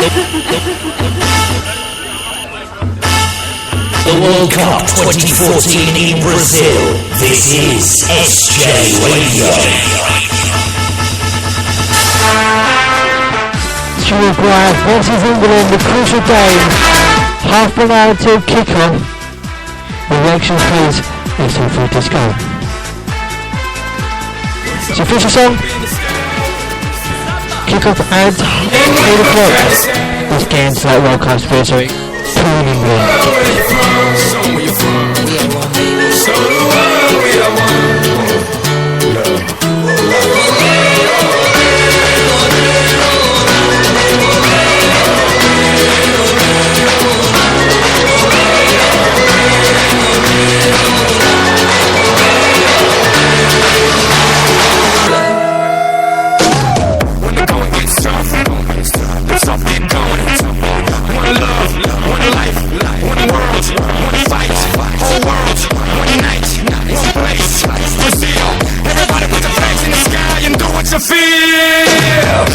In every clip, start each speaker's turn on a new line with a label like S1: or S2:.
S1: The World Cup 2014 in Brazil. This is SJ Radio.
S2: Uruguay versus England, the crucial game. Half an hour till kick-off. Reactions please, let's all free disco. It's the official song. Kick-off at 8 o'clock. This game's like World Cup's anniversary. Touring England.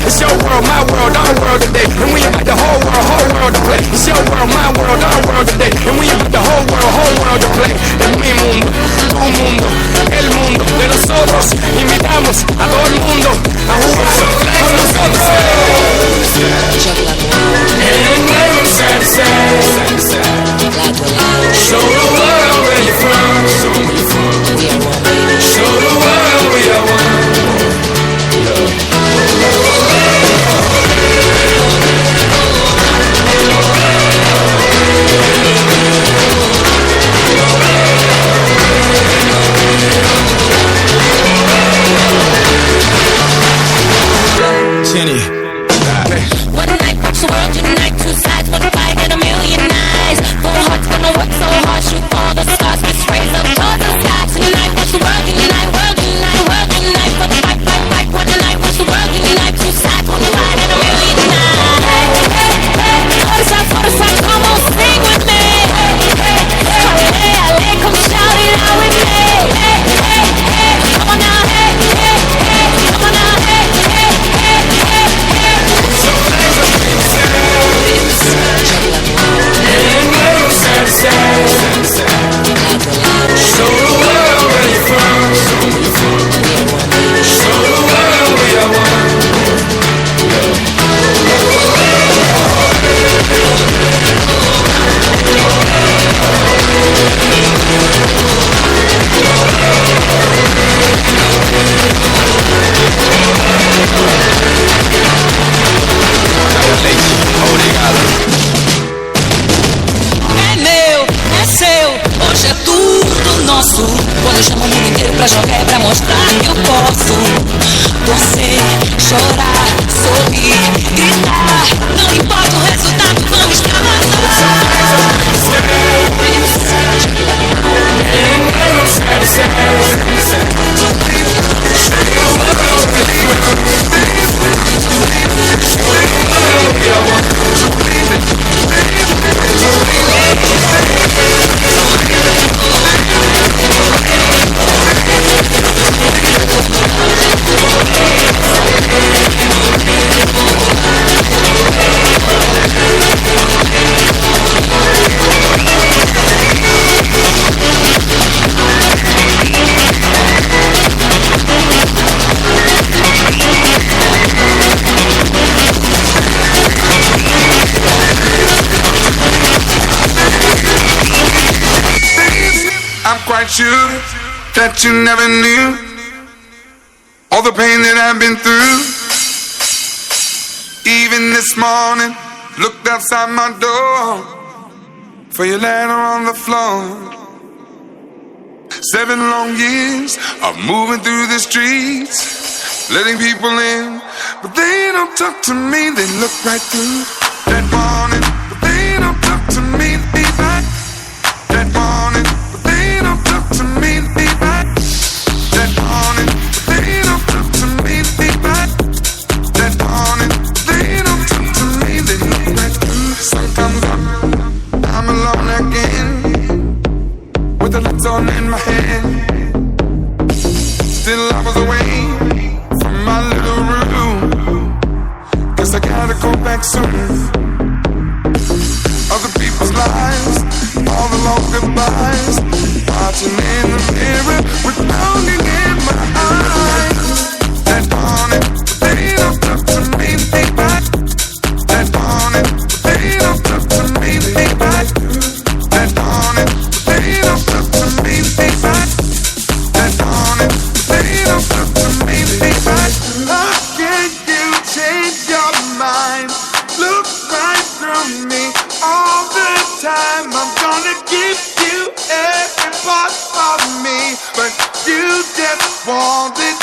S3: It's your world, my world, our world today. And we invite the whole world to play. It's your world, my world, our world today. And we invite the whole world to play. En mi mundo, tu mundo, el mundo de nosotros. Invitamos a todo el mundo a jugar con nosotros. Show the world where you're from. Show the world we are one.
S4: One night, watch the world unite. Two sides, one fight, and a million eyes. Four hearts gonna work so hard, shoot all the stars, let's raise up towards the sky. Tonight, watch the world unite, world unite, world unite. For the fight, fight, fight. One night, watch the world unite. Two sides, one fight, and a million eyes. Hey, hey, hey, for the side, come on, sing with me. Hey, hey, hey, hey, come shout it out with me. Hey, hey, hey, come on now, hey, hey, hey, come on now, hey, hey, hey, hey, hey. So show the world where you're from. Show the world we are one. Hoje é tudo nosso. Quando eu chamo o mundo inteiro pra jogar é pra mostrar que eu posso. Torcer, chorar, sorrir, gritar. Não importa o resultado, vamos extravasar.
S5: Quite sure that you never knew all the pain that I've been through. Even this morning, looked outside my door for your letter on the floor. 7 long years of moving through the streets, letting people in, but they don't talk to me. They look right through that morning, but they don't talk to me. They back that morning. To me, be back that morning. They don't talk to me, be back that morning. They don't talk to me, they look right through. Sun comes up, I'm alone again, with the lights on in my head. Still I was away from my little room, 'cause I got to go back soon. Other people's lives, all the long goodbyes, watching in the mirror with longing in my eyes. That morning, they don't talk to me, they back. That morning, they don't talk to me, they back. That morning, they don't talk to me, they back. That morning, they don't talk to me, they back. How can you change your mind? Look right through me all the time. I'm gonna give you every part of me, but you just want it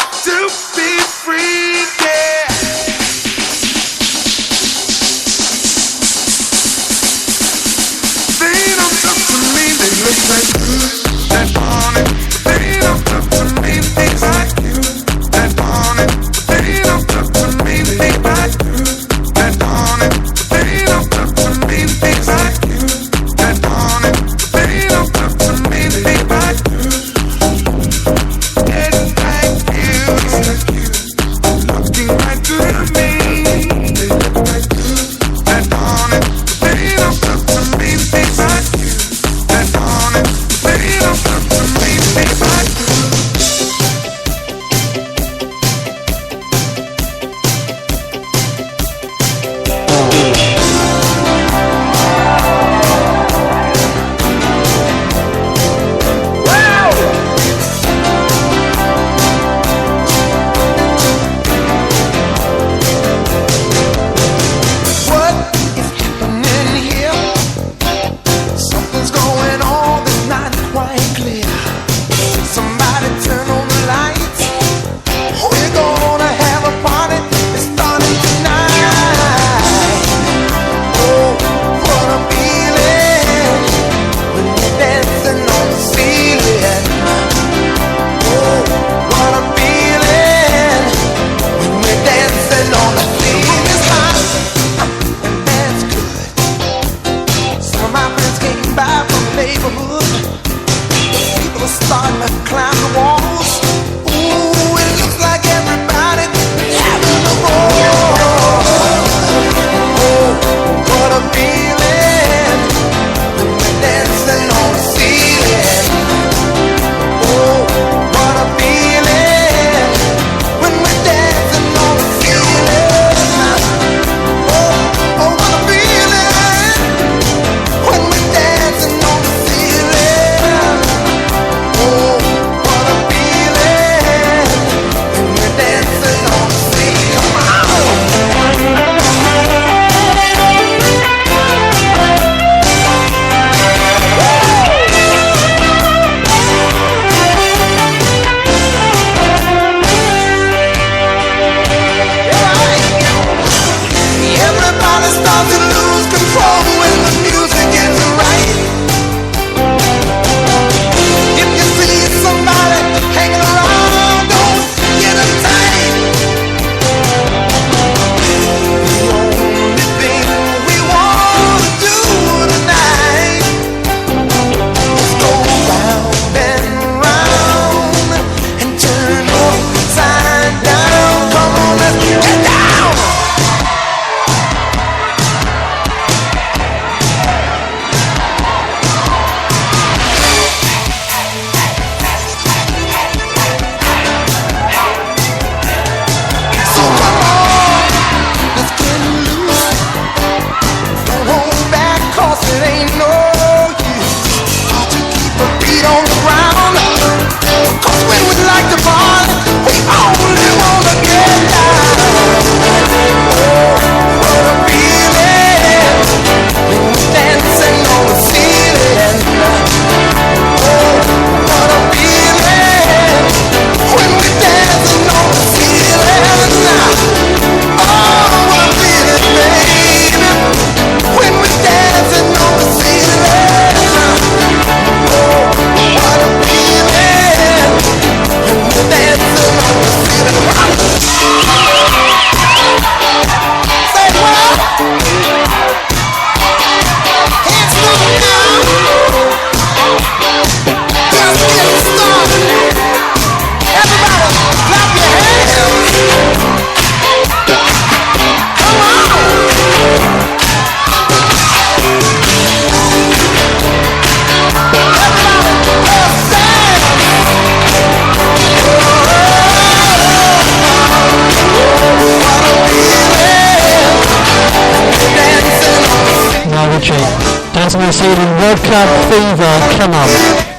S2: to New Zealand. World Cup fever, come on.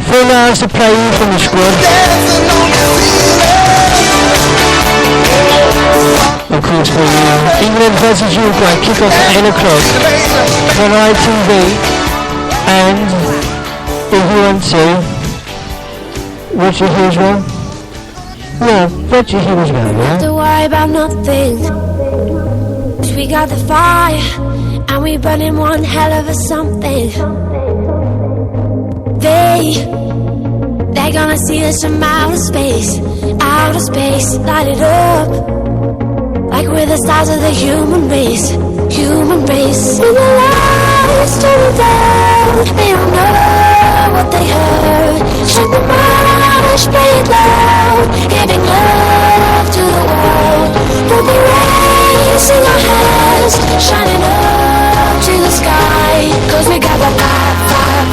S2: 4 hours to play from the squad. Of course, for England versus Uruguay, kick off at 8 o'clock on ITV. And if you want to, watch it here as well. Yeah, watch it here as well, yeah?
S6: Don't worry about nothing. 'Cause we got the fire, and we burning one hell of a something. They're gonna see us from outer space, light it up. Like we're the stars of the human race. When the lights turn down, they don't know what they heard. Shut the mind, play it loud, giving love to the world. We'll be raising our hands, shining up to the sky. 'Cause we got the fire.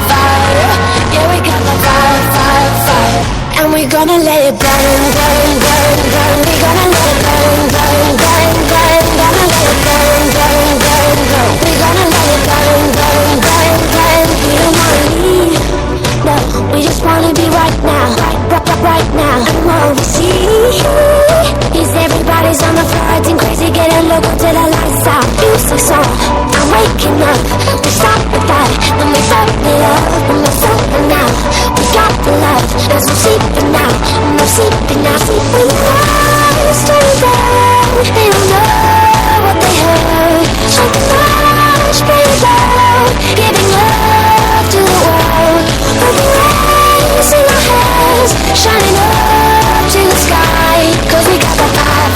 S6: Yeah, we got the fire. And we're gonna let it burn. We're gonna let it burn. Gonna let it burn. We're gonna let it burn. We don't wanna leave. No, we just wanna be right now. Right now. And what we see is everybody's on the floor acting crazy, getting local till the lights out. Music's on, I'm waking up. We stop with that, then we stop it up. And we're floating now. We got the love, there's no sleeping now. No sleeping now. When the lights turn down, they don't know what they heard. So much pain loud, giving love to the world. We'll be raising our hands, shining up to the sky. 'Cause we got the fire.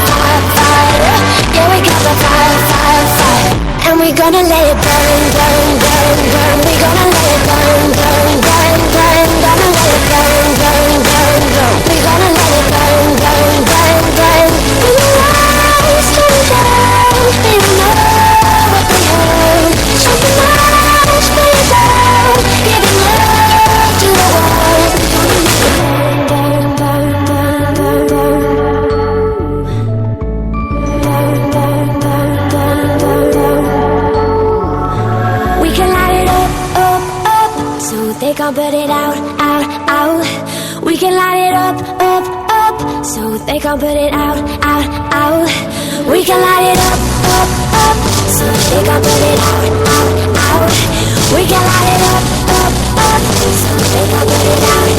S6: Yeah, we got the fire. And we're gonna let it burn. We're gonna let it burn. Gonna let it burn. We're gonna let it burn. When the lights turn down, they don't know what they heard. Something much better down, giving love to the world. We can light it up, so they can't put it out. We can light it up, so they can't put it out. We can light it up, so they can't put it out. We can light it up, so they can't put it out.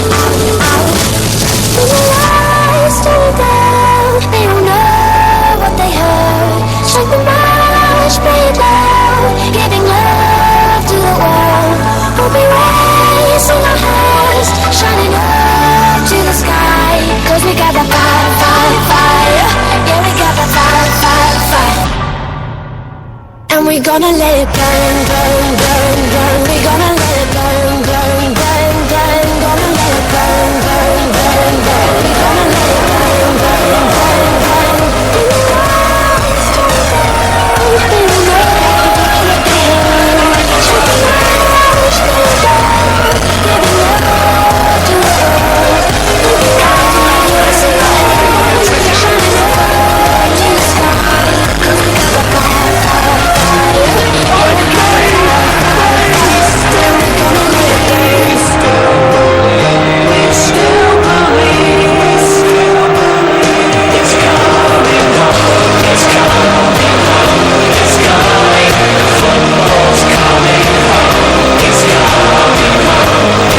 S6: When the lights turn down, they don't know what they heard. Something much pain loud, giving love to the world. We'll be raising our hands, shining up to the sky. 'Cause we got the fire. Yeah, we got the fire. And we're gonna let it burn. We're gonna let it burn. Gonna let it burn. We're gonna let it burn. When the lights turn down, they don't know what they heard. Something much better down, giving love to the world. We'll be raising our hands, shining up to the sky. 'Cause we got the fire. Yeah, we got the fire. Still we're gonna let it burn. Still believe. It's coming home. It's coming home. It's coming. Football's coming home. It's coming home.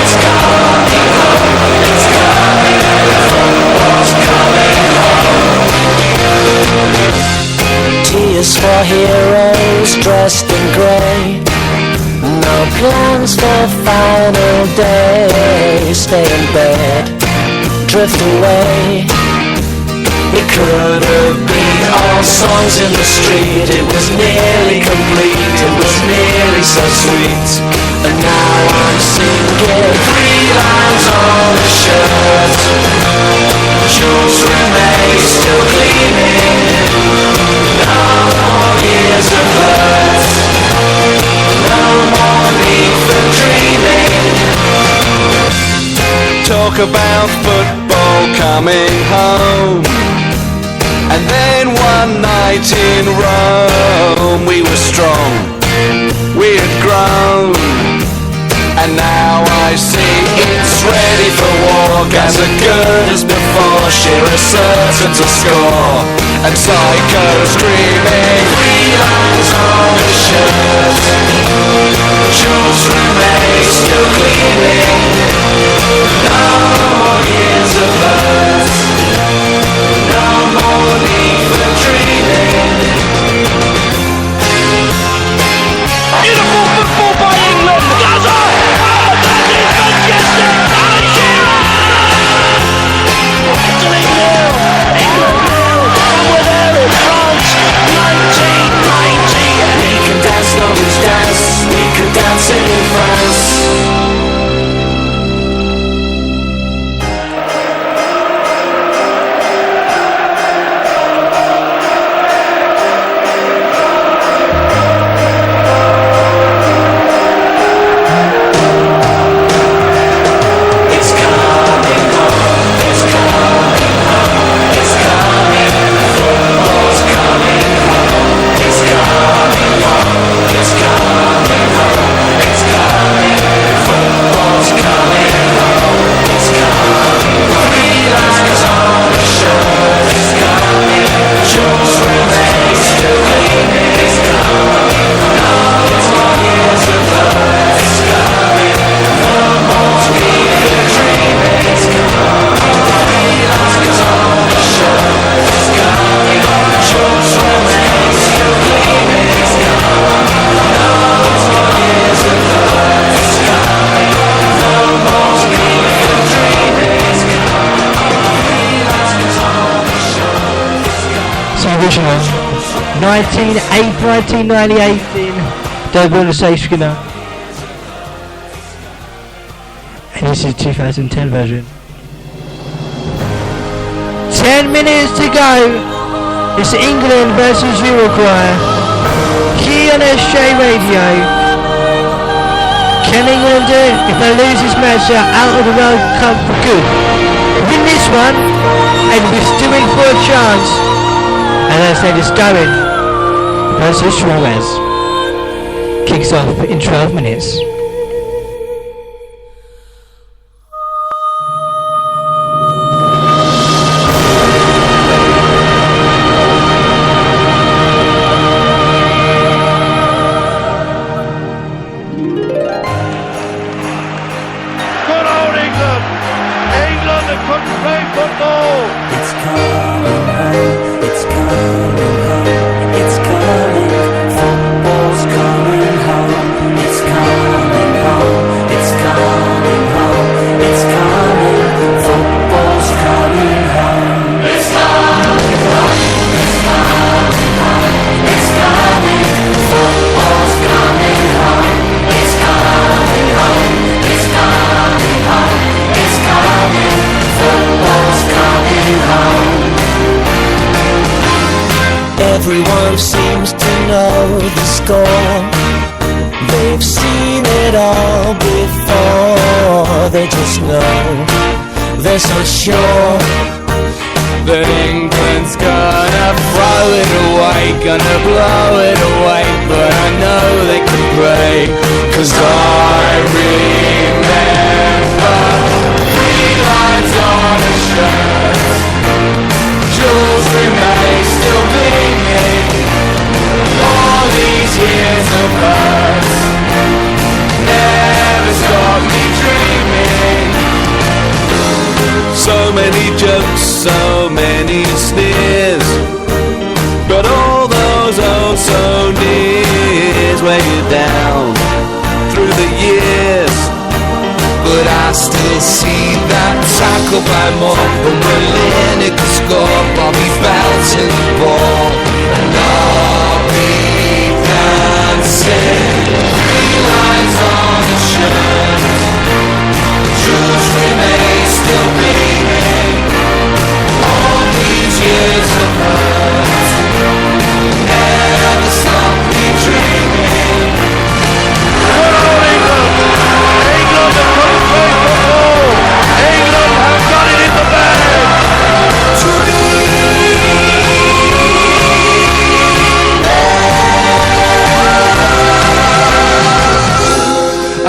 S6: It's coming home. It's coming. Football's coming home. Tears for heroes dressed in grey. No plans for final day. Stay in bed, drift away. It could have been all songs in the street. It was nearly complete. It was nearly so sweet. And now I'm singing 3 lines on a shirt. Jules remains still gleaming. No more years of hurt. No more need for dreaming. Talk about football coming home. And then one night in Rome, we were strong, we had grown.
S3: And now I see it's ready for war. As good as before, Shearer certain to score. And Psycho screaming, 3 lines on the shirt. Jules Rimet still gleaming. No more years of hurt. No more need for dreaming. Beautiful football by England. Gaza! Oh, that is majestic! Alan Shearer! Italy 0, England 0, and we're there in France, 1990. We can dance, no one's dance. We can dance it in France.
S2: original 1998 in Double Skinner, and this is 2010 version. 10 minutes to go. It's England versus Uruguay here on SJ Radio. Can England do it? If they lose this match, they're out of the World Cup for good. Win this one and we're still in for a chance. And as they just going versus Suarez kicks off in 12 minutes.
S7: Everyone seems to know the score. They've seen it all before. They just know, they're so sure
S3: that England's gonna throw it away, gonna blow it away. But I know they can pray, 'cause I remember 3 lines on a shirt. Jules Rimet still gleaming. All these years of hurt never stopped me dreaming. So many jokes, so many sneers, but all those oh so nears weigh you down through the years. But I still see that tackle by Moore, and when Lineker scored, Bobby bouncing the ball, and I'll be dancing. 3 lines on the shirt. Jules Rimet still beaming. All these years of hurt never stopped me dreaming. England have come to play football. England have got it in the bag. Dream.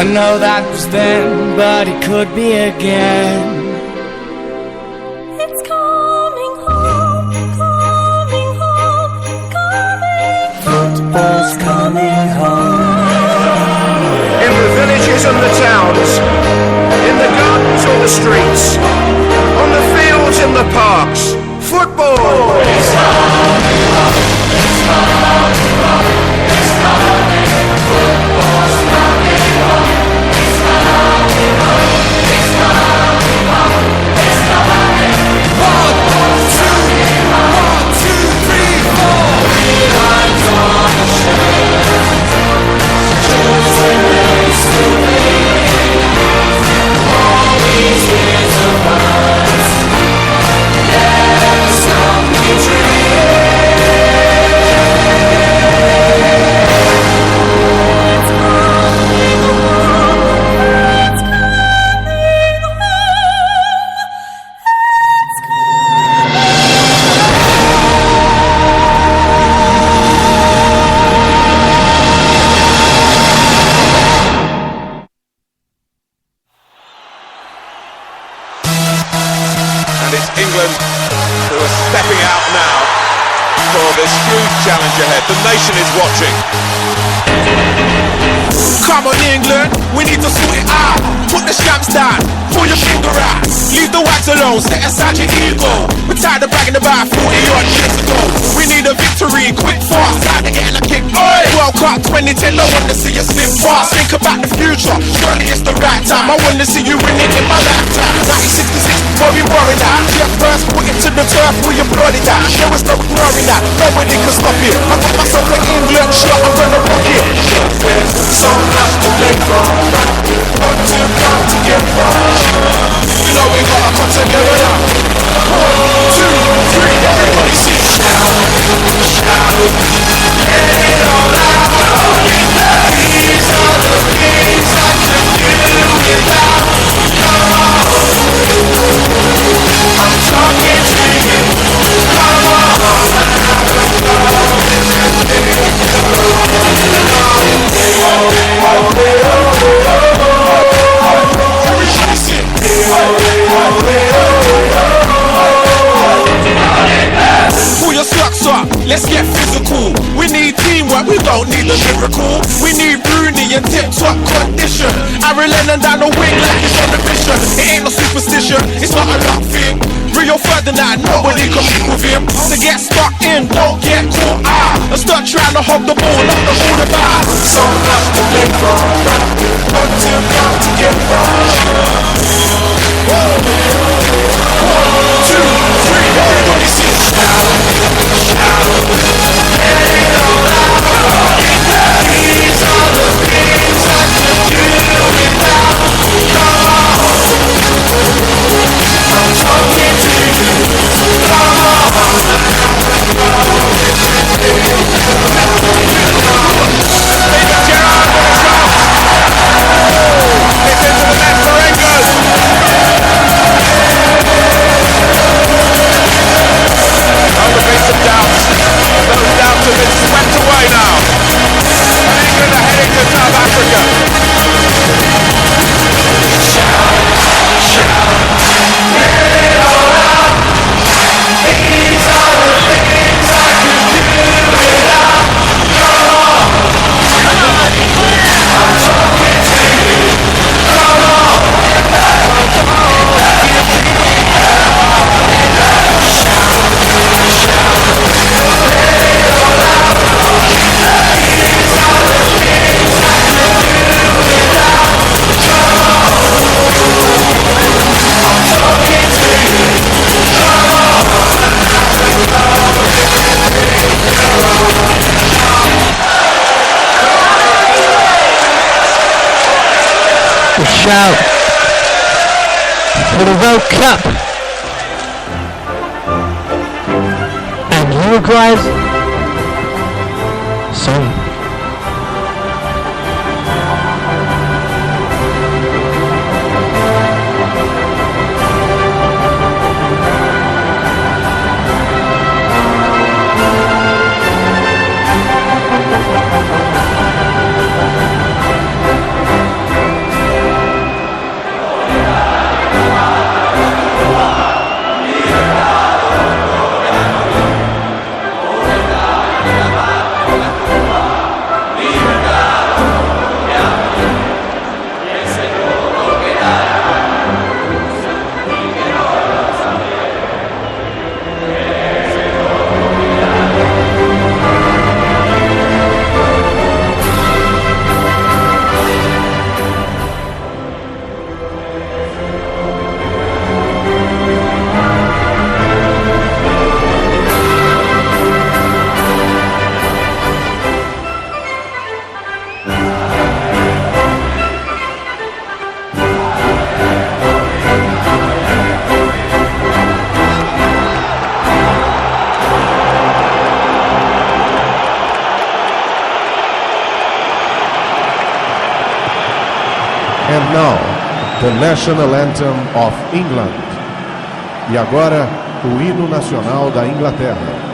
S7: I know that was then, but it could be again.
S6: It's coming home, coming home, coming home.
S7: Football's coming home.
S8: In the villages and the towns, in the gardens or the streets, on the fields in the parks, football is coming home, it's coming home, it's coming home. Football's coming home, it's coming home, it's coming home, it's coming home. 1, 2, 3, 4. We are on the shores, choosing ways to be. All these years of us, there's something dream.
S9: England, who are stepping out now for this huge challenge ahead. The nation is watching.
S3: Come on England, we need to sort it out. Put the stamps down, pull your finger out. Leave the wags alone, set aside your ego. We're tired of bragging about 40 odd years ago. We need a victory, quick fast, time to get in a kick. Oi! World Cup 2010, I want to see you slip fast. Think about the future, surely it's the right time. I want to see you win it in my lifetime. 1966, what we worried about? Jeff first, put it to the turf, we applaud it out. There was no ignoring that, nobody can stop it. I got myself in England, sure I'm gonna rock it.
S8: So much to play for, but to come together.
S3: You know we gotta come together now. 1, 2, 3, everybody sing. Shout, shout, let it all out. These are the things I can do without. Come on, I'm talking to you. Come on. Pull your socks up, let's get physical. We need teamwork, we don't need a miracle. We need Rooney in tip-top condition. Aaron Lennon down the wing like he's on a mission. It ain't no superstition, it's not a luck thing. Rio Ferdinand, nobody can beat with him. To get stuck in, don't get caught out. And start trying to hog the ball, not the ball about.
S8: So much to play for, but to come together.
S3: 1, 2, 3, everybody sing. Shout, shout, let it all out. These are the things I can do without. Come on, I'm talking to you. Come on, David Gerrard with a shot. It's into the net for England. Oh, there'll be some doubts. Those doubts have been swept away now. And England are heading to South Africa. Shout, shout, let it all out. These are the things I can do without. Come on, I'm talking to you. Come on,
S2: The shout for the World Cup and Uruguay's song.
S10: And now, the national anthem of England. E agora, o hino nacional da Inglaterra.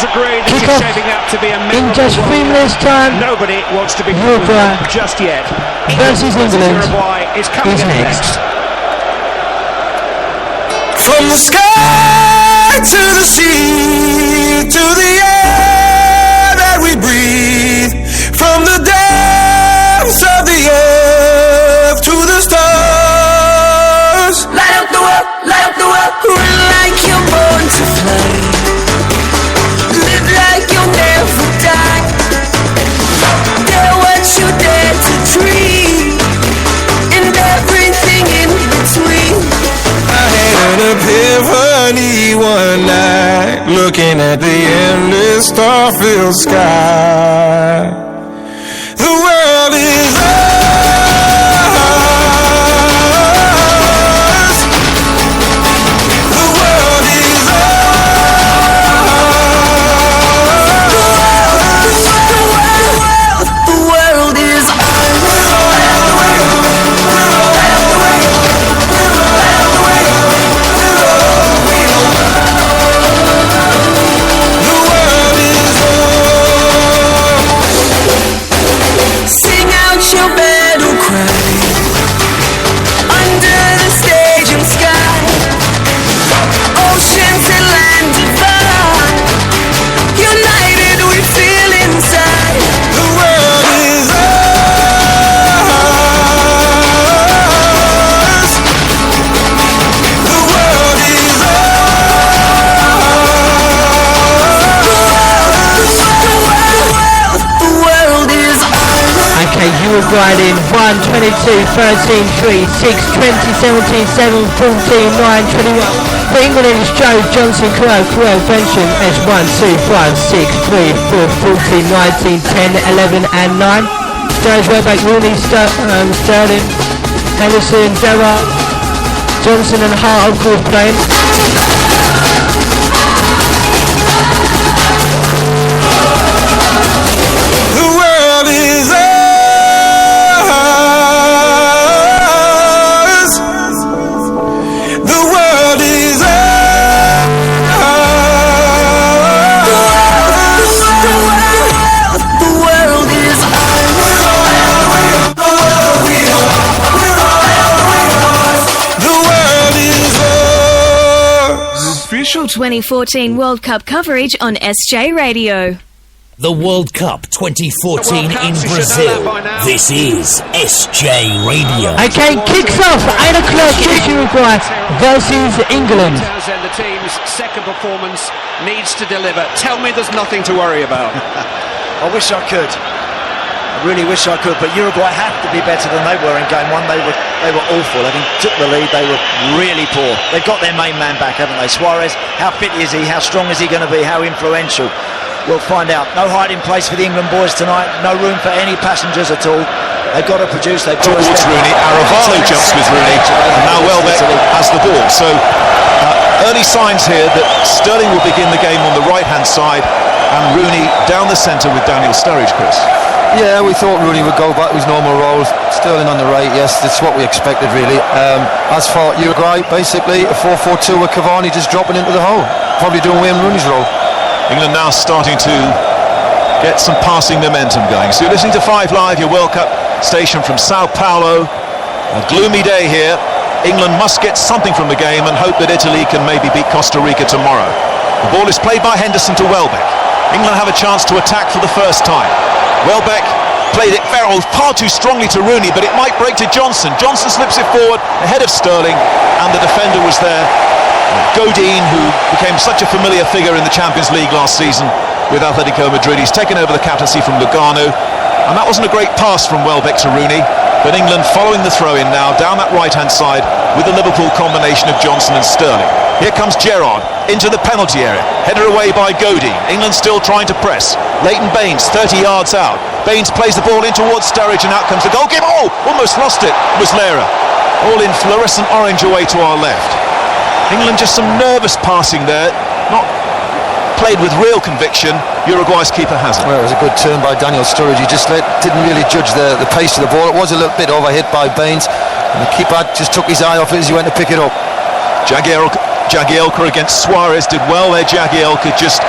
S3: Agreed, this is shaping up to be a
S2: in just 3 minutes time.
S3: Nobody wants to be
S2: Uruguay
S3: just yet.
S2: versus England
S3: Uruguay is coming
S2: is next.
S11: From the sky to the sea to the air that we breathe, from the depths of the earth to the stars.
S12: Light up the world, light up the world. Run like you're born to fly. Never die. Dare what you dare to dream, and everything in between.
S11: I had an epiphany one night, looking at the endless star-filled sky. The world is
S2: Uruguay in 1, 22, 13, 3, 6, 20, 17, 7, 14, 9, 21. For England it is Joe Johnson, Crowe, Benson, S1, 2, 5, 6, 3, 4, 14, 19, 10, 11 and 9. Joe's Welbeck, Rooney, Sterling, Henderson, Gerrard, Johnson and Hart of course playing.
S13: Official 2014 World Cup coverage on SJ Radio.
S1: The World Cup 2014 in Brazil. This is SJ Radio.
S2: Okay, kicks off 8 o'clock. Uruguay versus England.
S3: The team's second performance needs to deliver. Tell me there's nothing to worry about.
S14: I wish I could. I really wish I could, but Uruguay have to be better than they were in game one. They were awful. Having took the lead, they were really poor. They've got their main man back, haven't they? Suarez, how fit is he? How strong is he going to be? How influential? We'll find out. No hiding place for the England boys tonight. No room for any passengers at all. They've got to produce. They've got
S9: towards Rooney. Aravalo jumps with Rooney, and now Welbeck has the ball. So early signs here that Sterling will begin the game on the right-hand side, and Rooney down the centre with Daniel Sturridge, Chris.
S15: Yeah, we thought Rooney would go back to his normal role. Sterling on the right, yes, that's what we expected really. As for Uruguay, basically a 4-4-2 with Cavani just dropping into the hole, probably doing Wayne Rooney's role.
S9: England now starting to get some passing momentum going. So you're listening to 5 Live, your World Cup station from Sao Paulo. A gloomy day here. England must get something from the game and hope that Italy can maybe beat Costa Rica tomorrow. The ball is played by Henderson to Welbeck. England have a chance to attack for the first time. Welbeck played it far too strongly to Rooney, but it might break to Johnson. Johnson slips it forward ahead of Sterling, and the defender was there. Godin, who became such a familiar figure in the Champions League last season with Atletico Madrid, he's taken over the captaincy from Lugano, and that wasn't a great pass from Welbeck to Rooney, but England following the throw-in now down that right-hand side with the Liverpool combination of Johnson and Sterling. Here comes Gerrard into the penalty area, headed away by Godin. England still trying to press. Leighton Baines 30 yards out. Baines plays the ball in towards Sturridge, and out comes the goalkeeper. Oh, almost lost it. Muslera all in fluorescent orange away to our left. England just some nervous passing there, not played with real conviction. Uruguay's keeper hasn't.
S15: Well, it was a good turn by Daniel Sturridge. He just didn't really judge the pace of the ball. It was a little bit overhit by Baines, and the keeper just took his eye off it as he went to pick it up.
S9: Jagielka against Suarez did well there. Jagielka just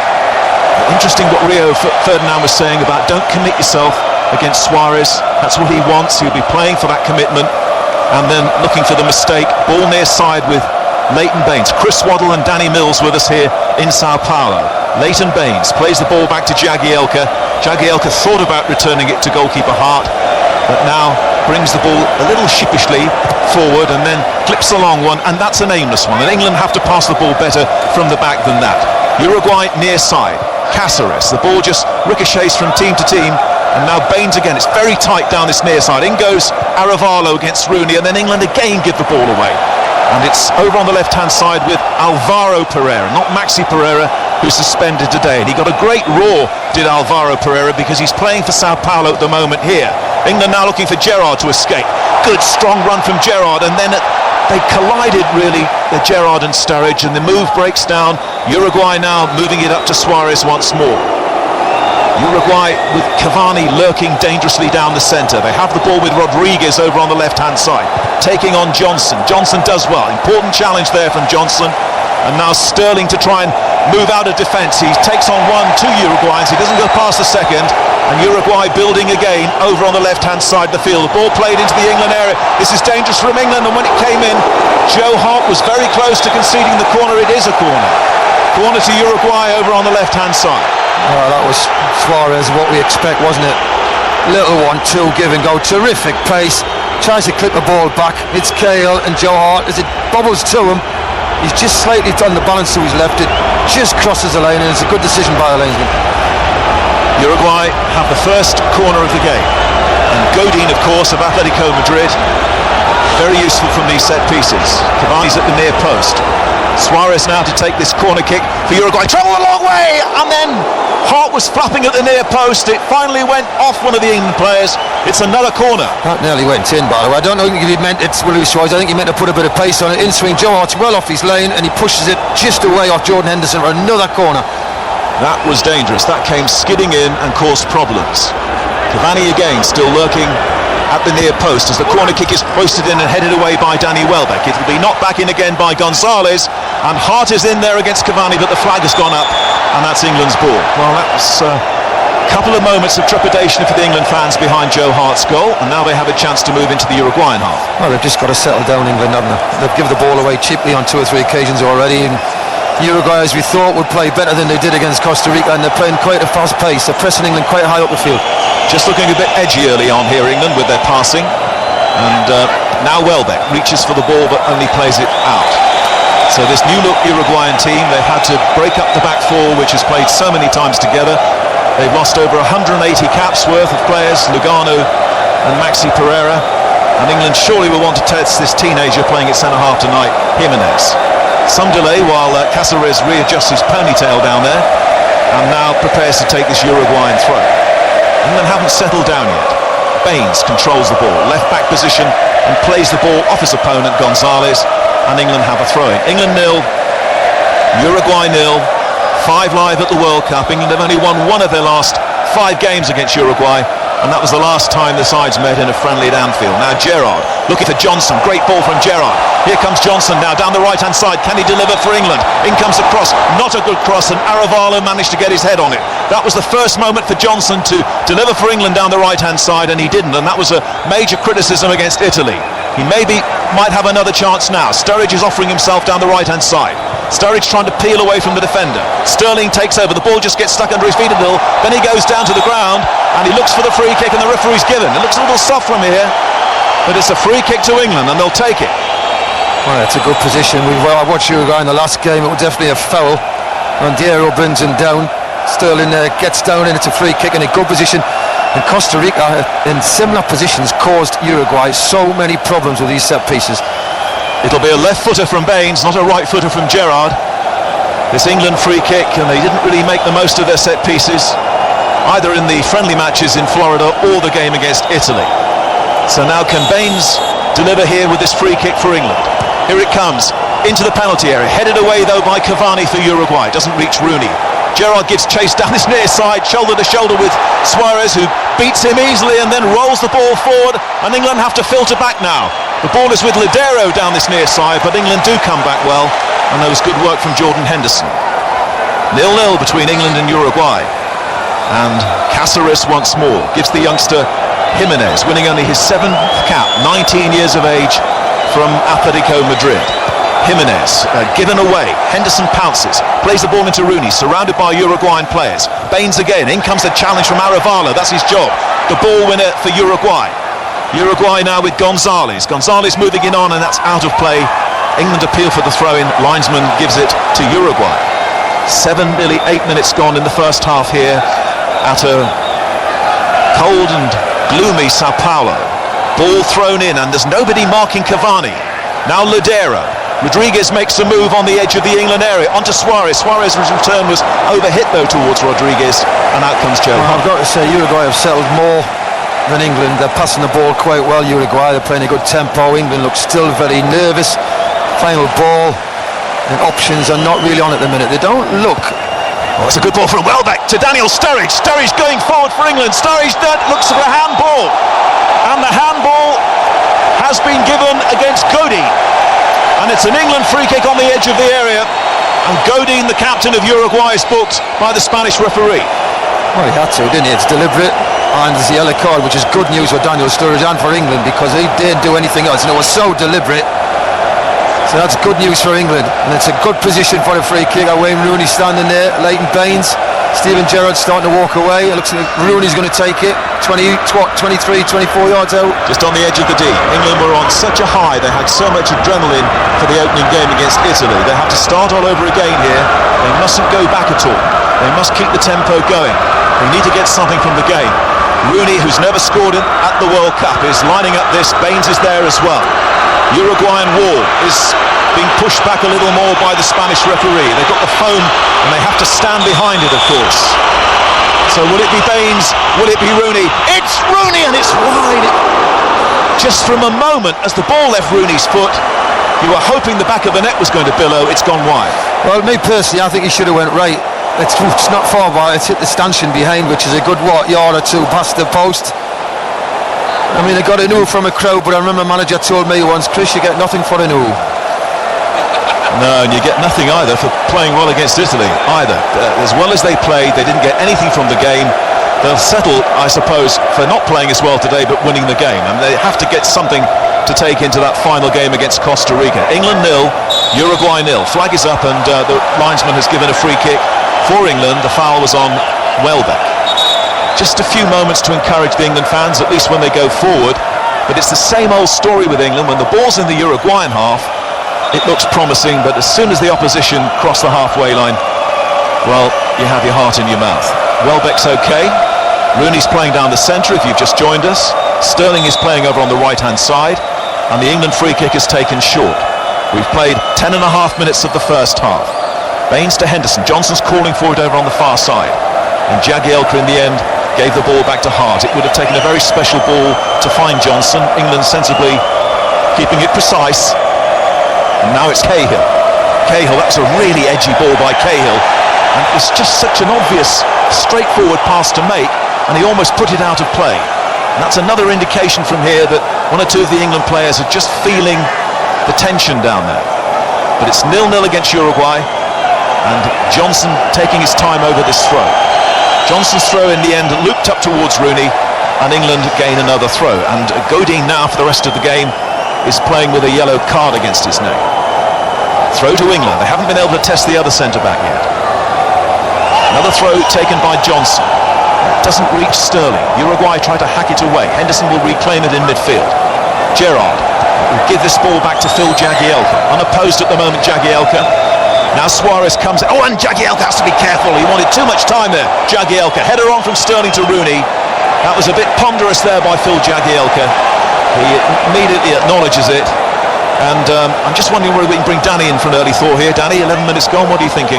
S9: interesting what Rio Ferdinand was saying about don't commit yourself against Suarez. That's what he wants. He'll be playing for that commitment, and then looking for the mistake. Ball near side with Leighton Baines. Chris Waddle and Danny Mills with us here in Sao Paulo. Leighton Baines plays the ball back to Jagielka. Jagielka thought about returning it to goalkeeper Hart, but now brings the ball a little sheepishly forward and then clips the long one, and that's an aimless one, and England have to pass the ball better from the back than that. Uruguay near side. Cáceres, the ball just ricochets from team to team, and now Baines again. It's very tight down this near side. In goes Aravalo against Rooney, and then England again give the ball away. And it's over on the left-hand side with Alvaro Pereira, not Maxi Pereira, who's suspended today. And he got a great roar, did Alvaro Pereira, because he's playing for Sao Paulo at the moment here. England now looking for Gerrard to escape. Good strong run from Gerrard, and then they collided really, Gerrard and Sturridge, and the move breaks down. Uruguay now moving it up to Suarez once more. Uruguay with Cavani lurking dangerously down the centre. They have the ball with Rodriguez over on the left-hand side, taking on Johnson. Johnson does well. Important challenge there from Johnson. And now Sterling to try and move out of defence. He takes on 2 Uruguayans. He doesn't go past the second. And Uruguay building again over on the left-hand side of the field. The ball played into the England area. This is dangerous from England. And when it came in, Joe Hart was very close to conceding the corner. It is a corner. Corner to Uruguay over on the left-hand side.
S15: Oh, that was Suarez, what we expect, wasn't it? Little 1-2 give and go, terrific pace, tries to clip the ball back. It's Cahill and Joe Hart as it bobbles to him. He's just slightly on the balance to his left. It just crosses the lane, and it's a good decision by the linesman.
S9: Uruguay have the first corner of the game, and Godin, of course, of Atletico Madrid, very useful from these set pieces. Cavani's at the near post. Suarez now to take this corner kick for Uruguay. Travel a long way, and then Hart was flapping at the near post. It finally went off one of the England players. It's another corner.
S15: That nearly went in, by the way. I don't think he meant it's Luis Suarez. I think he meant to put a bit of pace on it. In swing, Joe Hart's well off his lane, and he pushes it just away off Jordan Henderson for another corner.
S9: That was dangerous. That came skidding in and caused problems. Cavani again still lurking at the near post as the corner kick is hoisted in and headed away by Danny Welbeck. It'll be knocked back in again by Gonzalez, and Hart is in there against Cavani, but the flag has gone up, and that's England's ball. Well, that was a couple of moments of trepidation for the England fans behind Joe Hart's goal, and now they have a chance to move into the Uruguayan half.
S15: Well, they've just got to settle down, England, haven't they? They've given the ball away cheaply on 2 or 3 occasions already, and Uruguay, as we thought, would play better than they did against Costa Rica, and they're playing quite a fast pace. They're pressing England quite high up the field.
S9: Just looking a bit edgy early on here, England, with their passing. And now Welbeck reaches for the ball but only plays it out. So this new look Uruguayan team, they've had to break up the back four, which has played so many times together. They've lost over 180 caps worth of players, Lugano and Maxi Pereira. And England surely will want to test this teenager playing at centre-half tonight, Jimenez. Some delay while Cáceres readjusts his ponytail down there and now prepares to take this Uruguayan throw. England haven't settled down yet. Baines controls the ball, left back position, and plays the ball off his opponent Gonzalez, and England have a throw-in. England 0, Uruguay 0, 5 live at the World Cup. England have only won 1 of their last 5 games against Uruguay, and that was the last time the sides met in a friendly at Anfield. Now Gerrard looking for Johnson, great ball from Gerrard. Here comes Johnson now down the right-hand side. Can he deliver for England? In comes the cross, not a good cross, and Aravalo managed to get his head on it. That was the first moment for Johnson to deliver for England down the right-hand side, and he didn't, and that was a major criticism against Italy. He might have another chance now. Sturridge is offering himself down the right-hand side. Sturridge trying to peel away from the defender. Sterling takes over, the ball just gets stuck under his feet a little, then he goes down to the ground and he looks for the free kick and the referee's given. It looks a little soft from here, but it's a free kick to England and they'll take it.
S15: Well, it's a good position. I watched Uruguay in the last game, it was definitely a foul. Mondiero brings him down, Sterling gets down and it's a free kick in a good position. And Costa Rica in similar positions caused Uruguay so many problems with these set pieces.
S9: It'll be a left footer from Baines, not a right footer from Gerrard. This England free kick, and they didn't really make the most of their set pieces, either in the friendly matches in Florida or the game against Italy. So now can Baines deliver here with this free kick for England? Here it comes, into the penalty area, headed away though by Cavani for Uruguay, doesn't reach Rooney. Gerrard gives chase down his near side, shoulder to shoulder with Suarez, who beats him easily and then rolls the ball forward, and England have to filter back now. The ball is with Ladero down this near side, but England do come back well, and there was good work from Jordan Henderson. 0-0 between England and Uruguay, and Cáceres once more gives the youngster Jimenez, winning only his 7th cap, 19 years of age, from Atletico Madrid. Jimenez given away, Henderson pounces, plays the ball into Rooney, surrounded by Uruguayan players. Baines again, in comes the challenge from Arevalo, that's his job. The ball winner for Uruguay. Uruguay now with Gonzalez. Gonzalez moving in on, and that's out of play. England appeal for the throw-in. Linesman gives it to Uruguay. 8 minutes gone in the first half here at a cold and gloomy Sao Paulo. Ball thrown in, and there's nobody marking Cavani. Now Ladero. Rodriguez makes a move on the edge of the England area onto Suarez. Suarez's return was overhit though towards Rodriguez, and out comes Joe.
S15: Well, I've got to say Uruguay have settled more than England. They're passing the ball quite well. Uruguay, they're playing a good tempo. England looks still very nervous. Final ball and options are not really on at the minute. They don't look.
S9: Oh, it's a good ball from Welbeck to Daniel Sturridge. Sturridge going forward for England. Sturridge looks for a handball, and the handball has been given against Godin, and it's an England free kick on the edge of the area, and Godin, the captain of Uruguay, is booked by the Spanish referee.
S15: Well, he had to, didn't he? It's deliberate. And there's the yellow card, which is good news for Daniel Sturridge and for England, because he didn't do anything else, and it was so deliberate. So that's good news for England, and it's a good position for the free kick. Wayne Rooney standing there, Leighton Baines, Steven Gerrard starting to walk away. It looks like Rooney's going to take it. 23, 24 yards out.
S9: Just on the edge of the D. England were on such a high, they had so much adrenaline for the opening game against Italy. They have to start all over again here. They mustn't go back at all. They must keep the tempo going. They need to get something from the game. Rooney, who's never scored at the World Cup, is lining up this. Baines is there as well. Uruguayan wall is being pushed back a little more by the Spanish referee. They've got the foam and they have to stand behind it, of course. So will it be Baines? Will it be Rooney? It's Rooney, and it's wide. Just from a moment as the ball left Rooney's foot, you were hoping the back of the net was going to billow. It's gone wide.
S15: Well, me personally, I think he should have went right. It's not far by. It's hit the stanchion behind, which is a good yard or two past the post. I mean, I got a no from a crowd, but I remember a manager told me once, Chris, you get nothing for a no.
S9: No, and you get nothing either for playing well against Italy either. As well as they played, they didn't get anything from the game. They'll settle, I suppose, for not playing as well today, but winning the game. And they have to get something to take into that final game against Costa Rica. England 0, Uruguay 0. Flag is up, and the linesman has given a free kick for England. The foul was on Welbeck. Just a few moments to encourage the England fans, at least when they go forward. But it's the same old story with England. When the ball's in the Uruguayan half, it looks promising, but as soon as the opposition cross the halfway line, well, you have your heart in your mouth. Welbeck's okay. Rooney's playing down the centre, if you've just joined us. Sterling is playing over on the right-hand side, and the England free kick is taken short. We've played 10.5 minutes of the first half. Baines to Henderson. Johnson's calling for it over on the far side. And Jagielka in the end gave the ball back to Hart. It would have taken a very special ball to find Johnson. England sensibly keeping it precise. And now it's Cahill. Cahill, that was a really edgy ball by Cahill. And it was just such an obvious, straightforward pass to make, and he almost put it out of play. And that's another indication from here that one or two of the England players are just feeling the tension down there. But it's 0-0 against Uruguay, and Johnson taking his time over this throw. Johnson's throw in the end looped up towards Rooney, and England gain another throw. And Godin now for the rest of the game is playing with a yellow card against his name. Throw to England. They haven't been able to test the other centre-back yet. Another throw taken by Johnson. Doesn't reach Sterling. Uruguay try to hack it away. Henderson will reclaim it in midfield. Gerrard will give this ball back to Phil Jagielka. Unopposed at the moment, Jagielka. Now Suarez comes in. Oh, and Jagielka has to be careful. He wanted too much time there. Jagielka. Header on from Sterling to Rooney. That was a bit ponderous there by Phil Jagielka. He immediately acknowledges it. And I'm just wondering whether we can bring Danny in for an early thaw here. Danny, 11 minutes gone. What are you thinking?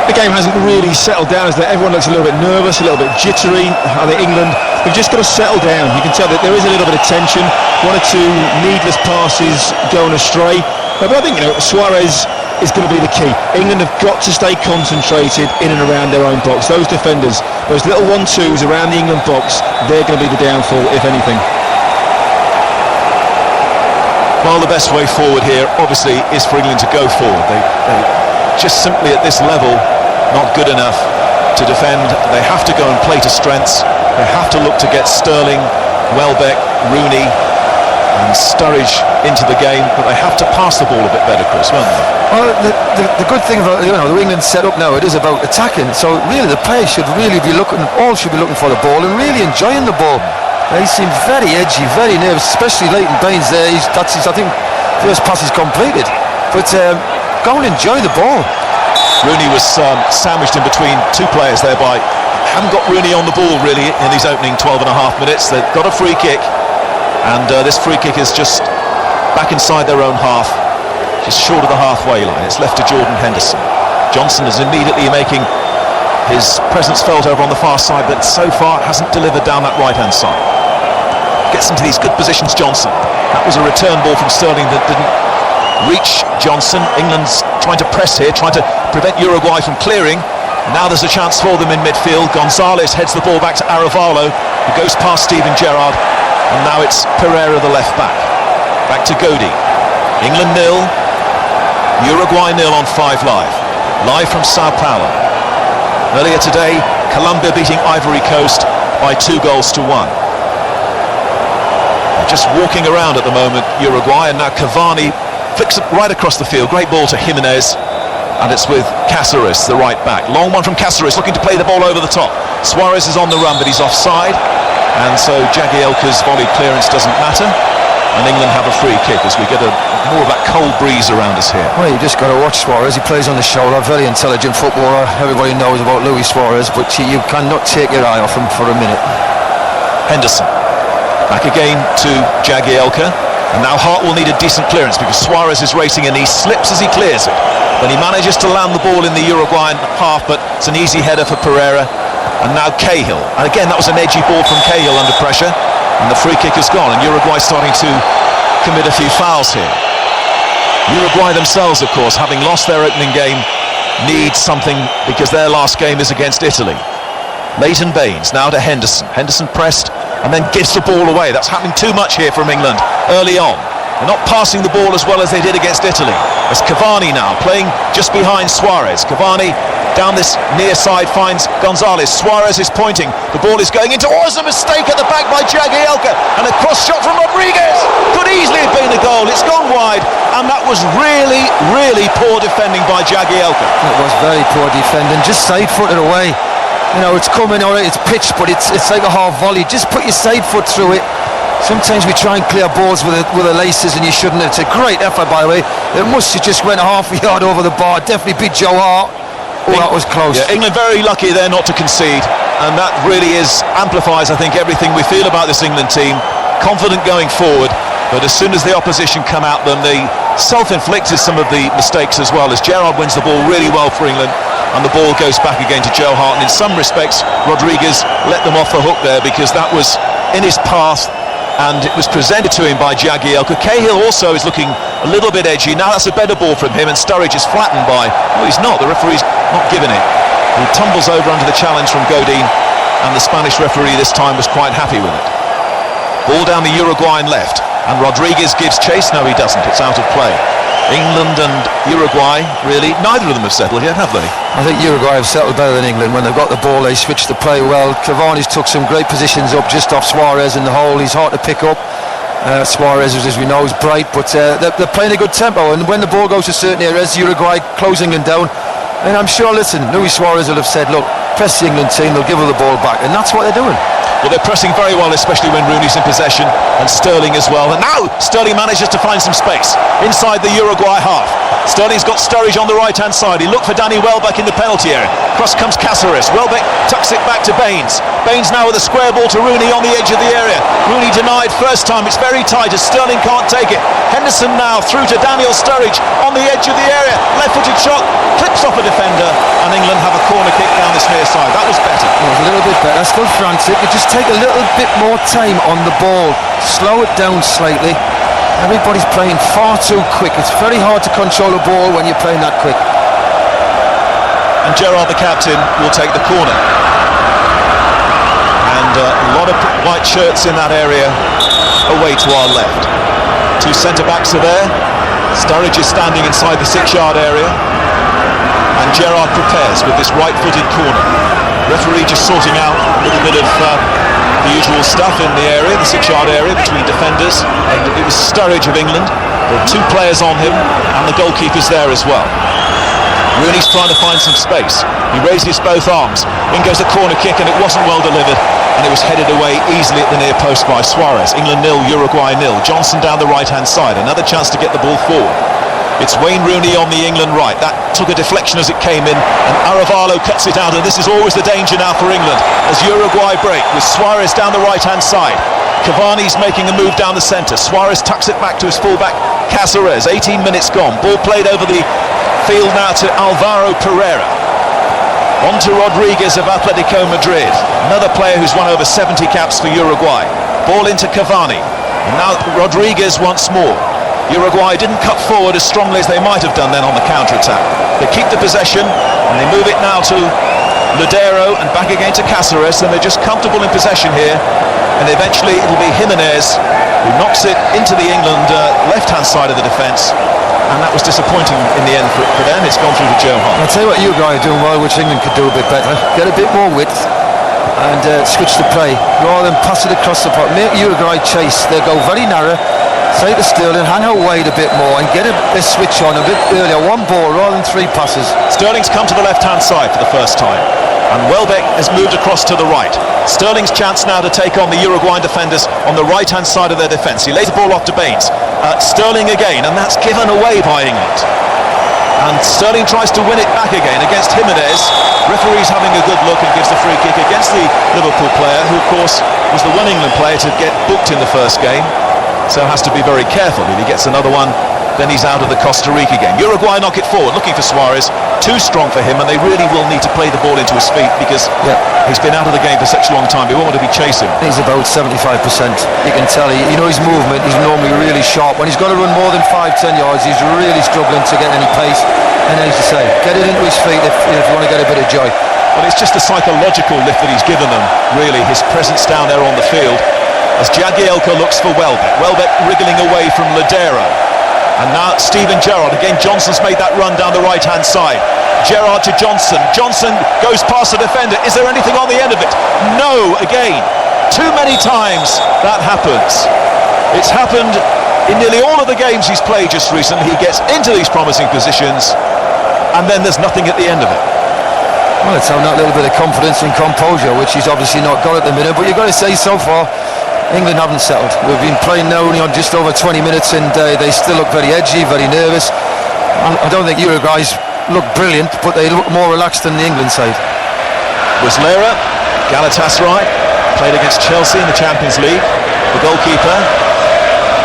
S16: The game hasn't really settled down, as everyone looks a little bit nervous, a little bit jittery. I think England, they've just got to settle down. You can tell that there is a little bit of tension. One or two needless passes going astray. But I think, Suarez is going to be the key. England have got to stay concentrated in and around their own box. Those defenders, those little 1-2s around the England box, they're going to be the downfall, if anything.
S9: Well, the best way forward here, obviously, is for England to go forward. They just simply at this level not good enough to defend. They have to go and play to strengths. They have to look to get Sterling, Welbeck, Rooney and Sturridge into the game, but they have to pass the ball a bit better, Chris, won't they?
S15: Well, the good thing about the England setup now, it is about attacking. So really the players should really be looking for the ball and really enjoying the ball. They seem very edgy, very nervous, especially Leighton Baines there. That's his, I think, first pass is completed. But go and enjoy the ball.
S9: Rooney was sandwiched in between two players there by... Haven't got Rooney on the ball really in his opening 12 and a half minutes. They've got a free kick, and this free kick is just back inside their own half, just short of the halfway line. It's left to Jordan Henderson. Johnson is immediately making his presence felt over on the far side, but so far hasn't delivered down that right-hand side. Gets into these good positions, Johnson. That was a return ball from Sterling that didn't reach Johnson. England's trying to press here, trying to prevent Uruguay from clearing. Now there's a chance for them in midfield. Gonzalez heads the ball back to Arevalo, who goes past Steven Gerrard, and now it's Pereira, the left back. Back to Godey. England 0, Uruguay 0 on 5 Live. Live from Sao Paulo. Earlier today, Colombia beating Ivory Coast by 2-1. They're just walking around at the moment, Uruguay, and now Cavani flicks it right across the field. Great ball to Jimenez, and it's with Cáceres, the right back. Long one from Cáceres, looking to play the ball over the top. Suarez is on the run, but he's offside, and so Jagielka's volley clearance doesn't matter, and England have a free kick as we get more of that cold breeze around us here.
S15: Well, you just got to watch Suarez. He plays on the shoulder, very intelligent footballer. Everybody knows about Luis Suarez, but you cannot take your eye off him for a minute.
S9: Henderson back again to Jagielka, and now Hart will need a decent clearance because Suarez is racing and he slips as he clears it, but he manages to land the ball in the Uruguayan half, but it's an easy header for Pereira. And now Cahill, and again that was an edgy ball from Cahill under pressure, and the free kick is gone, and Uruguay starting to commit a few fouls here. Uruguay themselves, of course, having lost their opening game, need something because their last game is against Italy. Leighton Baines now to Henderson. Henderson pressed and then gives the ball away. That's happening too much here from England early on. They're not passing the ball as well as they did against Italy. It's Cavani now playing just behind Suarez. Cavani down this near side finds Gonzalez. Suarez is pointing. The ball is going into... Oh, it's a mistake at the back by Jagielka, and a cross shot from Rodriguez. Could easily have been a goal. It's gone wide, and that was really, really poor defending by Jagielka.
S15: It was very poor defending. Just side-footed away. You know, it's coming, all right, it's pitched, but it's like a half volley. Just put your side foot through it. Sometimes we try and clear balls with the laces, and you shouldn't. It's a great effort, by the way. It must have just went half a yard over the bar. Definitely beat Joe Hart. Oh, that was close.
S9: Yeah, England very lucky there not to concede, and that really amplifies, I think, everything we feel about this England team. Confident going forward, but as soon as the opposition come at them, they self-inflicted some of the mistakes as well, as Gerrard wins the ball really well for England, and the ball goes back again to Joe Hart, and in some respects Rodriguez let them off the hook there because that was in his path and it was presented to him by Jagielka. Cahill also is looking a little bit edgy. Now that's a better ball from him, and Sturridge is flattened by... Well, he's not. The referee's not giving it. He tumbles over under the challenge from Godin, and the Spanish referee this time was quite happy with it. Ball down the Uruguayan left, and Rodriguez gives chase. No, he doesn't. It's out of play. England and Uruguay, really, neither of them have settled yet, have they?
S15: I think Uruguay have settled better than England. When they've got the ball, they switch the play well. Cavani's took some great positions up just off Suarez in the hole. He's hard to pick up. Suarez, as we know, is bright, but they're playing a good tempo, and when the ball goes to certain areas, Uruguay close England down, and I'm sure, listen, Luis Suarez will have said, look, press the England team, they'll give her the ball back, and that's what they're doing.
S9: Well, they're pressing very well, especially when Rooney's in possession, and Sterling as well. And now Sterling manages to find some space inside the Uruguay half. Sterling's got Sturridge on the right-hand side. He looked for Danny Welbeck in the penalty area. Cross comes Cáceres. Welbeck tucks it back to Baines. Baines now with a square ball to Rooney on the edge of the area. Rooney denied first time. It's very tight as Sterling can't take it. Henderson now through to Daniel Sturridge on the edge of the area. Left-footed shot, clips off a defender, and England have a corner kick down this near side. That was better.
S15: It was a little bit better. Still frantic. You just take a little bit more time on the ball. Slow it down slightly. Everybody's playing far too quick. It's very hard to control a ball when you're playing that quick.
S9: And Gerrard, the captain, will take the corner. And a lot of white shirts in that area away to our left. Two centre-backs are there. Sturridge is standing inside the 6-yard area. And Gerrard prepares with this right-footed corner. Referee just sorting out a little bit of the usual stuff in the area, the 6-yard area between defenders. And it was Sturridge of England. There are 2 players on him, and the goalkeeper's there as well. Rooney's trying to find some space. He raises both arms. In goes the corner kick, and it wasn't well delivered, and it was headed away easily at the near post by Suarez. England 0, Uruguay 0. Johnson down the right-hand side. Another chance to get the ball forward. It's Wayne Rooney on the England right. That took a deflection as it came in, and Arevalo cuts it out, and this is always the danger now for England as Uruguay break with Suarez down the right-hand side. Cavani's making a move down the centre. Suarez tucks it back to his fullback Cáceres. 18 minutes gone. Ball played over the field now to Alvaro Pereira. On to Rodriguez of Atletico Madrid. Another player who's won over 70 caps for Uruguay. Ball into Cavani. And now Rodriguez once more. Uruguay didn't cut forward as strongly as they might have done then on the counter-attack. They keep the possession, and they move it now to Ladero and back again to Cáceres, and they're just comfortable in possession here. And eventually it'll be Jimenez who knocks it into the England left-hand side of the defence. And that was disappointing in the end for them. It's gone through to Joe Hart.
S15: I'll tell you what Uruguay are doing well, which England could do a bit better. Get a bit more width and switch the play. Rather than pass it across the pot, make Uruguay chase. They go very narrow. Say to Sterling, hang out wide a bit more and get a switch on a bit earlier. One ball rather than 3 passes.
S9: Sterling's come to the left-hand side for the first time. And Welbeck has moved across to the right. Sterling's chance now to take on the Uruguayan defenders on the right-hand side of their defence. He lays the ball off to Baines. Sterling again, and that's given away by England. And Sterling tries to win it back again against Jimenez. Referee's having a good look and gives the free kick against the Liverpool player, who of course was the one England player to get booked in the first game. So has to be very careful. If he gets another one, then he's out of the Costa Rica game. Uruguay knock it forward, looking for Suarez. Too strong for him, and they really will need to play the ball into his feet because he's been out of the game for such a long time. They won't want to be chasing.
S15: He's about 75%. You can tell. You know his movement. He's normally really sharp. When he's got to run more than 5-10 yards, he's really struggling to get any pace. And as you say, get it into his feet if you want to get a bit of joy.
S9: Well, it's just the psychological lift that he's given them, really, his presence down there on the field. As Jagielka looks for Welbeck. Welbeck wriggling away from Ladero. And now Steven Gerrard. Again, Johnson's made that run down the right-hand side. Gerrard to Johnson. Johnson goes past the defender. Is there anything on the end of it? No, again. Too many times that happens. It's happened in nearly all of the games he's played just recently. He gets into these promising positions, and then there's nothing at the end of it.
S15: Well, it's having that little bit of confidence and composure, which he's obviously not got at the minute. But you've got to say, so far, England haven't settled. We've been playing now only on just over 20 minutes, and they still look very edgy, very nervous. I don't think Uruguay's look brilliant, but they look more relaxed than the England side.
S9: Muslera, Galatasaray, played against Chelsea in the Champions League. The goalkeeper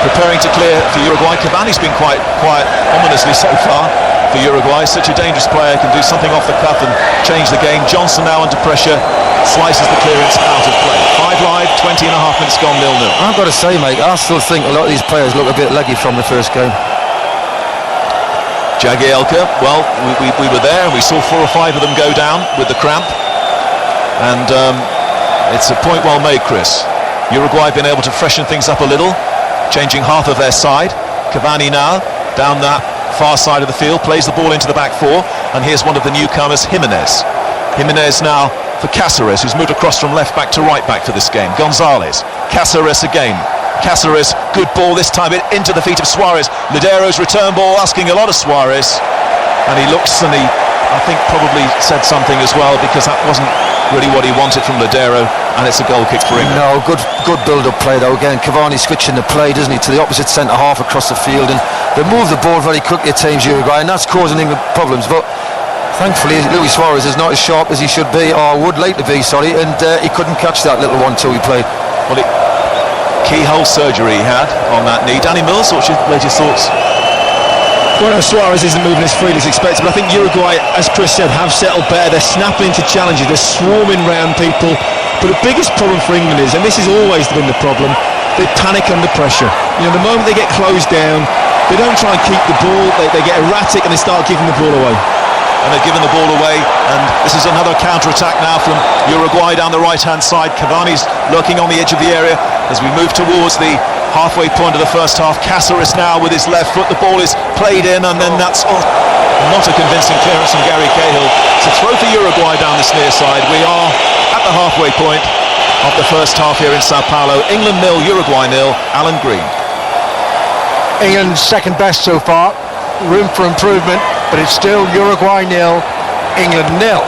S9: preparing to clear for Uruguay. Cavani's been quite quiet, ominously so far for Uruguay. Such a dangerous player, can do something off the cuff and change the game. Johnson now under pressure, slices the clearance out of play. 5 live, 20 and a half minutes gone, 0-0.
S15: I've got to say, mate, I still think a lot of these players look a bit leggy from the first game.
S9: Jagielka, well, we were there and we saw 4 or 5 of them go down with the cramp. And it's a point well made, Chris. Uruguay have been able to freshen things up a little, changing half of their side. Cavani now, down that far side of the field, plays the ball into the back 4. And here's one of the newcomers, Jimenez. Jimenez now for Cáceres, who's moved across from left back to right back for this game. Gonzalez, Cáceres again. Cáceres, good ball this time into the feet of Suarez. Lodero's return ball asking a lot of Suarez, and he looks and he, I think, probably said something as well, because that wasn't really what he wanted from Lodero, and it's a goal kick for him.
S15: No, good build-up play though. Again, Cavani switching the play, doesn't he, to the opposite centre half across the field, and they move the ball very quickly at times, Uruguay, and that's causing England problems. But thankfully, Luis Suarez is not as sharp as he should be, or would like to be, sorry, and he couldn't catch that little 1-2 he played.
S9: Well, keyhole surgery he had on that knee. Danny Mills, what's your latest thoughts?
S16: Well, Suarez isn't moving as freely as expected, but I think Uruguay, as Chris said, have settled better. They're snapping into challenges, they're swarming round people. But the biggest problem for England is, and this has always been the problem, they panic under pressure. You know, the moment they get closed down, they don't try and keep the ball, they get erratic and they start giving the ball away.
S9: And they're giving the ball away, and this is another counter-attack now from Uruguay down the right-hand side. Cavani's lurking on the edge of the area as we move towards the halfway point of the first half. Cáceres now with his left foot, the ball is played in, and then that's not a convincing clearance from Gary Cahill. It's a throw for Uruguay down this near side. We are at the halfway point of the first half here in Sao Paulo. England 0, Uruguay 0. Alan Green.
S17: England's second best so far, room for improvement, but it's still Uruguay 0, England 0.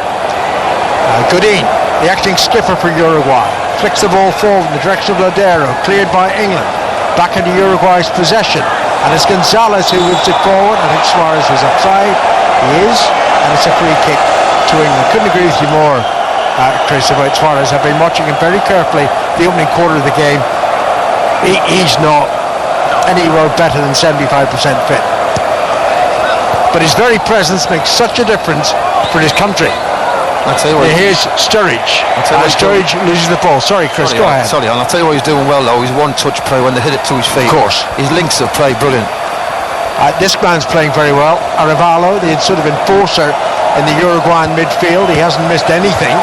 S17: Godin, the acting skipper for Uruguay, flicks the ball forward in the direction of Lodero, cleared by England, back into Uruguay's possession, and it's Gonzalez who whips it forward. I think Suarez was offside, he is, and it's a free kick to England. Couldn't agree with you more, Chris, about Suarez. I've been watching him very carefully the opening quarter of the game. He's not anywhere better than 75% fit, but his very presence makes such a difference for his country.
S15: I'll tell you what,
S17: here's Sturridge. Sturridge loses the ball. Sorry, Chris, go ahead.
S15: Sorry, I'll tell you what he's doing well though. His one-touch play when they hit it to his feet.
S17: Of course.
S15: His links of play, brilliant.
S17: This man's playing very well. Arevalo, the sort of enforcer in the Uruguayan midfield, he hasn't missed anything.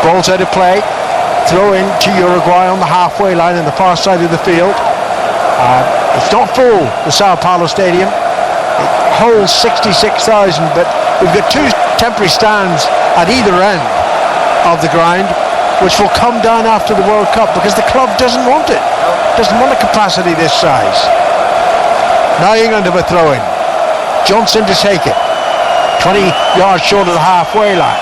S17: Ball's out of play. Throw in to Uruguay on the halfway line on the far side of the field. It's not full, the Sao Paulo Stadium. It holds 66,000, but we've got two temporary stands at either end of the ground, which will come down after the World Cup because the club doesn't want it. Doesn't want a capacity this size. Now England have a throw-in. Johnson to take it. 20 yards short of the halfway line.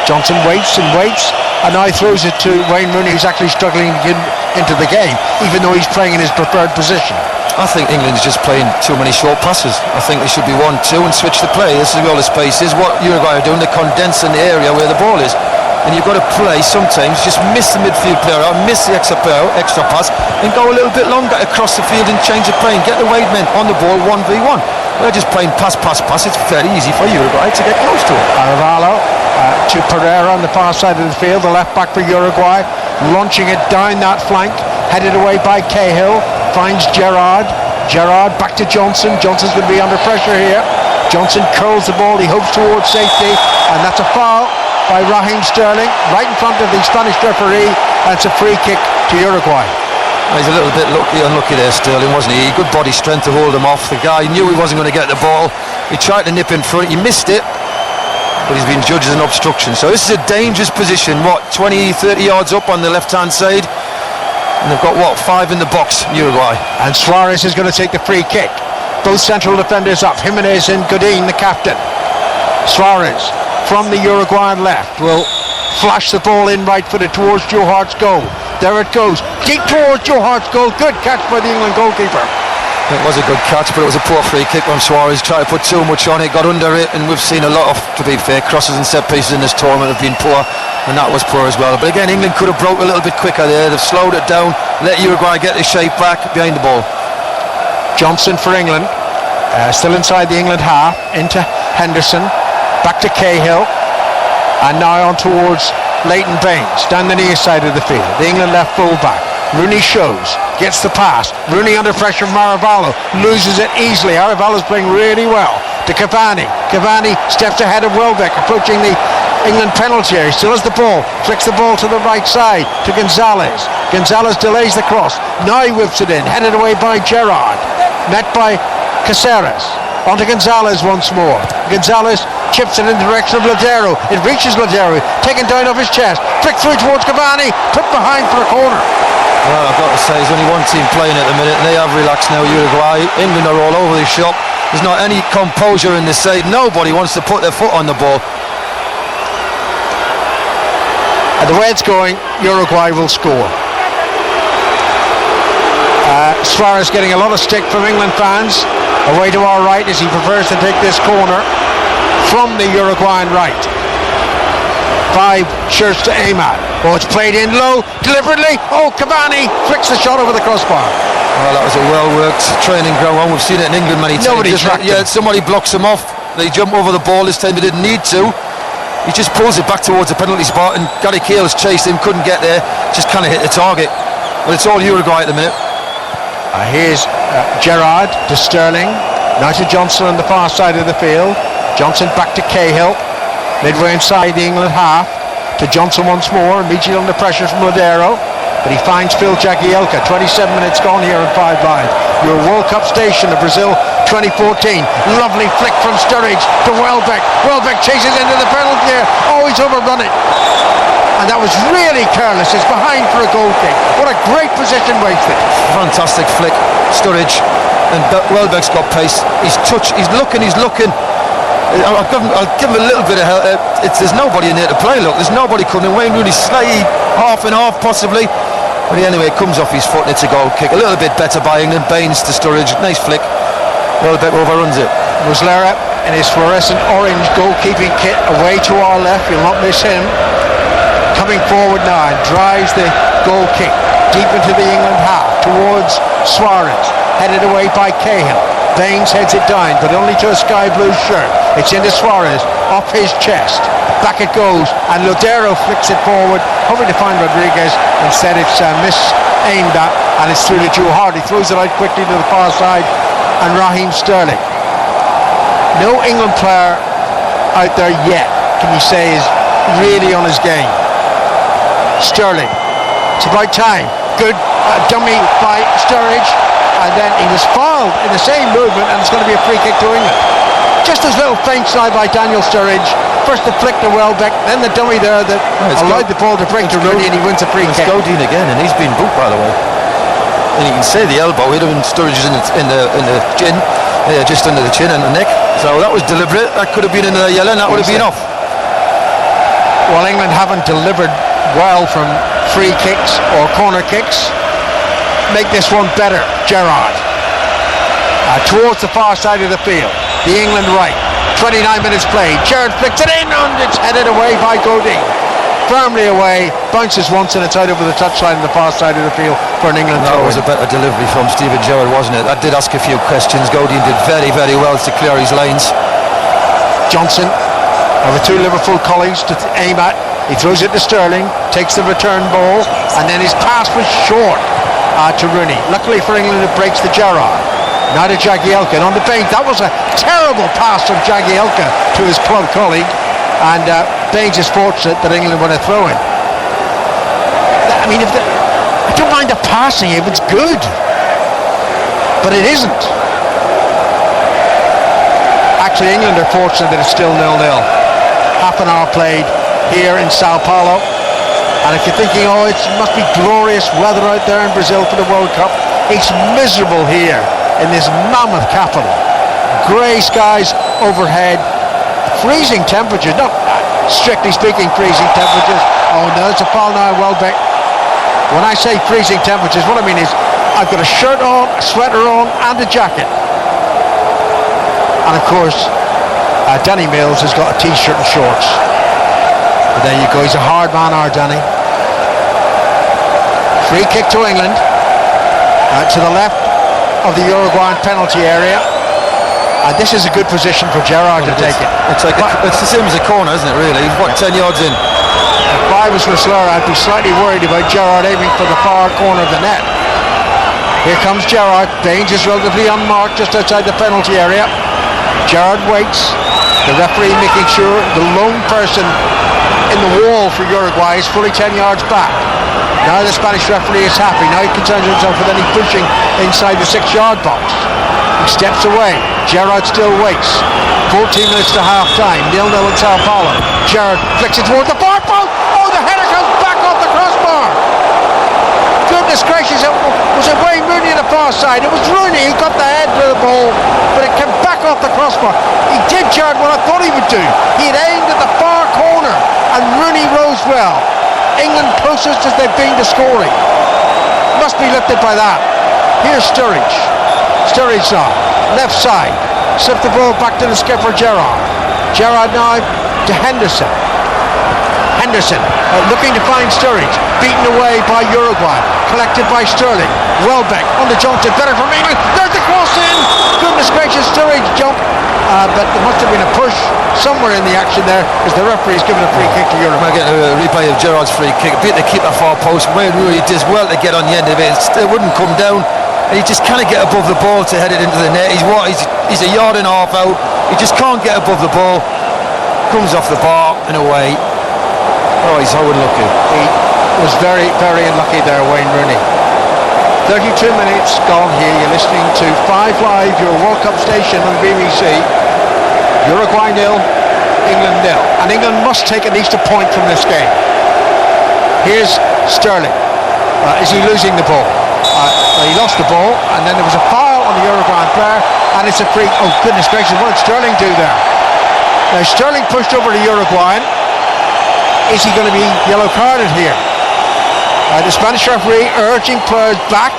S17: Johnson waits and waits, and now throws it to Wayne Rooney, who's actually struggling to get into the game, even though he's playing in his preferred position.
S15: I think England's just playing too many short passes. I think they should be 1-2 and switch the play. This is where all the space is. What Uruguay are doing, they're condensing the area where the ball is. And you've got to play sometimes, just miss the midfield player out, miss the extra pass, and go a little bit longer across the field and change the play and get the wide men on the ball 1v1. They're just playing pass. It's very easy for Uruguay to get close to it.
S17: Arevalo to Pereira on the far side of the field, the left back for Uruguay, launching it down that flank, headed away by Cahill, finds Gerrard back to Johnson. Johnson's going to be under pressure here. Johnson curls the ball, he hopes towards safety, and that's a foul by Raheem Sterling right in front of the Spanish referee, and it's a free kick to Uruguay.
S15: He's a little bit unlucky there, Sterling, wasn't he? Good body strength to hold him off. The guy knew he wasn't going to get the ball. He tried to nip in front, he missed it, but he's been judged as an obstruction. So this is a dangerous position, 20-30 yards up on the left hand side, and they've got 5 in the box, Uruguay.
S17: And Suarez is going to take the free kick. Both central defenders up, Jimenez and Godin, the captain. Suarez from the Uruguayan left will flash the ball in right-footed towards Joe Hart's goal. There it goes, deep towards Joe Hart's goal. Good catch by the England goalkeeper.
S15: It was a good catch, but it was a poor free kick from Suarez. Tried to put too much on it, got under it, and we've seen a lot of, to be fair, crosses and set pieces in this tournament have been poor, and that was poor as well. But again, England could have broke a little bit quicker there. They've slowed it down, let Uruguay get the shape back behind the ball.
S17: Johnson for England, still inside the England half, into Henderson, back to Cahill, and now on towards Leighton Baines, down the near side of the field. The England left full-back. Rooney shows, gets the pass. Rooney under pressure from Arevalo, loses it easily. Arevalo's playing really well. To Cavani. Cavani steps ahead of Welbeck, approaching the England penalty area. Still has the ball, flicks the ball to the right side to Gonzalez. Gonzalez delays the cross. Now he whips it in, headed away by Gerrard. Met by Cáceres. On to Gonzalez once more. Gonzalez chips it in the direction of Lodero. It reaches Lodero, taken down off his chest, flicked through towards Cavani, put behind for a corner.
S15: Well, I've got to say, there's only one team playing at the minute, and they have relaxed now, Uruguay. England are all over the shop. There's not any composure in this side. Nobody wants to put their foot on the ball.
S17: And the way it's going, Uruguay will score. Suarez getting a lot of stick from England fans. Away to our right as he prefers to take this corner from the Uruguayan right. 5 shirts to aim at. Oh, it's played in low, deliberately. Oh, Cavani flicks the shot over the crossbar.
S15: Well, that was a well-worked training ground one. We've seen it in England many times.
S17: Nobody tracked him.
S15: Somebody blocks him off. They jump over the ball. This time they didn't need to. He just pulls it back towards the penalty spot, and Gary Cahill's chased him, couldn't get there. Just kind of hit the target. But it's all Uruguay at the minute.
S17: Here's Gerrard to Sterling. Now to Johnson on the far side of the field. Johnson back to Cahill. Midway inside the England half. To Johnson once more, immediately under pressure from Lodeiro. But he finds Phil Jagielka. 27 minutes gone here in 5 Live. Your World Cup station of Brazil 2014. Lovely flick from Sturridge to Welbeck. Welbeck chases into the penalty area. Oh, he's overrun it. And that was really careless. It's behind for a goal kick. What a great position wasted.
S15: Fantastic flick. Sturridge. And Welbeck's got pace. He's looking. I'll give him a little bit of help. There's nobody in there to play. Look, there's nobody coming. Wayne Rooney slightly half and half possibly, but anyway, it comes off his foot and it's a goal kick. A little bit better by England. Baines to Sturridge, nice flick. Welbeck overruns it.
S17: Muslera in his fluorescent orange goalkeeping kit away to our left. You'll not miss him. Coming forward now and drives the goal kick deep into the England half towards Suarez, headed away by Cahill. Baines heads it down, but only to a sky blue shirt. It's into Suarez, off his chest. Back it goes, and Lodeiro flicks it forward, hoping to find Rodriguez. Instead it's aimed at, and it's through to Joe Hart. He throws it out quickly to the far side, and Raheem Sterling. No England player out there yet, can you say, is really on his game. Sterling, it's about time. Good dummy by Sturridge. And then he was fouled in the same movement, and it's going to be a free kick to England. Just as little feint side by Daniel Sturridge. First the flick to Welbeck, then the dummy there that allowed the ball to break to Rooney, and he wins a free kick.
S15: It's Godin again, and he's been booked, by the way. And you can see the elbow hit him, and Sturridge is in the chin, just under the chin and the neck. So that was deliberate. That could have been another yellow, and that would have been off.
S17: Well, England haven't delivered well from free kicks or corner kicks. Make this one better. Gerrard towards the far side of the field, the England right. 29 minutes played. Gerrard flicks it in, and it's headed away by Godin. Firmly away, bounces once, and it's out over the touchline on the far side of the field for an England throw.
S15: That was a better delivery from Steven Gerrard, wasn't it? That did ask a few questions. Godin did very, very well to clear his lanes.
S17: Johnson, with 2 Liverpool colleagues to aim at. He throws it to Sterling, takes the return ball, and then his pass was short to Rooney. Luckily for England, it breaks to Gerrard. Now to Jagielka, and on the feint. That was a terrible pass from Jagielka to his club colleague, and Baines is fortunate that England won a throw-in. I mean, I don't mind the passing if it's good, but it isn't. Actually, England are fortunate that it's still 0-0. Half an hour played here in Sao Paulo. And if you're thinking, oh, it must be glorious weather out there in Brazil for the World Cup, it's miserable here in this mammoth capital. Grey skies overhead, freezing temperatures, not strictly speaking freezing temperatures. Oh no, it's a foul now, Welbeck. When I say freezing temperatures, what I mean is I've got a shirt on, a sweater on, and a jacket. And of course, Danny Mills has got a t-shirt and shorts. But there you go, he's a hard man, our Danny. Free kick to England, to the left of the Uruguayan penalty area. And this is a good position for Gerrard to take it.
S15: It's the same as a corner, isn't it, really? What, 10 yards in?
S17: If I was Muslera, I'd be slightly worried about Gerrard aiming for the far corner of the net. Here comes Gerrard. Baines is relatively unmarked just outside the penalty area. Gerrard waits. The referee making sure the lone person in the wall for Uruguay is fully 10 yards back. Now the Spanish referee is happy. Now he concerns himself with any pushing inside the 6-yard box. He steps away. Gerrard still waits. 14 minutes to half time. 0-0 in Sao Paulo. Gerrard flicks it towards the far post. Oh, the header comes back off the crossbar. Goodness side. It was Rooney who got the head to the ball, but it came back off the crossbar. He did, Gerard, what I thought he would do. He had aimed at the far corner, and Rooney rose well. England closest as they've been to scoring. Must be lifted by that. Here's Sturridge. Sturridge now, left side. Slipped the ball back to the skipper, Gerrard. Gerrard now to Henderson. Henderson looking to find Sturridge, beaten away by Uruguay, collected by Sterling. Welbeck on the Johnson, better from England. There's the cross in. Goodness gracious, Sturridge jumped, but there must have been a push somewhere in the action there, as the referee's given a free kick to Uruguay.
S15: We're getting a replay of Gerrard's free kick, beat the keeper far post. Wayne Rooney does well to get on the end of it. It wouldn't come down. And he just can't get above the ball to head it into the net. He's a yard and a half out. He just can't get above the ball. Comes off the bar and away. Oh, he's so unlucky.
S17: He was very, very unlucky there, Wayne Rooney. 32 minutes gone here. You're listening to 5 Live, your World Cup station on the BBC. Uruguay 0, England 0. And England must take at least a point from this game. Here's Sterling. Is he losing the ball? He lost the ball, and then there was a foul on the Uruguayan player, and it's a free. Oh, goodness gracious, what did Sterling do there? Now, Sterling pushed over the Uruguayan. Is he going to be yellow carded here? The Spanish referee urging players back.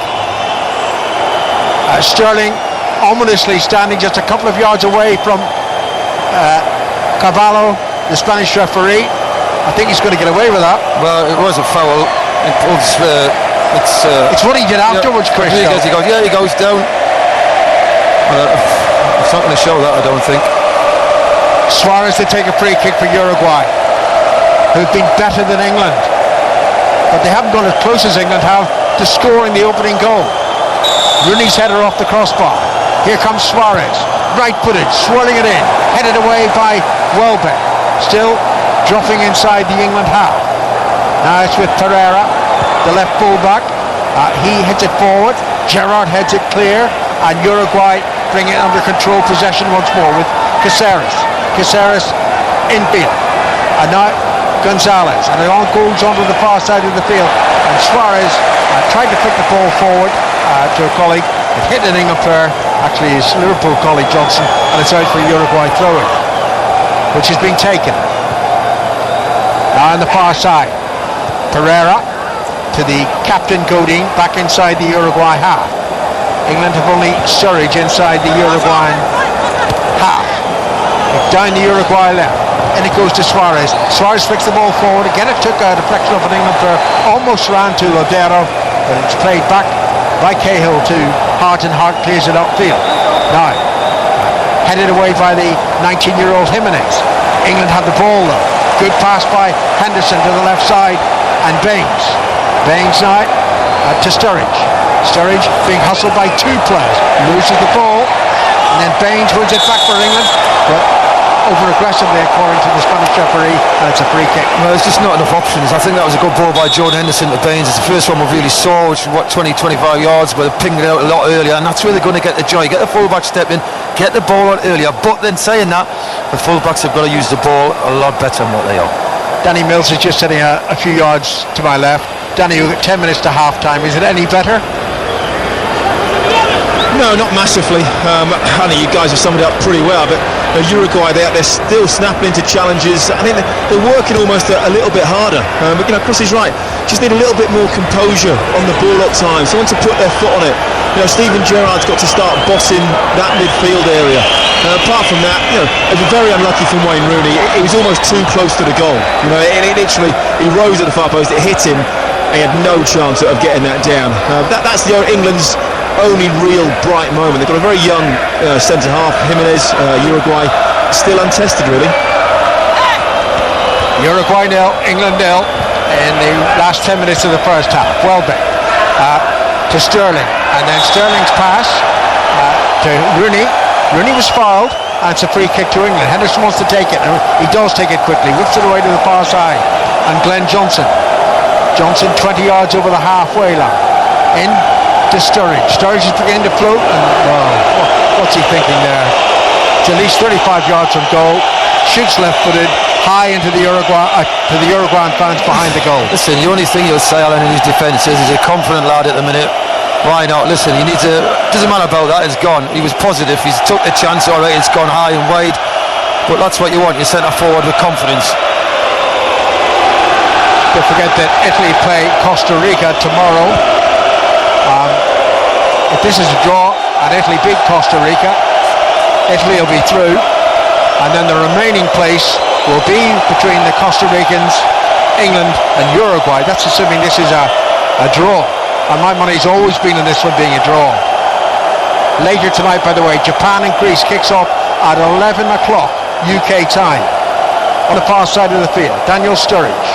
S17: Sterling ominously standing just a couple of yards away from Carvalho, the Spanish referee. I think he's going to get away with that.
S15: Well, it was a foul.
S17: It's what he did afterwards, Chris.
S15: He goes down. It's not going to show that, I don't think.
S17: Suarez to take a free kick for Uruguay, who've been better than England, but they haven't gone as close as England have to scoring the opening goal. Rooney's header off the crossbar. Here comes Suarez, right-footed, swirling it in, headed away by Welbeck, still dropping inside the England half. Now it's with Pereira, the left full-back. He heads it forward, Gerrard heads it clear, and Uruguay bring it under control, possession once more with Caceres. Caceres infield, and now Gonzalez, and it all goes onto the far side of the field, and Suarez tried to flick the ball forward to a colleague. It hit an England player, actually his Liverpool colleague Johnson, and it's out for Uruguay throw-in, which has been taken. Now on the far side, Pereira to the captain Godin, back inside the Uruguay half. England have only Sturridge inside the Uruguayan half. Down the Uruguay left, and it goes to Suarez. Suarez flicks the ball forward. Again, it took a deflection of an England player, almost ran to Lodero, but it's played back by Cahill to Hart, and Hart clears it upfield. Now, headed away by the 19-year-old Jimenez. England had the ball though. Good pass by Henderson to the left side, and Baines. Baines now to Sturridge. Sturridge being hustled by 2 players. Loses the ball, and then Baines wins it back for England, but over aggressively according to the Spanish referee, and it's a free kick.
S15: Well, there's just not enough options. I think that was a good ball by Jordan Henderson to Baines. It's the first one we really saw, which was 20-25 yards, but they pinged it out a lot earlier, and that's where they're going to get the joy. Get the fullback stepping, get the ball out earlier, but then saying that, the fullbacks have got to use the ball a lot better than what they are.
S17: Danny Mills is just sitting a few yards to my left. Danny, you've got 10 minutes to half-time. Is it any better?
S16: No, not massively. I think you guys have summed it up pretty well, but Uruguay, they're still snapping into challenges. I think they're working almost a little bit harder. But Chris is right. Just need a little bit more composure on the ball at times. Someone to put their foot on it. Steven Gerrard's got to start bossing that midfield area. Apart from that, it was very unlucky from Wayne Rooney. It was almost too close to the goal. It literally, he rose at the far post, it hit him, and he had no chance of getting that down. That's England's only real bright moment. They've got a very young centre-half, Jimenez, Uruguay, still untested really.
S17: Uruguay 0, England 0 in the last 10 minutes of the first half. Welbeck to Sterling, and then Sterling's pass to Rooney. Rooney was fouled, and it's a free kick to England. Henderson wants to take it, and he does take it quickly, whips it away to the far side, and Glenn Johnson 20 yards over the halfway line, in to Sturridge. Sturridge is beginning to float, and what's he thinking there? It's at least 35 yards from goal. Shoots left-footed high into the Uruguayan fans behind the goal.
S15: Listen, the only thing you'll say, Alan, in his defence is he's a confident lad at the minute. Why not? Listen, he needs a... Doesn't matter about that, it's gone. He was positive, he's took the chance, alright, it's gone high and wide. But that's what you want, your centre forward with confidence.
S17: Don't forget that Italy play Costa Rica tomorrow. If this is a draw and Italy beat Costa Rica, Italy will be through, and then the remaining place will be between the Costa Ricans, England and Uruguay. That's assuming this is a draw, and my money's always been on this one being a draw. Later tonight, by the way, Japan and Greece kicks off at 11 o'clock UK time on the far side of the field. Daniel Sturridge,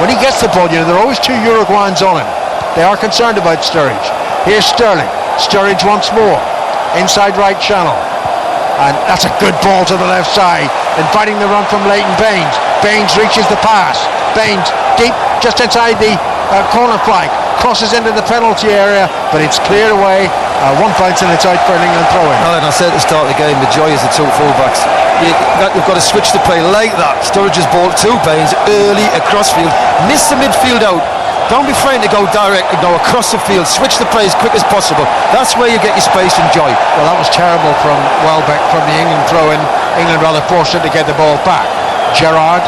S17: when he gets the ball, you know, there are always two Uruguayans on him. They are concerned about Sturridge. Here's Sterling. Sturridge once more, inside right channel, and that's a good ball to the left side, inviting the run from Leighton Baines. Baines reaches the pass. Baines deep, just inside the corner flank, crosses into the penalty area, but it's cleared away. One bounce and it's out for an England throw-in.
S15: Alan, I said at the start of the game, the joy is the two full-backs. You've got to switch the play like that. Sturridge's ball to Baines early across field, miss the midfield out. Don't be frightened to go direct and go across the field. Switch the play as quick as possible. That's where you get your space and joy.
S17: Well, that was terrible from Welbeck from the England throw-in. England rather forced it to get the ball back. Gerrard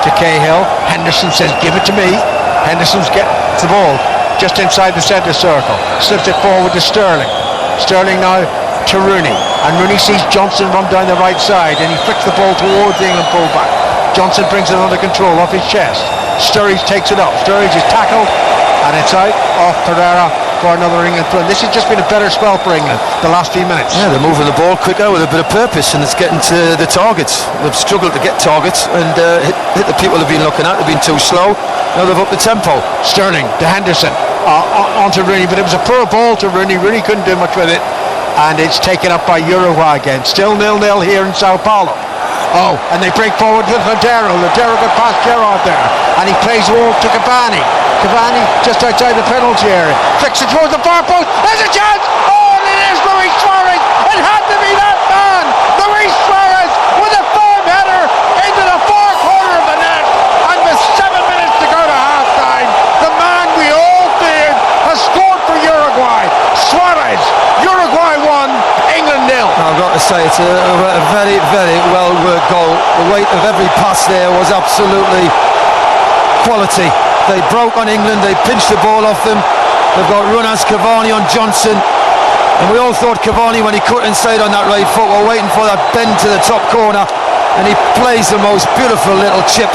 S17: to Cahill. Henderson says, give it to me. Henderson's gets the ball just inside the centre circle. Slips it forward to Sterling. Sterling now to Rooney. And Rooney sees Johnson run down the right side and he flicks the ball towards the England fullback. Johnson brings it under control off his chest. Sturridge takes it up. Sturridge is tackled and it's out off Pereira for another England throw. This has just been a better spell for England the last few minutes.
S15: Yeah, they're moving the ball quicker with a bit of purpose and it's getting to the targets. They've struggled to get targets and hit the people they've been looking at. They've been too slow. Now they've upped the tempo.
S17: Sterling to Henderson onto Rooney, but it was a poor ball to Rooney. Rooney couldn't do much with it, and it's taken up by Uruguay again. Still 0-0 here in Sao Paulo. Oh, and they break forward with Ladero. Ladero got past Gerrard there, and he plays the ball to Cavani. Cavani just outside the penalty area. Flicks it towards the far post. There's a chance! Oh, and it is Luis Suarez! It had to be that man! Luis Suarez with a firm header into the far corner of the net, and with 7 minutes to go to half-time, the man we all feared has scored for Uruguay. Suarez, Uruguay 1, England 0.
S15: I've got to say, it's a very, very well-worked goal. The weight of every pass there was absolutely quality. They broke on England, they pinched the ball off them. They've got runners, Cavani on Johnson. And we all thought Cavani, when he cut inside on that right foot, were waiting for that bend to the top corner. And he plays the most beautiful little chip.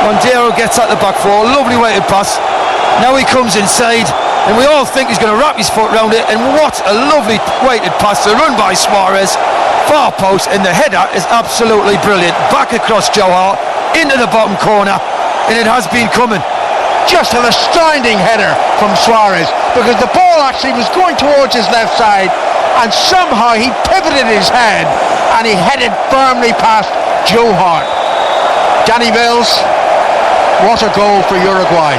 S15: Mondero gets at the back four, lovely weighted pass. Now he comes inside, and we all think he's going to wrap his foot round it. And what a lovely weighted pass to run by Suarez. Far post, and the header is absolutely brilliant. Back across Joe Hart, into the bottom corner. And it has been coming.
S17: Just an astounding header from Suarez, because the ball actually was going towards his left side and somehow he pivoted his head and he headed firmly past Joe Hart. Danny Mills, what a goal for Uruguay.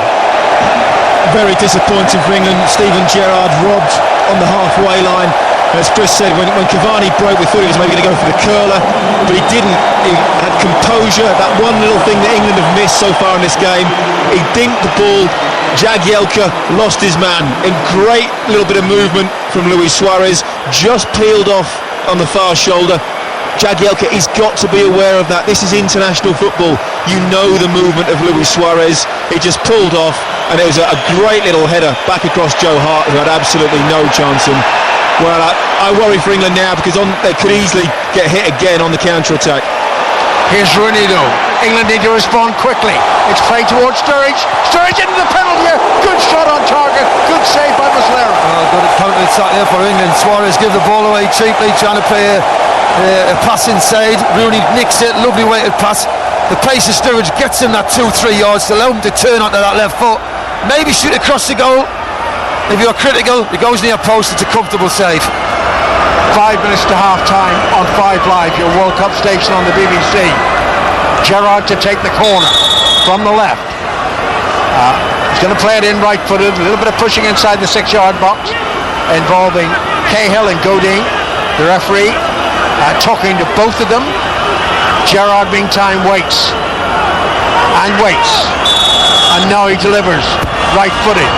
S16: Very disappointing for England. Steven Gerrard robbed on the halfway line. As Chris said, when Cavani broke, we thought he was maybe going to go for the curler, but he didn't. He had composure. That one little thing that England have missed so far in this game. He dinked the ball. Jagielka lost his man. A great little bit of movement from Luis Suarez. Just peeled off on the far shoulder. Jagielka, he's got to be aware of that. This is international football. You know the movement of Luis Suarez. He just pulled off, and it was a great little header back across Joe Hart, who had absolutely no chance. And well, I worry for England now, because they could easily get hit again on the counter-attack.
S17: Here's Rooney though. England need to respond quickly. It's played towards Sturridge. Sturridge into the penalty area. Good shot on target. Good save by Muslera.
S15: Good counter-attack there for England. Suarez give the ball away cheaply, trying to play a pass inside. Rooney nicks it. Lovely weighted pass. The pace of Sturridge gets him that 2-3 yards to allow him to turn onto that left foot. Maybe shoot across the goal. If you're critical, it goes near post. It's a comfortable save.
S17: 5 minutes to half time on 5 Live, your World Cup station on the BBC. Gerrard to take the corner from the left. He's going to play it in right-footed. A little bit of pushing inside the 6-yard box involving Cahill and Godin. The referee talking to both of them. Gerrard meantime waits and waits And now he delivers, right-footed,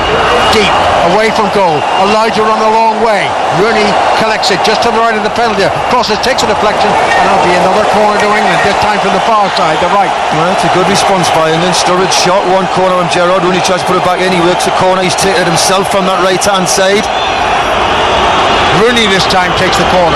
S17: deep, away from goal. Allowed to run a long way. Rooney collects it just to the right of the penalty. Crosses, takes a deflection, and it'll be another corner to England, this time from the far side, the right.
S15: Well, it's a good response by England. Sturridge shot one corner on Gerrard. Rooney tries to put it back in. He works the corner. He's taken it himself from that right-hand side.
S17: Rooney this time takes the corner.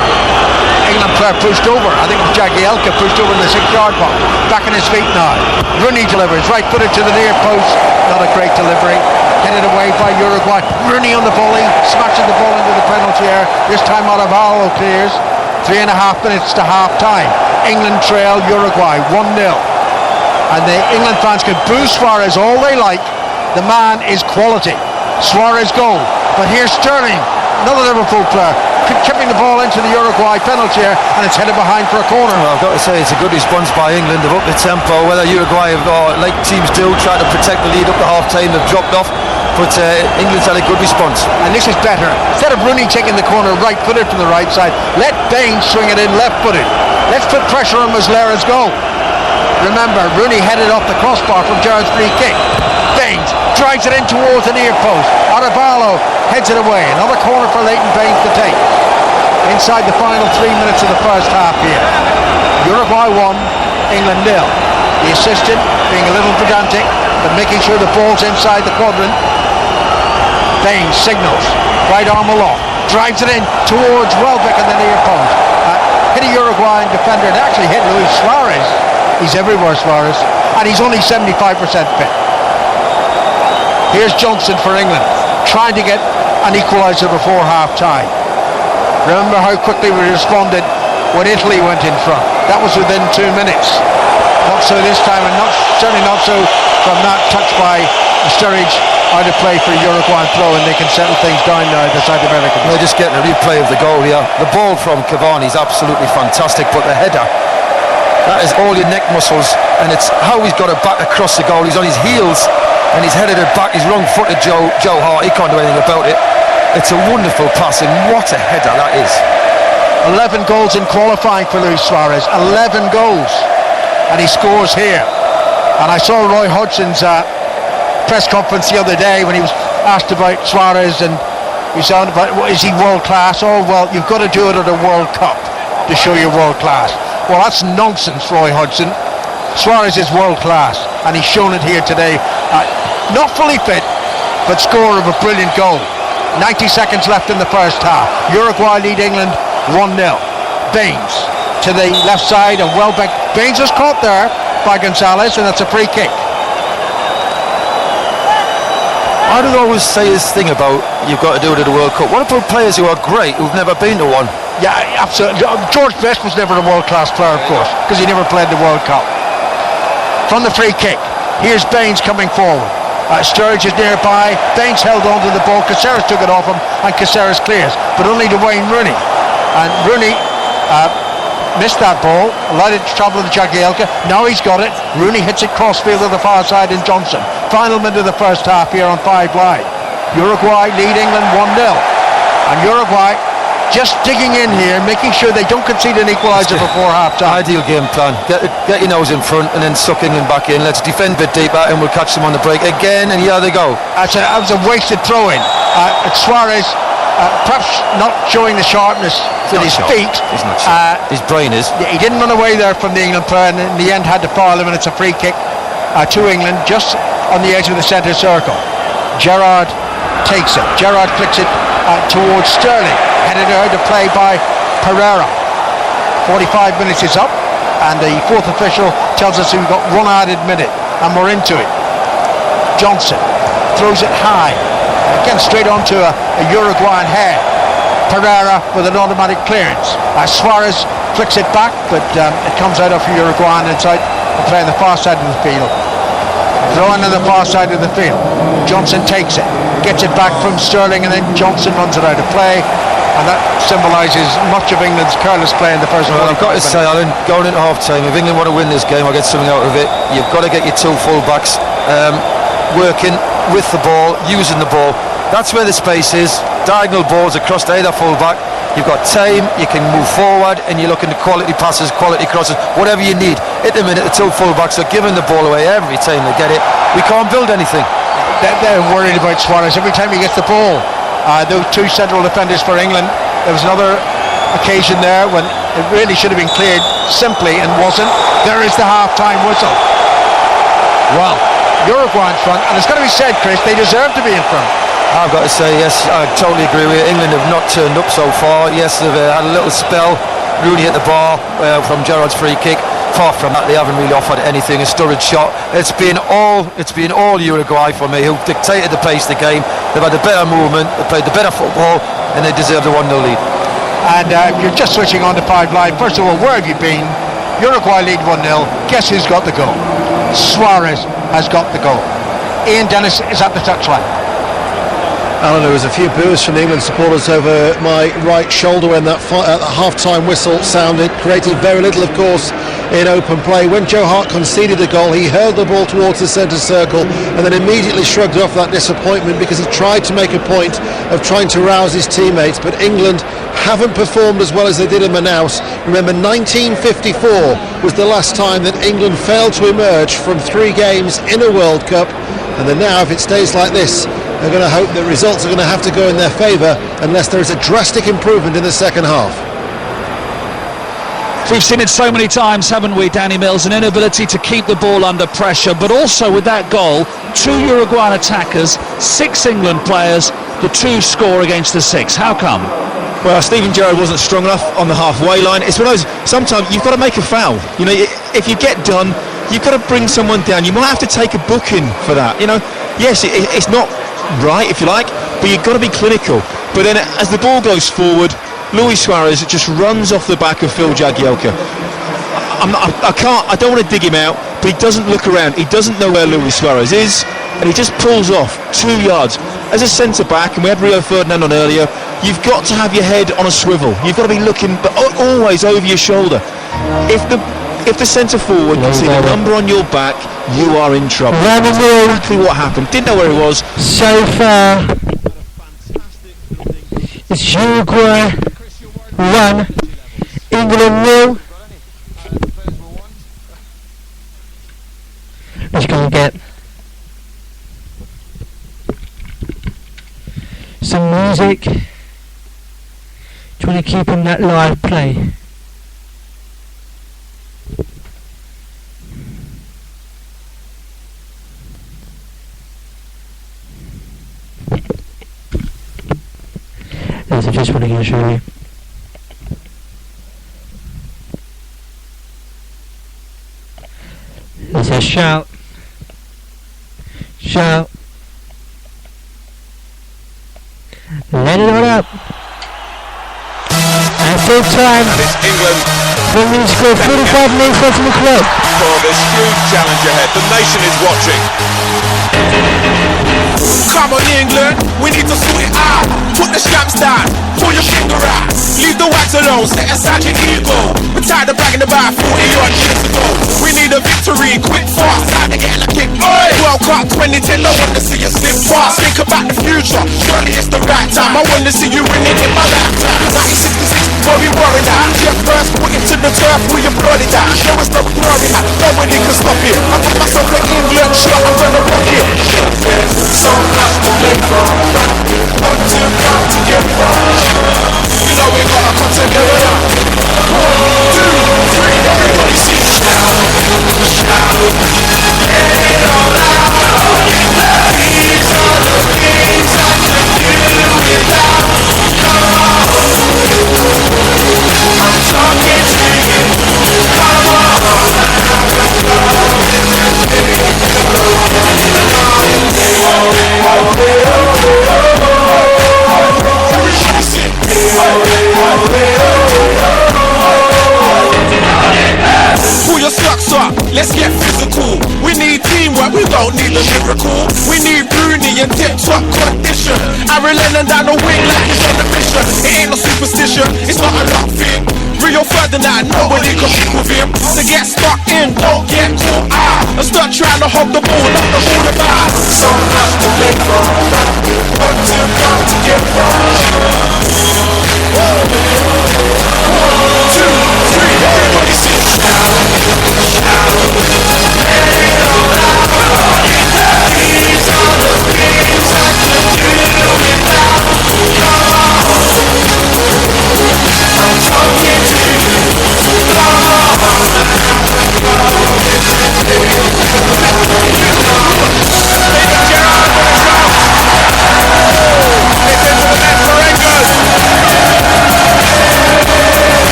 S17: England player pushed over. I think it was Jagielka pushed over in the 6-yard box. Back on his feet now. Rooney delivers, right-footed to the near post. Not a great delivery. Headed away by Uruguay. Rooney on the volley, smashes the ball into the penalty area. This time Arevalo clears. 3.5 minutes to half-time. England trail Uruguay 1-0. And the England fans can boo Suarez all they like. The man is quality. Suarez goal. But here's Sterling, another Liverpool player, chipping the ball into the Uruguay penalty area, and it's headed behind for a corner.
S15: Well, I've got to say it's a good response by England. They've upped the tempo. Whether Uruguay have, like teams do, try to protect the lead up to half-time, they've dropped off. But England's had a good response.
S17: And this is better. Instead of Rooney taking the corner right-footed from the right side, let Baines swing it in left-footed. Let's put pressure on Muslera's goal. Remember, Rooney headed off the crossbar from Gerrard's free kick. Baines drives it in towards the near post. Arevalo heads it away. Another corner for Leighton Baines to take. Inside the final 3 minutes of the first half here. Uruguay 1, England 0. The assistant being a little pedantic, but making sure the ball's inside the quadrant. Baines signals, right arm aloft, drives it in towards Welbeck in the near post. Hit a Uruguayan defender and actually hit Luis Suarez. He's everywhere, Suarez, and he's only 75% fit. Here's Johnson for England, trying to get an equaliser before half-time. Remember how quickly we responded when Italy went in front. That was within 2 minutes. Not so this time, and certainly not so from that touch by Sturridge out of play for Uruguayan throw, and they can settle things down now, the South Americans.
S15: They're just getting a replay of the goal here. The ball from Cavani is absolutely fantastic, but the header, that is all your neck muscles, and it's how he's got it back across the goal. He's on his heels and he's headed it back. He's wrong-footed, Joe Hart. He can't do anything about it. It's a wonderful pass, and what a header that is.
S17: 11 goals in qualifying for Luis Suarez. 11 goals, and he scores here. And I saw Roy Hodgson's press conference the other day when he was asked about Suarez, and he said about, is he world class? Oh well, you've got to do it at a World Cup to show you're world class. Well, that's nonsense, Roy Hodgson. Suarez is world class, and he's shown it here today. Not fully fit, but scorer of a brilliant goal. 90 seconds left in the first half. Uruguay lead England 1-0. Baines to the left side, and Welbeck. Baines was caught there by Gonzalez, and that's a free kick.
S15: I don't always say this thing about you've got to do it at a World Cup. What about players who are great, who've never been to one?
S17: Yeah, absolutely. George Best was never a world-class player, of course, because he never played the World Cup. From the free kick, here's Baines coming forward. Sturridge is nearby. Baines held on to the ball. Caceres took it off him, and Caceres clears, but only to Wayne Rooney. And Rooney missed that ball, allowed it to travel to Jagielka. Now he's got it. Rooney hits it crossfield to the far side in Johnson. Final minute of the first half here on 5 Live. Uruguay lead England 1-0. And Uruguay just digging in here, making sure they don't concede an equaliser before half-time.
S15: Ideal game plan. Get your nose in front and then suck England back in. Let's defend a bit deeper and we'll catch them on the break again, and here they go.
S17: That was a wasted throw-in. Suarez perhaps not showing the sharpness with his feet.
S15: He's not sharp. His brain is.
S17: Yeah, he didn't run away there from the England player, and in the end had to foul him, and it's a free kick to England just on the edge of the centre circle. Gerrard takes it. Gerrard flicks it towards Sterling, headed out to play by Pereira. 45 minutes is up, and the fourth official tells us we've got 1 added minute, and we're into it. Johnson throws it high, again straight onto a Uruguayan head. Pereira with an automatic clearance. Suarez flicks it back, but it comes out of Uruguayan inside and playing the far side of the field. Throwing on the far side of the field. Johnson takes it, gets it back from Sterling, and then Johnson runs it out of play, and that symbolises much of England's careless play in the first.
S15: Well, I've got to say, Alan, going into half-time, if England want to win this game or get something out of it, you've got to get your 2 full-backs working with the ball, using the ball. That's where the space is. Diagonal balls across to either full-back, You've got time, you can move forward, and you're looking at quality passes, quality crosses, whatever you need. At the minute, the two full-backs are giving the ball away every time they get it. We can't build anything.
S17: They're worried about Suarez every time he gets the ball. Those two central defenders for England, there was another occasion there when it really should have been cleared simply and wasn't. There is the half-time whistle. Well, Uruguay in front, and it's got to be said, Chris, they deserve to be in front.
S15: I've got to say, yes, I totally agree with you. England have not turned up so far. Yes, they've had a little spell. Rooney at the bar from Gerrard's free kick. Far from that, they haven't really offered anything. A Sturridge shot. It's been all Uruguay for me, who dictated the pace of the game. They've had the better movement, they played the better football, and they deserve the 1-0 lead. And
S17: if you're just switching on to 5 Live, first of all, where have you been? Uruguay lead 1-0. Guess who's got the goal? Suarez has got the goal. Ian Dennis is at the touchline.
S18: Alan, there was a few boos from the England supporters over my right shoulder when that half-time whistle sounded. Created very little, of course, in open play. When Joe Hart conceded the goal, he hurled the ball towards the centre circle and then immediately shrugged off that disappointment because he tried to make a point of trying to rouse his teammates. But England haven't performed as well as they did in Manaus. Remember, 1954 was the last time that England failed to emerge from 3 games in a World Cup. And then now, if it stays like this, they're going to hope that results are going to have to go in their favour unless there is a drastic improvement in the second half.
S19: We've seen it so many times, haven't we, Danny Mills? An inability to keep the ball under pressure, but also with that goal, 2 Uruguayan attackers, 6 England players, the 2 score against the 6. How come?
S16: Well, Steven Gerrard wasn't strong enough on the halfway line. It's one of those, sometimes you've got to make a foul. You know, if you get done, you've got to bring someone down. You might have to take a booking for that. You know, yes, it's not right, if you like, but you've got to be clinical. But then as the ball goes forward, Luis Suarez just runs off the back of Phil Jagielka. I don't want to dig him out, but he doesn't look around. He doesn't know where Luis Suarez is, and he just pulls off 2 yards. As a centre-back, and we had Rio Ferdinand on earlier, you've got to have your head on a swivel. You've got to be looking, but always over your shoulder. If the centre-forward can see the number on your back, you are in trouble. That's exactly what happened. Didn't know where he was.
S2: So far, it's Uruguay 1, England 0. Let's go and get some music. Trying to keep in that live play. I just want to show you. It says shout, shout, let it all up. And full time.
S5: And it's England.
S2: When we score 45 minutes left in the clock.
S5: For this huge challenge ahead. The nation is watching.
S3: Come on England, we need to sort it out. Put the stamps down, pull your finger out. Leave the wax alone, set aside your ego. We're tired of bragging about 40 odd years ago. We need a victory, quick, fast, time to get a kick. World Cup 2010, I want to see you slip fast. Think about the future, surely it's the right time. I want to see you winning in my lifetime. 1966, what we worried about. Jeff first, put it to the turf, we your bloody down. Show us no glory now, nobody can stop it. I put myself in England, sure I'm gonna rock it. So much to live for, what to come together. You know we gotta come together. 1, 2, 3, everybody sing. Shout, shout, let it all out. These are the things I can do without. Come on, I'm talking to you. Come on. Pull your socks up, let's get physical. We need teamwork, we don't need a miracle. We need Rooney in tip-top condition. Aaron Lennon down the wing like he's on a mission. It ain't no superstition, it's not a luck thing. Rio Ferdinand, nobody can pick with him. To get stuck in, don't get caught out. And start trying to hog the ball, not the ball about. So much to live for, what to come together.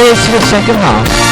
S2: minutes to the second half.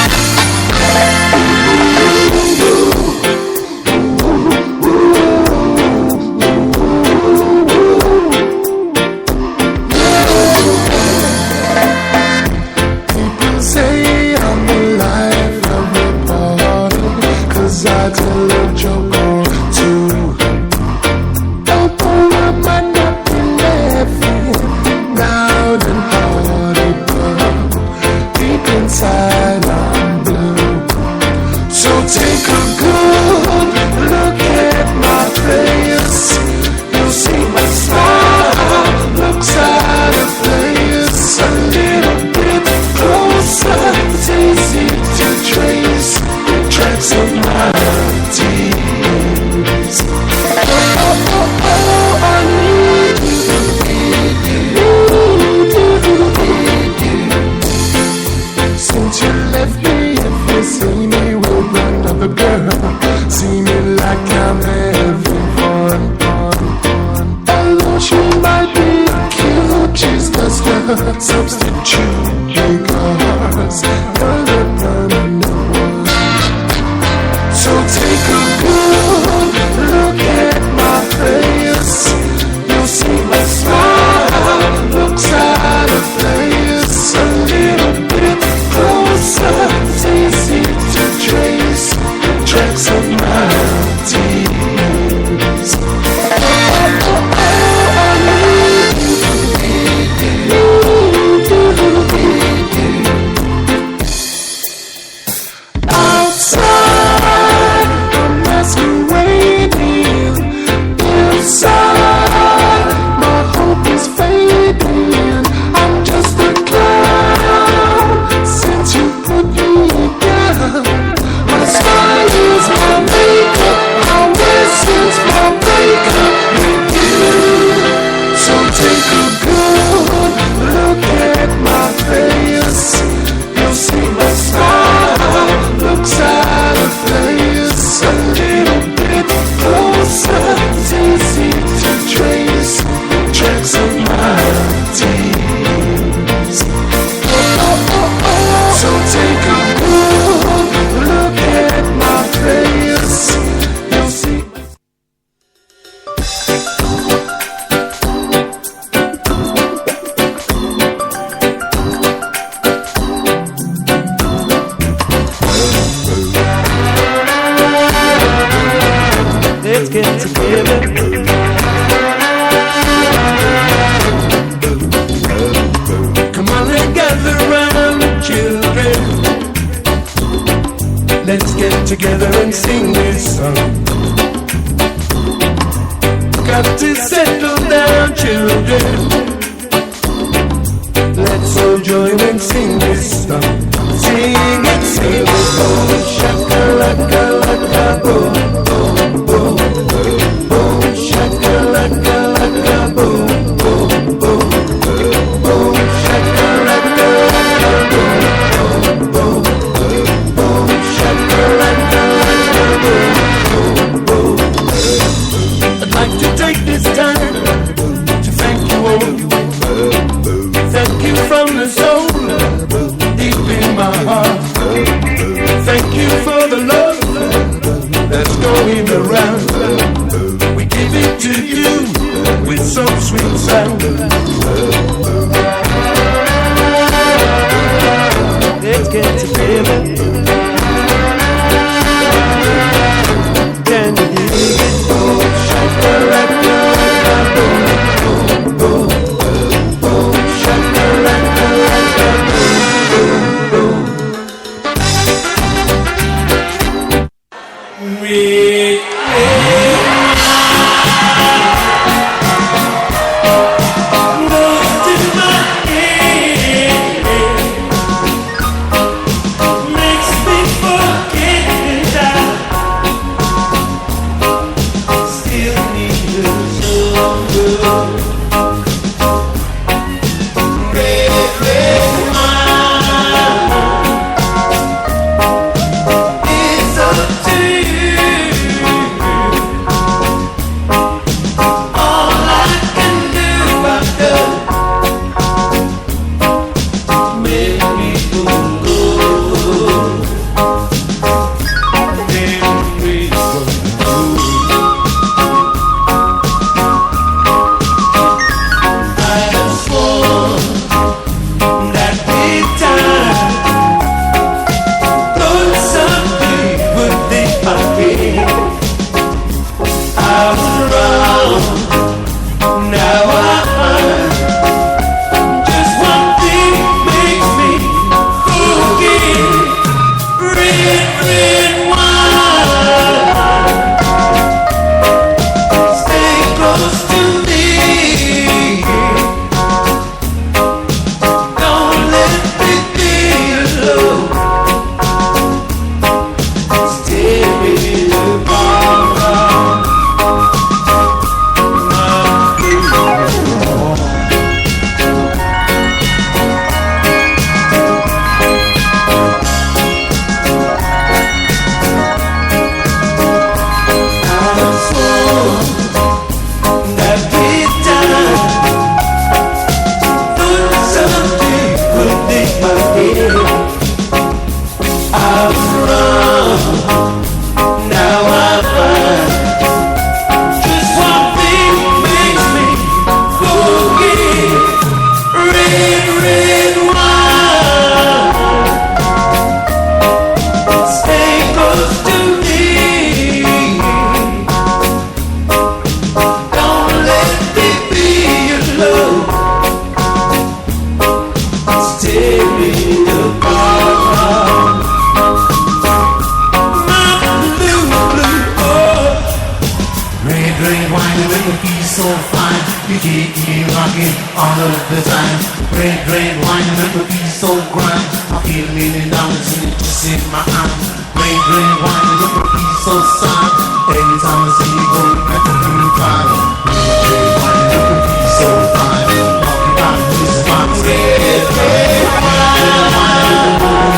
S20: keep me rocking all of the time. Red, red wine and the beat so grind. I feel $1 million in it just in my arm. Red, red wine and the beat so sound. Every time I see you go, I can feel fire. Red, red wine and the beat so fine. Talking about music, I'm red, red wine and the beat.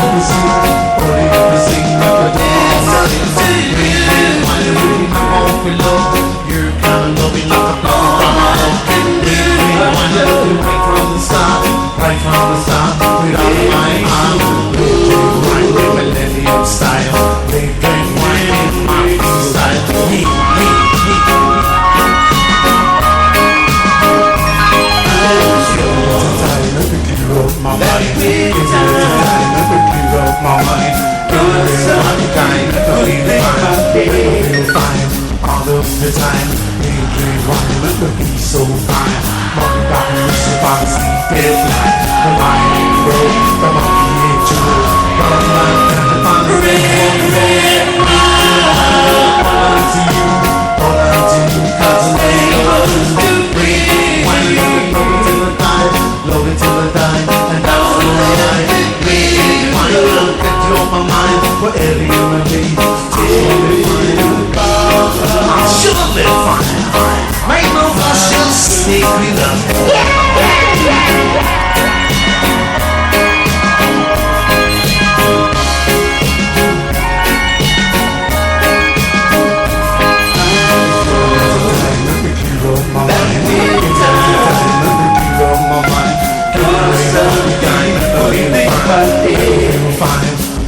S20: Only you can sing like a dance. Red, red wine and the beat, I'm all for love. You're kind of loving like a flower. Right from the start, without my arm. Wine with millennium style. Red, red wine in my style. Me. Let me clear up my mind. Give me time, let me clear up my mind. Give me one time, let me feel fine. All of the time. Red wine, let me be so fine. Monkey got me so fine, sleep it like the lion road, the monkey ain't true. Run like that, find the red wine. All to you, cause the neighbors. Red wine, love it till I die, and that's the line. Red wine, I'll get you off my mind, whatever you may be. I should have been fine. Make no fuss, just stick with us.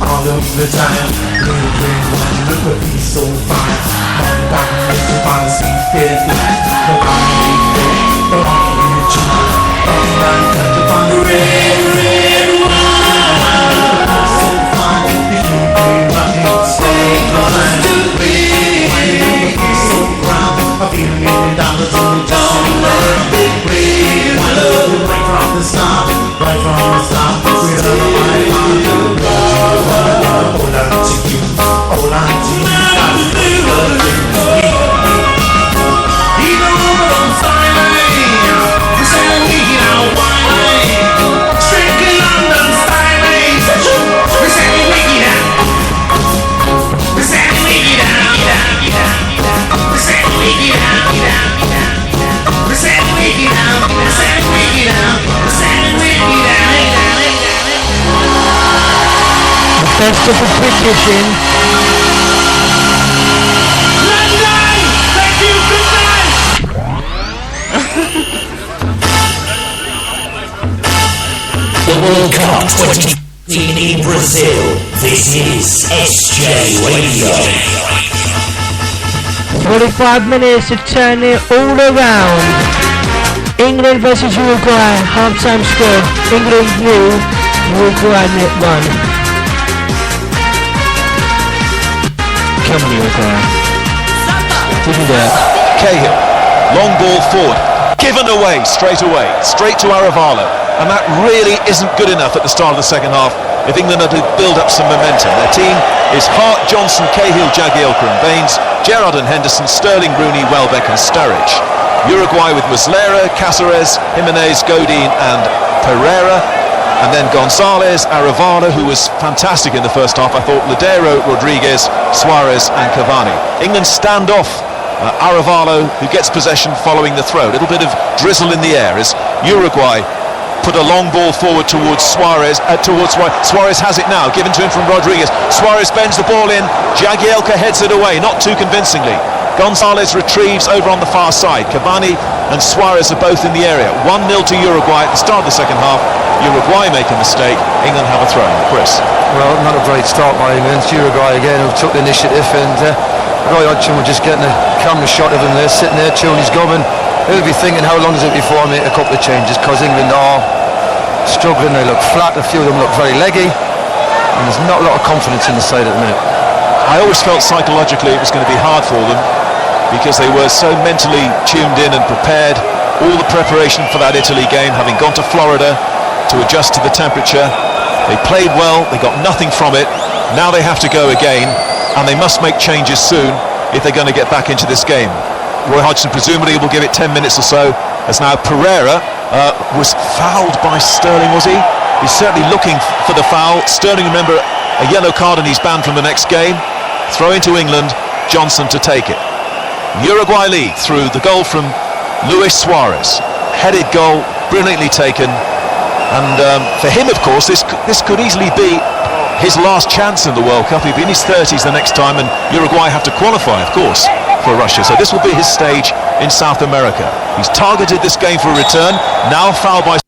S20: All of the time, red wine, look at me so fine. Back in the fancy fit like the lion the monkey chew. Red wine, so fine. You keep me rocking, stay fine. Red wine, so brown. I feel $1 million in the just in the red wine, right from the start, with all my heart. Hold on to you, hold on to you. Even when I'm styling, we say we get out whining. Strictly London styling, we say we get out. We say we get out, we say we get out, we say we get out, we say we get out, we say we get out.
S2: Thanks to the British in.
S20: London! Thank you, good night!
S1: The World Cup 2018 in Brazil. This is SJ Radio.
S2: 45 minutes to turn it all around. England versus Uruguay, half-time score. England 0, Uruguay 1. Come on, Uruguay. Didn't do it.
S9: Cahill, long ball forward, given away, straight to Aravalo, and that really isn't good enough at the start of the second half if England are to build up some momentum. Their team is Hart, Johnson, Cahill, Jagielka and Baines, Gerrard and Henderson, Sterling, Rooney, Welbeck and Sturridge. Uruguay with Muslera, Cáceres, Jimenez, Godin and Pereira. And then Gonzalez, Aravalo, who was fantastic in the first half. I thought Ladero, Rodriguez, Suarez and Cavani. England stand off Aravalo, who gets possession following the throw. A little bit of drizzle in the air as Uruguay put a long ball forward towards Suarez. Suarez has it now, given to him from Rodriguez. Suarez bends the ball in. Jagielka heads it away, not too convincingly. Gonzalez retrieves over on the far side. Cavani and Suarez are both in the area. 1-0 to Uruguay at the start of the second half. Uruguay make a mistake, England have a throw. Chris?
S15: Well, not a great start by England. It's Uruguay again who took the initiative, and Roy Hodgson was just getting a camera shot of him there, sitting there chewing his gum, and he'll be thinking how long is it before I make a couple of changes, because England are struggling. They look flat, a few of them look very leggy, and there's not a lot of confidence in the side at the minute.
S9: I always felt psychologically it was going to be hard for them because they were so mentally tuned in and prepared. All the preparation for that Italy game, having gone to Florida to adjust to the temperature. They played well, they got nothing from it. Now they have to go again, and they must make changes soon if they're going to get back into this game. Roy Hodgson presumably will give it 10 minutes or so, as now Pereira was fouled by Sterling, was he? He's certainly looking for the foul. Sterling, remember, a yellow card and he's banned from the next game. Throw into England, Johnson to take it. Uruguay lead through the goal from Luis Suarez. Headed goal, brilliantly taken. And for him, of course, this could easily be his last chance in the World Cup. He'll be in his 30s the next time, and Uruguay have to qualify, of course, for Russia. So this will be his stage in South America. He's targeted this game for a return. Now fouled by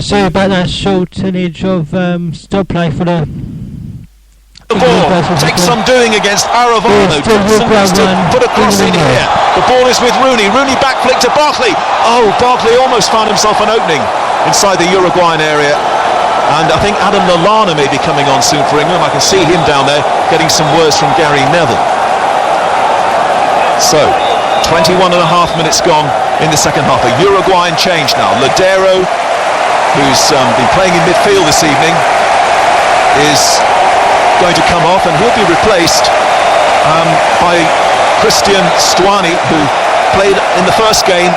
S2: Sorry about that shortage of stop play for the
S9: ball takes some doing against Aravano. Johnson needs to put a cross in here. The ball is with Rooney. Rooney back flick to Barkley. Oh, Barkley almost found himself an opening inside the Uruguayan area. And I think Adam Lallana may be coming on soon for England. I can see him down there getting some words from Gary Neville. So, 21 and a half minutes gone in the second half. A Uruguayan change now. Ladero, who's been playing in midfield this evening, is going to come off, and he'll be replaced by Christian Stuani, who played in the first game.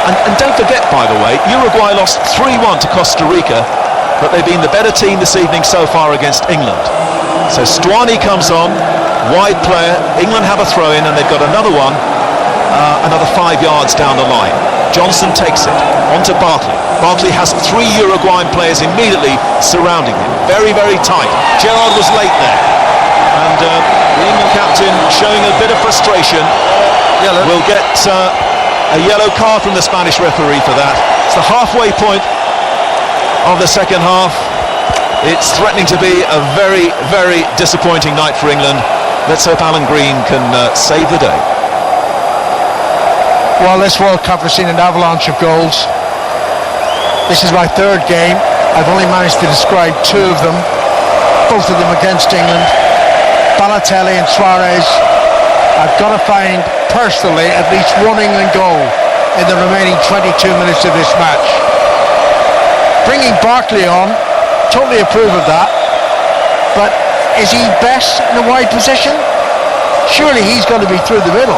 S9: And don't forget, by the way, Uruguay lost 3-1 to Costa Rica, but they've been the better team this evening so far against England. So Stuani comes on, wide player. England have a throw-in, and they've got another one, another 5 yards down the line. Johnson takes it onto Barkley. Barkley has 3 Uruguayan players immediately surrounding him. Very, very tight. Gerrard was late there. And the England captain showing a bit of frustration. Will get a yellow card from the Spanish referee for that. It's the halfway point of the second half. It's threatening to be a very, very disappointing night for England. Let's hope Alan Green can save the day.
S17: Well, this World Cup has seen an avalanche of goals. This is my 3rd game. I've only managed to describe 2 of them, both of them against England. Balotelli and Suarez. I've got to find, personally, at least 1 England goal in the remaining 22 minutes of this match. Bringing Barkley on, totally approve of that. But is he best in a wide position? Surely he's got to be through the middle.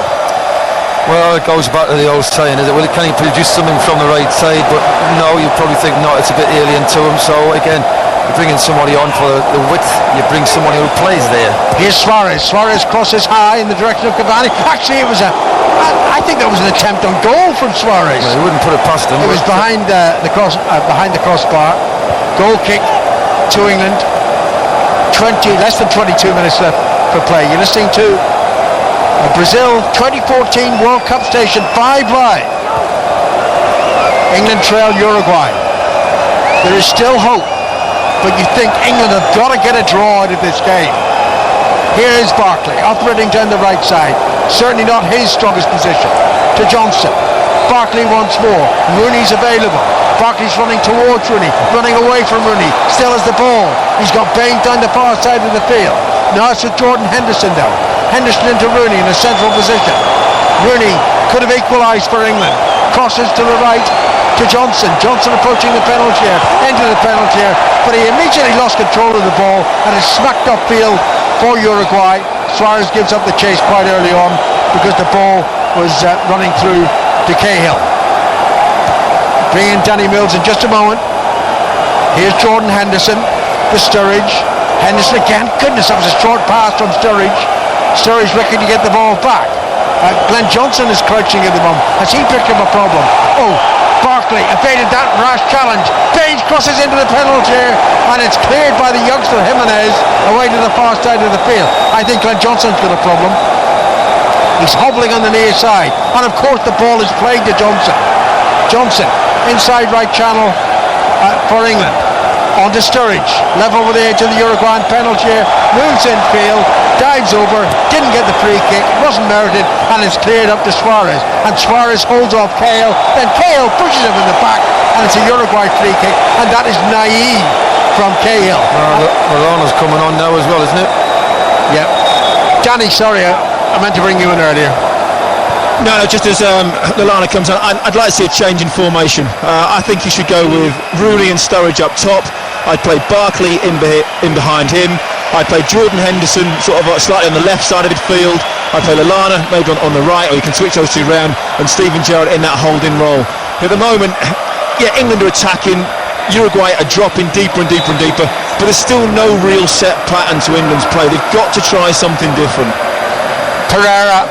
S15: Well, it goes back to the old saying, is it? Well, can he produce something from the right side? But no, you probably think not. It's a bit alien to him. So again, you're bringing somebody on for the width. You bring somebody who plays there.
S17: Here's Suarez. Suarez crosses high in the direction of Cavani. Actually, it was I think that was an attempt on goal from Suarez.
S15: Well, he wouldn't put it past him.
S17: It was behind the crossbar. Goal kick to England. Less than 22 minutes left for play. You're listening to Brazil 2014 World Cup station 5 Live. England trail Uruguay. There is still hope, but you think England have got to get a draw out of this game. Here is Barkley operating down the right side. Certainly not his strongest position. To Johnson. Barkley once more. Rooney's available. Barkley's running towards Rooney, running away from Rooney. Still has the ball. He's got Bain down the far side of the field. Now it's with Jordan Henderson though. Henderson into Rooney in a central position. Rooney could have equalised for England. Crosses to the right to Johnson. Johnson approaching the penalty area, into the penalty area, but he immediately lost control of the ball and is smacked upfield for Uruguay. Suarez gives up the chase quite early on because the ball was running through to Cahill. Bring in Danny Mills in just a moment. Here's Jordan Henderson to Sturridge. Henderson again. Goodness, that was a short pass from Sturridge. Sturridge looking to get the ball back. Glenn Johnson is crouching at the moment. Has he picked up a problem? Oh, Barkley evaded that rash challenge. Baines crosses into the penalty area, and it's cleared by the youngster Jimenez away to the far side of the field. I think Glenn Johnson's got a problem. He's hobbling on the near side, and of course the ball is played to Johnson. Johnson inside right channel for England. On to Sturridge, level with the edge of the Uruguayan penalty area, moves infield, dives over, didn't get the free kick, wasn't merited, and it's cleared up to Suarez. And Suarez holds off Cahill, then Cahill pushes him in the back, and it's a Uruguay free kick, and that is naive from Cahill.
S15: Lallana's coming on now as well, isn't it?
S17: Yep. Danny, sorry, I meant to bring you in earlier.
S16: No, just as Lallana comes on, I'd like to see a change in formation. I think you should go with Rooney and Sturridge up top. I'd play Barkley in behind him. I'd play Jordan Henderson sort of slightly on the left side of the field. I'd play Lallana maybe on the right, or you can switch those two round, and Steven Gerrard in that holding role. At the moment, yeah, England are attacking, Uruguay are dropping deeper and deeper and deeper, but there's still no real set pattern to England's play. They've got to try something different.
S17: Pereira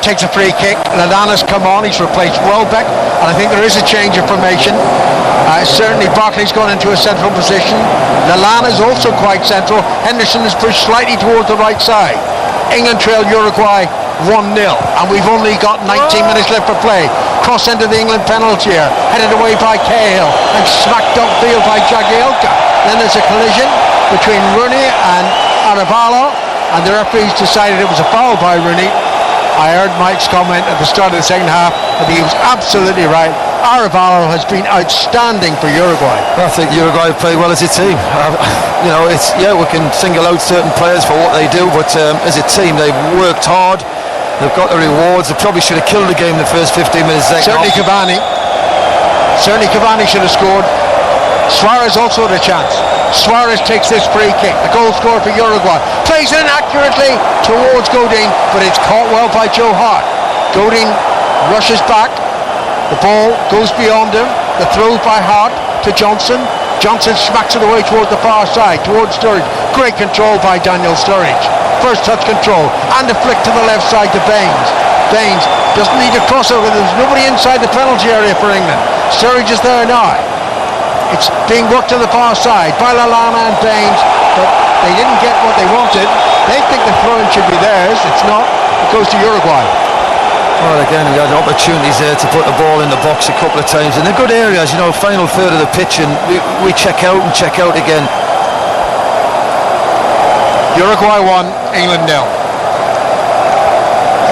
S17: takes a free kick. Lallana's come on. He's replaced Welbeck, and I think there is a change of formation. Certainly Barkley's gone into a central position. Lallana's also quite central. Henderson is pushed slightly towards the right side. England trail Uruguay 1-0, and we've only got 19 minutes left for play. Cross into the England penalty area, headed away by Cahill and smacked upfield by Jagielka. Then there's a collision between Rooney and Arevalo, and the referees decided it was a foul by Rooney. I heard Mike's comment at the start of the second half. I think he was absolutely right. Arevalo has been outstanding for Uruguay.
S15: I think Uruguay play well as a team. We can single out certain players for what they do, but as a team they've worked hard. They've got the rewards. They probably should have killed the game in the first 15 minutes.
S17: Certainly Cavani should have scored. Suarez also had a chance. Suarez takes this free kick. The goal scorer for Uruguay. Plays it inaccurately towards Godin, but it's caught well by Joe Hart. Godin rushes back. The ball goes beyond him. The throw by Hart to Johnson. Johnson smacks it away towards the far side, towards Sturridge. Great control by Daniel Sturridge. First touch control, and a flick to the left side to Baines. Baines doesn't need a crossover. There's nobody inside the penalty area for England. Sturridge is there now. It's being worked to the far side by Lallana and Baines, but they didn't get what they wanted. They think the throw-in should be theirs. It's not. It goes to Uruguay.
S15: Well, again, we had opportunities there to put the ball in the box a couple of times in the good areas, final third of the pitch, and we check out and check out again.
S17: Uruguay 1, England 0.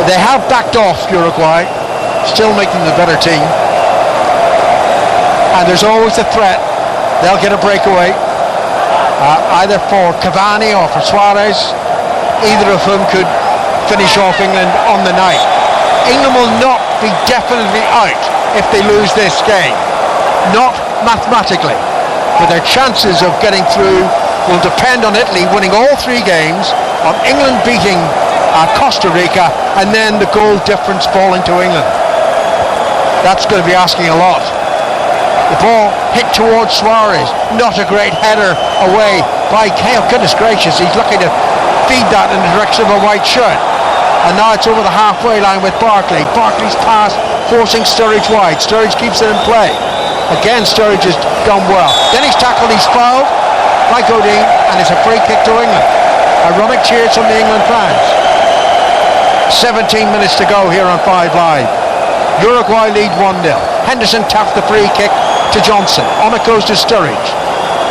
S17: They have backed off, Uruguay, still making the better team. And there's always a threat they'll get a breakaway, either for Cavani or for Suarez. Either of whom could finish off England on the night. England will not be definitely out if they lose this game. Not mathematically, but their chances of getting through will depend on Italy winning all 3 games, on England beating Costa Rica, and then the goal difference falling to England. That's going to be asking a lot. The ball hit towards Suarez, not a great header away by Cahill. Goodness gracious, he's lucky to feed that in the direction of a white shirt. And now it's over the halfway line with Barkley. Barkley's pass forcing Sturridge wide. Sturridge keeps it in play. Again, Sturridge has done well. Then he's tackled, he's fouled by Godin, and it's a free kick to England. Ironic cheers from the England fans. 17 minutes to go here on 5 Live. Uruguay lead 1-0. Henderson tapped the free kick to Johnson. On it goes to Sturridge.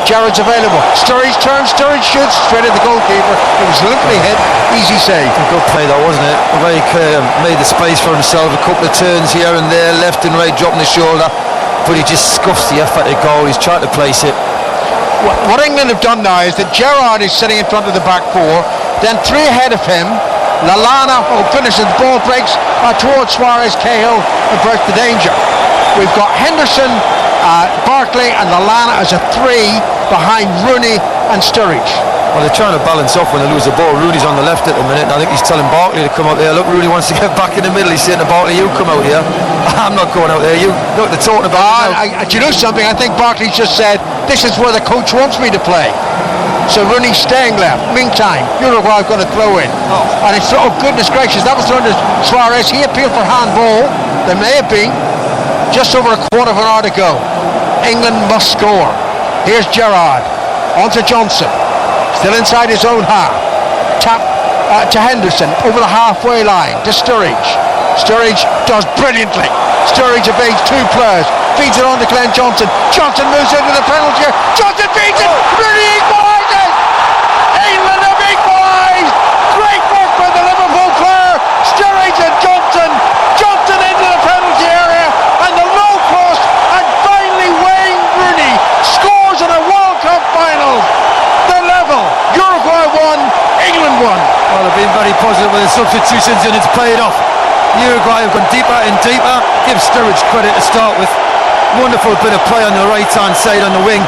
S17: Gerrard's available. Sturridge turns, Sturridge shoots straight at the goalkeeper. It was limply hit. Easy save.
S15: A good play though, wasn't it? The way he made the space for himself. A couple of turns here and there, left and right, dropping the shoulder. But he just scuffs the effort to go. He's trying to place it.
S17: What England have done now is that Gerrard is sitting in front of the back 4. Then 3 ahead of him. Lallana, finishes, the ball breaks towards Suarez. Cahill averts the danger. We've got Henderson, Barkley and Lallana as a 3 behind Rooney and Sturridge.
S15: Well, they're trying to balance off when they lose the ball. Rooney's on the left at the minute, and I think he's telling Barkley to come out there. Look, Rooney wants to get back in the middle. He's saying to Barkley, you come out here. I'm not going out there. You look, they're talking about
S17: do you know something? I think Barkley's just said, this is where the coach wants me to play. So Rooney's staying left. Meantime, Uruguay have got to throw in. And it's, oh goodness gracious, that was thrown to Suarez. He appealed for handball. There may have been. Just over a quarter of an hour to go. England must score. Here's Gerrard. On to Johnson. Still inside his own half. Tap to Henderson. Over the halfway line to Sturridge. Sturridge does brilliantly. Sturridge evades 2 players. Feeds it on to Glenn Johnson. Johnson moves into the penalty area. Johnson feeds it. Rooney equalises. England have equalised. Great work by the Liverpool player. Sturridge and Johnson. Johnson into the penalty area. And the low cross. And finally Wayne Rooney scores in a World Cup final. The level. Uruguay 1, England 1.
S15: Well, they've been very positive with the substitutions and it's paid off. Uruguay have gone deeper and deeper. Give Sturridge credit to start with. Wonderful bit of play on the right hand side on the wing.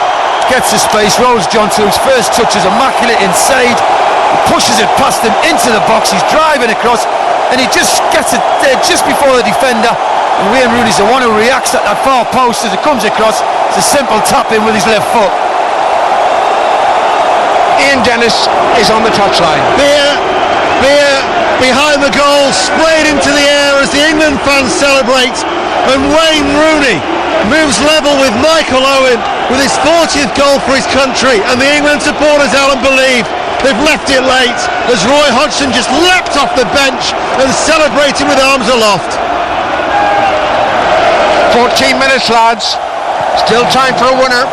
S15: Gets the space, rolls Johnson, whose first touch is immaculate inside. He pushes it past him into the box. He's driving across and he just gets it there just before the defender. And Wayne Rooney's the one who reacts at that far post as it comes across. It's a simple tap in with his left foot.
S17: Ian Dennis is on the touchline.
S18: Beer behind the goal, sprayed into the air as the England fans celebrate, and Wayne Rooney moves level with Michael Owen with his 40th goal for his country, and the England supporters, Alan, believe They've left it late as Roy Hodgson just leapt off the bench and celebrated with arms aloft.
S17: 14 minutes, lads. Still time for a winner.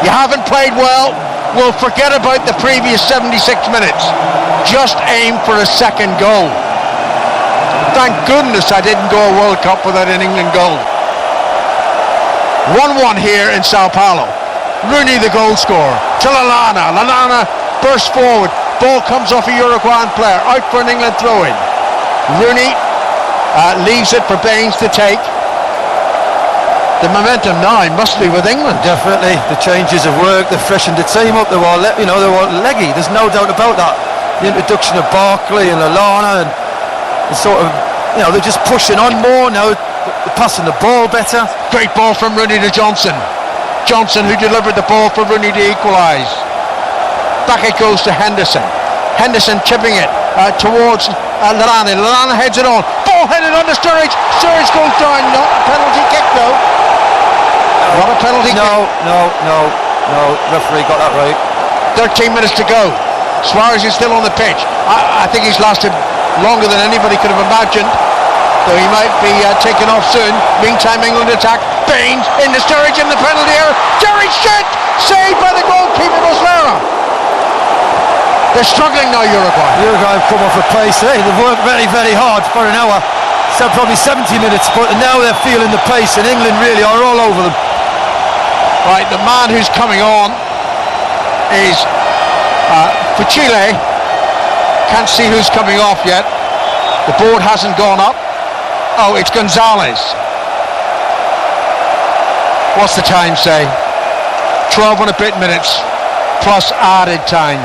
S17: You haven't played well. We'll forget about the previous 76 minutes. Just aim for a second goal. Thank goodness I didn't go a World Cup without an England goal. 1-1 here in Sao Paulo. Rooney the goal scorer. To Lallana. Lallana bursts forward. Ball comes off a Uruguayan player. Out for an England throw-in. Rooney leaves it for Baines to take. The momentum now must be with England.
S15: Definitely. The changes have worked. They've freshened the team up. They're all leggy. There's no doubt about that. The introduction of Barkley and Lallana and sort of, they're just pushing on more now. They're passing the ball better.
S17: Great ball from Rooney to Johnson. Johnson, who delivered the ball for Rooney to equalise. Back it goes to Henderson. Henderson chipping it towards Lallana. Lallana heads it on. Ball headed under Sturridge. Sturridge goes down. Not a penalty kick though. Not a penalty kick.
S15: No. Referee got that right.
S17: 13 minutes to go. Suarez is still on the pitch. I think he's lasted longer than anybody could have imagined. Though he might be taken off soon. Meantime, England attack. Baines into Sturridge in the penalty area. Sturridge shot! Saved by the goalkeeper, Muslera. They're struggling now, Uruguay.
S15: Uruguay have come off a pace. They've worked very, very hard for an hour. So probably 70 minutes, but now they're feeling the pace, and England really are all over them.
S17: Right, the man who's coming on is for Chile. Can't see who's coming off yet. The board hasn't gone up. Oh, it's Gonzalez. What's the time say? 12 and a bit minutes plus added time.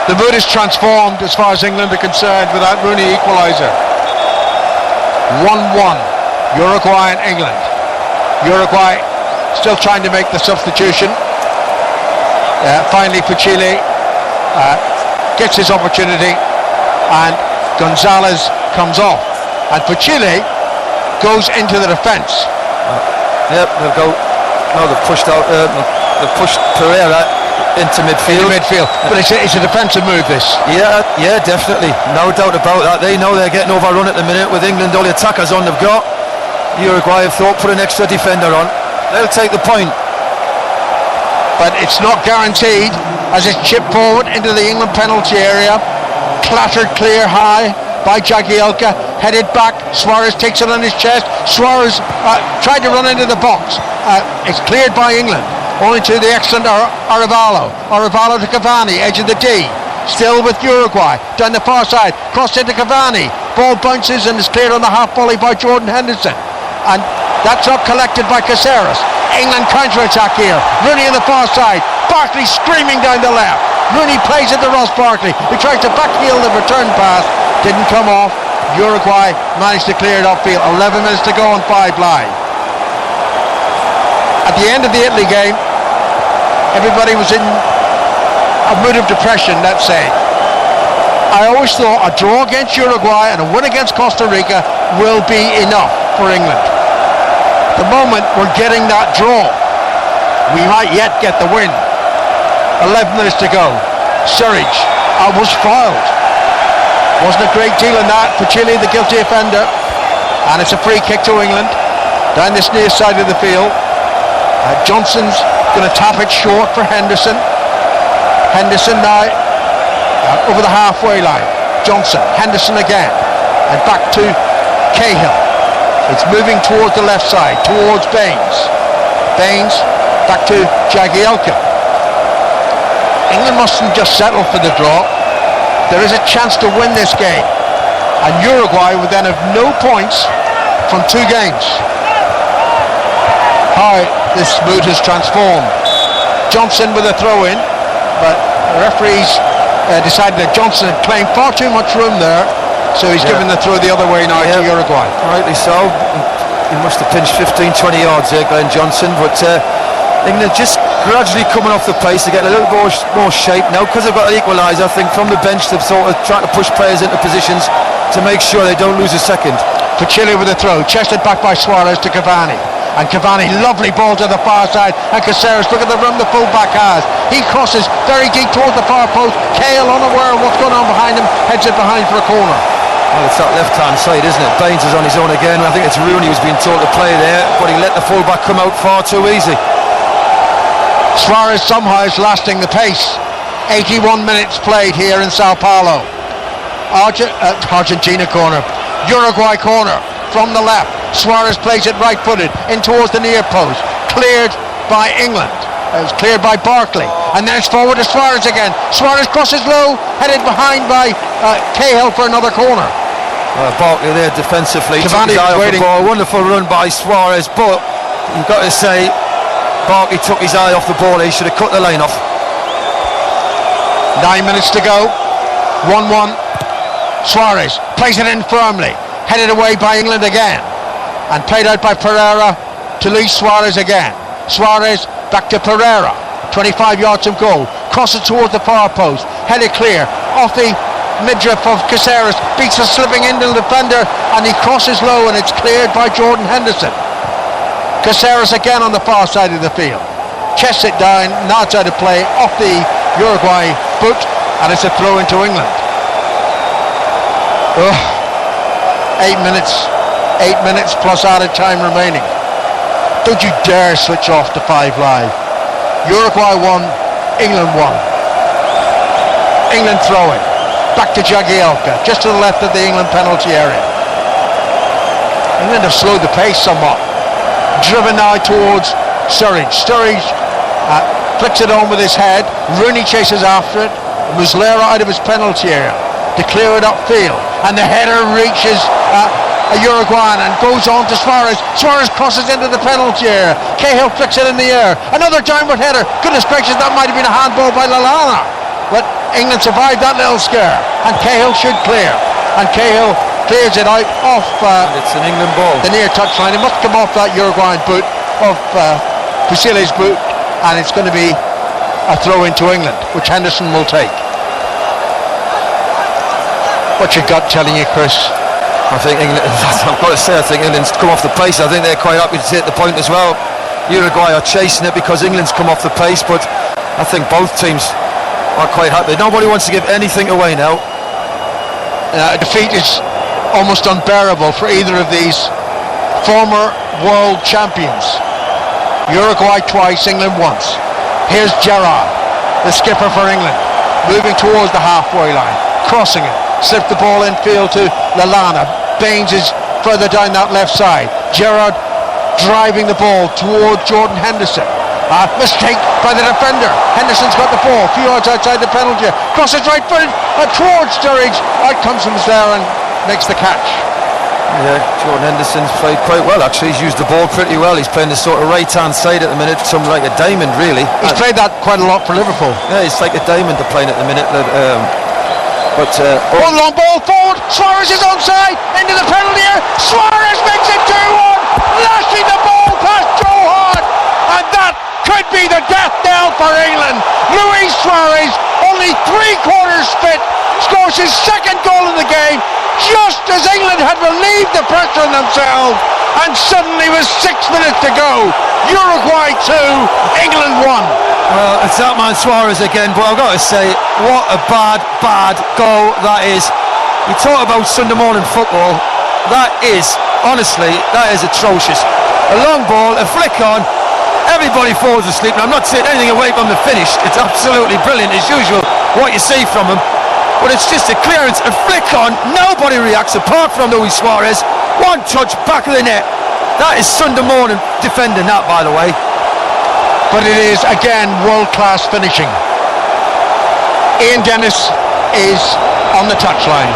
S17: The mood is transformed as far as England are concerned with that Rooney equaliser. 1-1 Uruguay and England. Uruguay still trying to make the substitution. Finally for Chile gets his opportunity and Gonzalez comes off, and for Chile goes into the defence.
S15: Yep, they'll go. No, they've pushed out. They've pushed Pereira into midfield.
S17: But it's a defensive move, this.
S15: Yeah, definitely. No doubt about that. They know they're getting overrun at the minute with England. All the attackers on they've got. Uruguay have thought put an extra defender on. They'll take the point.
S17: But it's not guaranteed as it's chipped forward into the England penalty area. Clattered clear high by Jagielka. Headed back. Suarez takes it on his chest. Suarez tried to run into the box. It's cleared by England. Only to the excellent Arevalo. Arevalo to Cavani, edge of the D. Still with Uruguay. Down the far side. Crossed into Cavani. Ball bounces and is cleared on the half volley by Jordan Henderson. And that's up collected by Caceres. England counter-attack here. Rooney on the far side. Barkley screaming down the left. Rooney plays it to Ross Barkley, who tries to backheel the return pass. Didn't come off. Uruguay managed to clear it upfield. 11 minutes to go on 5 live. At the end of the Italy game, everybody was in a mood of depression, let's say. I always thought a draw against Uruguay and a win against Costa Rica will be enough for England. The moment we're getting that draw, we might yet get the win. 11 minutes to go. Sturridge was fouled. Wasn't a great deal in that for Chile, the guilty offender. And it's a free kick to England down this near side of the field. Johnson's going to tap it short for Henderson. Henderson now over the halfway line. Johnson, Henderson again, and back to Cahill. It's moving towards the left side, towards Baines. Baines back to Jagielka. England mustn't just settle for the draw. There is a chance to win this game, and Uruguay would then have no points from 2 games. How this mood has transformed. Johnson with a throw-in, but the referees decided that Johnson had claimed far too much room there, so he's given the throw the other way now to Uruguay.
S15: Rightly so. He must have pinched 15-20 yards there, Glenn Johnson, but England just gradually coming off the pace. They're getting a little more shape now because they've got an equaliser. I think from the bench they've sort of tried to push players into positions to make sure they don't lose a second.
S17: For Chile with a throw, chested back by Suarez to Cavani, And Cavani, lovely ball to the far side. And Caceres, look at the run the full-back has. He crosses very deep towards the far post. Cahill, unaware of what's going on behind him, heads it behind for a corner.
S15: Well, it's that left-hand side, isn't it? Baines is on his own again. I think it's Rooney who's been told to play there, but he let the full-back come out far too easy.
S17: Suarez somehow is lasting the pace. 81 minutes played here in Sao Paulo. Argentina corner. Uruguay corner from the left. Suarez plays it right-footed in towards the near post. Cleared by England. It was cleared by Barkley. And then it's forward to Suarez again. Suarez crosses low, headed behind by Cahill for another corner.
S15: Barkley there defensively.
S17: Cavani
S15: took his eye off the
S17: waiting.
S15: ball. Wonderful run by Suarez, but you've got to say Barkley took his eye off the ball. He should have cut the line off.
S17: 9 minutes to go. 1-1. Suarez plays it in firmly. Headed away by England again. And played out by Pereira to Luis Suarez again. Suarez back to Pereira. 25 yards from goal. Crosses towards the far post. Headed clear. Off the midriff of Caceres. Beats a slipping into the defender. And he crosses low and it's cleared by Jordan Henderson. Caceres again on the far side of the field. Chests it down. Nods out of play. Off the Uruguay boot. And it's a throw into England. 8 minutes. 8 minutes plus added time remaining. Don't you dare switch off to 5 Live. Uruguay won, England won. England throwing. Back to Jagielka, just to the left of the England penalty area. England have slowed the pace somewhat. Driven now towards Sturridge. Sturridge flicks it on with his head. Rooney chases after it. Muslera out of his penalty area to clear it upfield. And the header reaches a Uruguayan and goes on to Suarez. Suarez crosses into the penalty area. Cahill flicks it in the air. Another downward header. Goodness gracious, that might have been a handball by Lallana. But England survived that little scare. And Cahill should clear. And Cahill clears it out off
S15: and it's an England ball.
S17: The near touchline. It must come off that Uruguayan boot, off Fusile's boot. And it's going to be a throw into England, which Henderson will take. What's your gut telling you, Chris?
S15: I think England, I've got to say, I think England's come off the pace. I think they're quite happy to take the point as well. Uruguay are chasing it because England's come off the pace, but I think both teams are quite happy. Nobody wants to give anything away now.
S17: Defeat is almost unbearable for either of these former world champions. Uruguay twice, England once. Here's Gerrard, the skipper for England, moving towards the halfway line, crossing it. Slipped the ball infield to Lallana. Baines is further down that left side. Gerrard driving the ball toward Jordan Henderson. Mistake by the defender. Henderson's got the ball. A few yards outside the penalty. Crosses right footed towards Sturridge. Out comes from there and makes the catch.
S15: Yeah, Jordan Henderson's played quite well actually. He's used the ball pretty well. He's playing the sort of right hand side at the minute. Something like a diamond really.
S17: He's played that quite a lot for Liverpool.
S15: Yeah, it's like a diamond they're playing at the minute.
S17: One long ball forward. Suarez is onside into the penalty area. Suarez makes it 2-1, lashing the ball past Joe Hart, and that could be the death knell for England. Luis Suarez, only 3/4 fit, scores his second goal in the game, just as England had relieved the pressure on themselves, and suddenly with 6 minutes to go, Uruguay 2, England 1.
S15: Well, it's that man Suarez again, but I've got to say, what a bad goal that is. We talk about Sunday morning football, that is, honestly, that is atrocious. A long ball, a flick on, everybody falls asleep, and I'm not saying anything away from the finish, it's absolutely brilliant as usual, what you see from him, but it's just a clearance, a flick on, nobody reacts apart from Luis Suarez, one touch, back of the net. That is Sunday morning defending that, by the way.
S17: But it is, again, world-class finishing. Ian Dennis is on the touchline.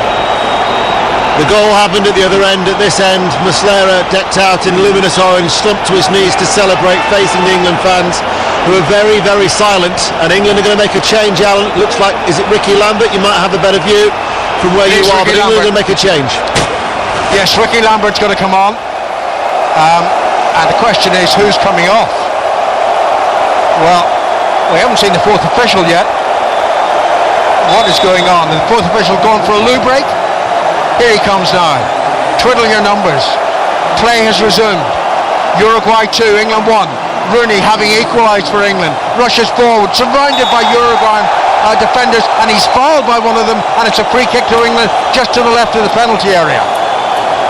S18: The goal happened at the other end. At this end, Muslera, decked out in luminous orange, slumped to his knees to celebrate, facing the England fans, who are very, very silent. And England are going to make a change, Alan. It looks like, is it Ricky Lambert? You might have a better view from where you are, but England are going to make a change.
S17: Yes, Ricky Lambert's going to come on. And the question is, who's coming off? Well, we haven't seen the fourth official yet. What is going on? The fourth official going for a loo break? Here he comes now. Twiddle your numbers. Play has resumed. Uruguay 2, England 1. Rooney having equalised for England. Rushes forward, surrounded by Uruguayan defenders, and he's fouled by one of them, and it's a free kick to England just to the left of the penalty area.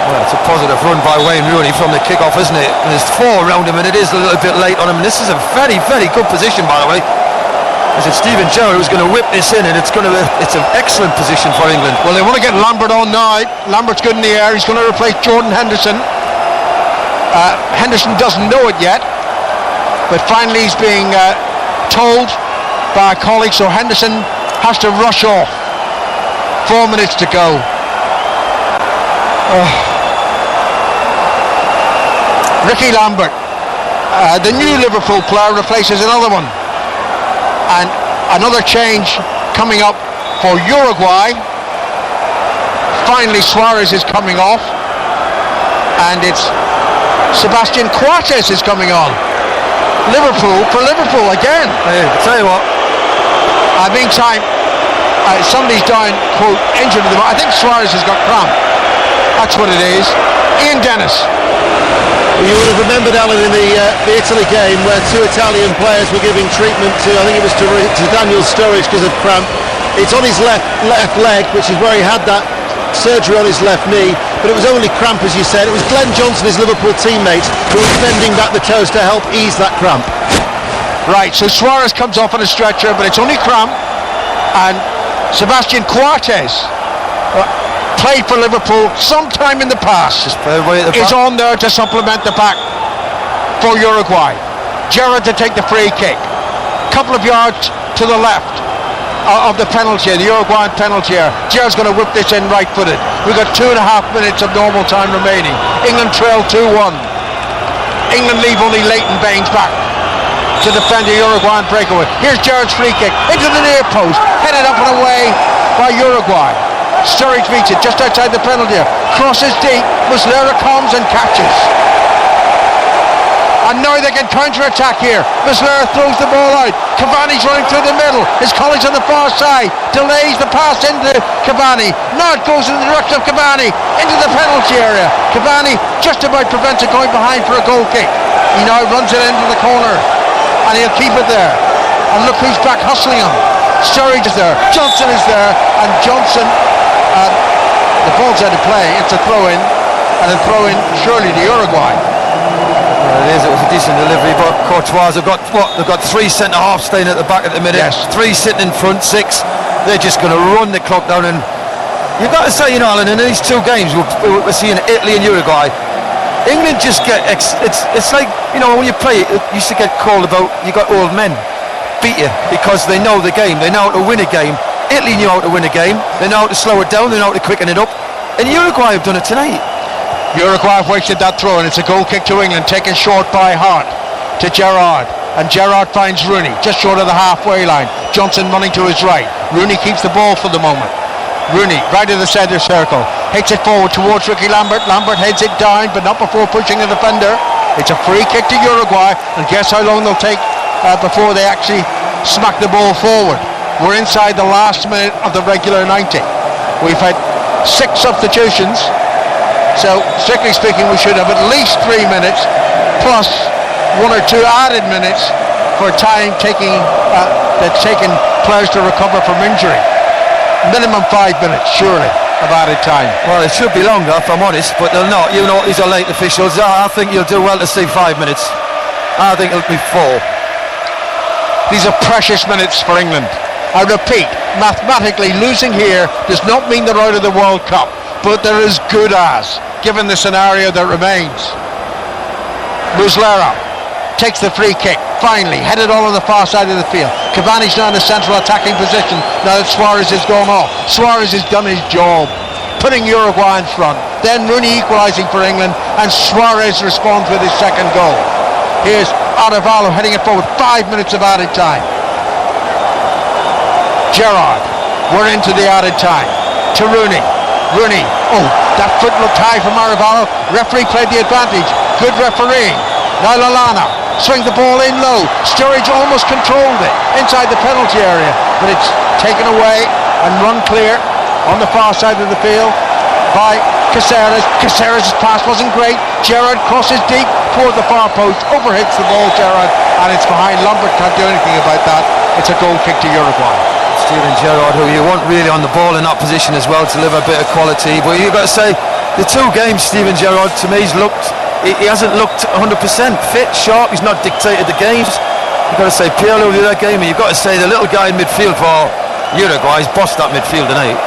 S15: Well, it's a positive run by Wayne Rooney from the kick-off, isn't it? And there's 4 around him, and it is a little bit late on him. And this is a very, very good position, by the way. Is it Stephen Gerrard who's going to whip this in, and it's an excellent position for England.
S17: Well, they want to get Lambert on now. Lambert's good in the air. He's going to replace Jordan Henderson. Henderson doesn't know it yet, but finally he's being told by a colleague, so Henderson has to rush off. 4 minutes to go. Ricky Lambert, the new Liverpool player, replaces another one, and another change coming up for Uruguay. Finally Suarez is coming off, and it's Sebastian Coates is coming on. Liverpool for Liverpool again.
S15: Hey, I tell you what,
S17: meantime, somebody's down, quote, injured at the moment. I think Suarez has got cramp. That's what it is. Ian Dennis.
S18: Well, you would have remembered, Alan, in the Italy game where 2 Italian players were giving treatment to, I think it was to Daniel Sturridge because of cramp. It's on his left leg, which is where he had that surgery on his left knee, but it was only cramp, as you said. It was Glenn Johnson, his Liverpool teammate, who was bending back the toes to help ease that cramp.
S17: Right, so Suarez comes off on a stretcher, but it's only cramp, and Sebastian Coates played for Liverpool sometime in the past, is on there to supplement the pack for Uruguay. Gerrard to take the free kick, couple of yards to the left of the penalty, the Uruguayan penalty area. Gerrard's going to whip this in right-footed. We've got 2.5 minutes of normal time remaining. England trail 2-1. England leave only Leighton Baines back to defend the Uruguayan breakaway. Here's Gerrard's free kick into the near post, headed up and away by Uruguay. Sturridge meets it just outside the penalty area. Crosses deep. Muslera comes and catches. And now they can counter-attack here. Muslera throws the ball out. Cavani's running through the middle. His colleagues on the far side delays the pass into Cavani. Now it goes in the direction of Cavani into the penalty area. Cavani just about prevents it going behind for a goal kick. He now runs it into the corner, and he'll keep it there. And look who's back hustling him. Sturridge is there. Johnson is there, and Johnson. The ball's out of play. It's a throw-in, and a throw-in surely to Uruguay.
S15: Well, it was a decent delivery, but Courtois have got what? They've got 3 centre-halves staying at the back at the minute.
S17: Yes.
S15: 3 sitting in front, 6. They're just going to run the clock down, and you've got to say, Alan, in these 2 games we're seeing Italy and Uruguay. England just get it's like, when you play it used to get called about you got old men beat you because they know the game, they know how to win a game. Italy knew how to win a game, they know how to slow it down, they know how to quicken it up, and Uruguay have done it tonight.
S17: Uruguay have wasted that throw, and it's a goal kick to England, taken short by Hart to Gerrard, and Gerrard finds Rooney just short of the halfway line. Johnson running to his right. Rooney keeps the ball for the moment. Rooney right in the centre circle, hits it forward towards Ricky Lambert. Lambert heads it down, but not before pushing the defender. It's a free kick to Uruguay, and guess how long they'll take before they actually smack the ball forward. We're inside the last minute of the regular 90. We've had 6 substitutions, so strictly speaking we should have at least 3 minutes plus 1 or 2 added minutes for time that's taken players to recover from injury. Minimum 5 minutes surely of added time.
S15: Well, it should be longer if I'm honest, but they'll not. These are late officials. I think you'll do well to see 5 minutes. I think it'll be 4.
S17: These are precious minutes for England. I repeat, mathematically losing here does not mean they're out of the World Cup, but they're as good as, given the scenario that remains. Muslera takes the free kick, finally, headed all on the far side of the field. Cavani's now in the central attacking position, now that Suarez has gone off. Suarez has done his job, putting Uruguay in front. Then Rooney equalising for England, and Suarez responds with his second goal. Here's Arevalo heading it forward, 5 minutes of added time. Gerrard, we're into the added time. To Rooney. Rooney, that foot looked high from Arevalo. Referee played the advantage. Good refereeing. Now Lallana swings the ball in low. Sturridge almost controlled it inside the penalty area, but it's taken away and run clear on the far side of the field by Caceres' pass wasn't great. Gerrard crosses deep toward the far post, overhits the ball, Gerrard, and it's behind. Lambert can't do anything about that. It's a goal kick to Uruguay.
S15: Steven Gerrard, who you want really on the ball in that position as well to deliver a bit of quality, but you've got to say the two games Steven Gerrard to me he hasn't looked 100% fit, sharp. He's not dictated the games. You've got to say Pirlo did that game, and you've got to say the little guy in midfield for Uruguay has bossed that midfield tonight.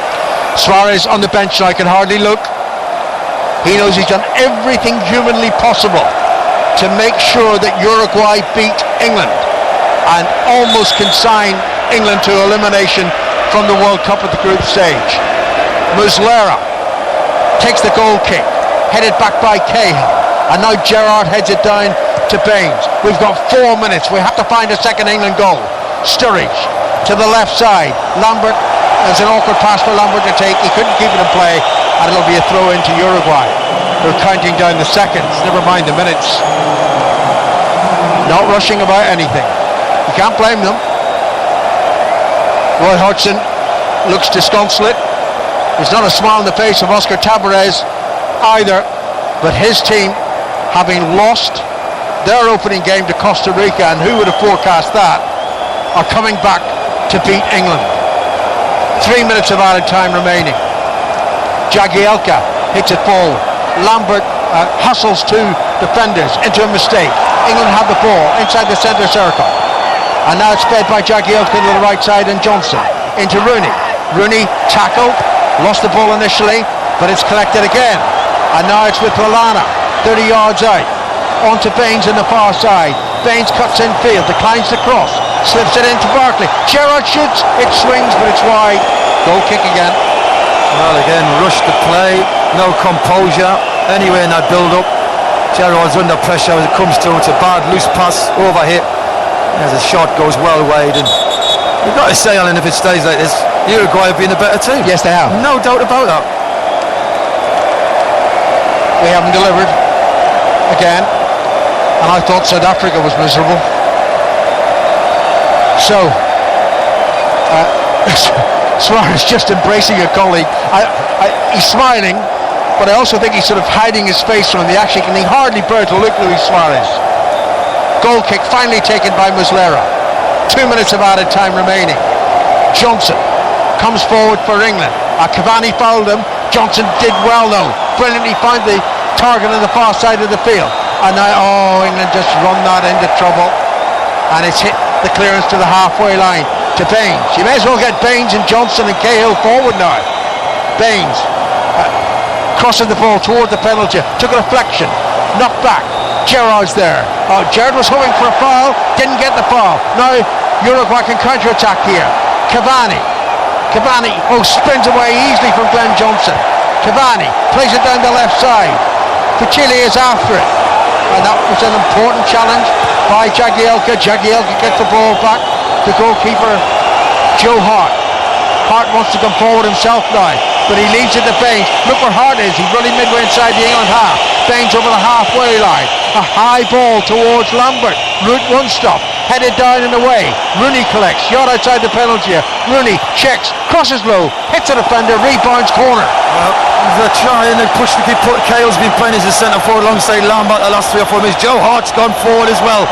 S17: Suarez on the bench now can hardly look. He knows he's done everything humanly possible to make sure that Uruguay beat England and almost consign England to elimination from the World Cup at the group stage. Muslera takes the goal kick, headed back by Cahill, and now Gerrard heads it down to Baines. We've got 4 minutes. We have to find a second England goal. Sturridge to the left side. Lambert, there's an awkward pass for Lambert to take. He couldn't keep it in play, and it'll be a throw into Uruguay. They're counting down the seconds, never mind the minutes. Not rushing about anything. You can't blame them. Roy Hodgson looks disconsolate. There's not a smile on the face of Oscar Tabarez either, but his team, having lost their opening game to Costa Rica, and who would have forecast that, are coming back to beat England. 3 minutes of added time remaining. Jagielka hits it forward. Lambert hustles two defenders into a mistake. England have the ball inside the centre circle, and now it's fed by Jagielka to the right side and Johnson into Rooney. Rooney tackled, lost the ball initially, but it's collected again, and now it's with Lallana 30 yards out onto Baines on the far side. Baines cuts in field, declines the cross, slips it into Barkley. Gerrard shoots, it swings, but it's wide. Goal kick again.
S15: Well, again, rush the play, no composure anywhere in that build-up. Gerrard's under pressure as it comes to. It's a bad loose pass, overhit as the shot goes well wide, and you've got to say, Alan, if it stays like this, Uruguay have been the better team.
S17: Yes, they have.
S15: No doubt about that.
S17: We haven't delivered again, and I thought South Africa was miserable. So Suarez just embracing a colleague. He's smiling, but I also think he's sort of hiding his face from him. He hardly bear to look Luis Suarez. Goal kick finally taken by Muslera. 2 minutes of added time remaining. Johnson comes forward for England. Cavani fouled him. Johnson did well though. Brilliantly found the target on the far side of the field. And now, England just run that into trouble. And it's hit the clearance to the halfway line to Baines. You may as well get Baines and Johnson and Cahill forward now. Baines crossing the ball toward the penalty. Took a deflection. Knocked back. Gerrard's there. Gerrard was hoping for a foul. Didn't get the foul. Now Uruguay can counter-attack here. Cavani spins away easily from Glenn Johnson. Cavani plays it down the left side. Fucili is after it, and that was an important challenge by Jagielka. Jagielka gets the ball back to goalkeeper Joe Hart. Hart wants to come forward himself now, but he leaves it to Baines. Look where Hart is. He's running midway inside the England half. Baines over the halfway line. A high ball towards Lambert. Route one stop. Headed down and away. Rooney collects. Yard outside the penalty area. Rooney checks. Crosses low. Hits a defender. Rebounds corner.
S15: Well, they're trying to push the keep. Cahill's been playing as a centre forward alongside Lambert the last 3 or 4 minutes. Joe Hart's gone forward as well.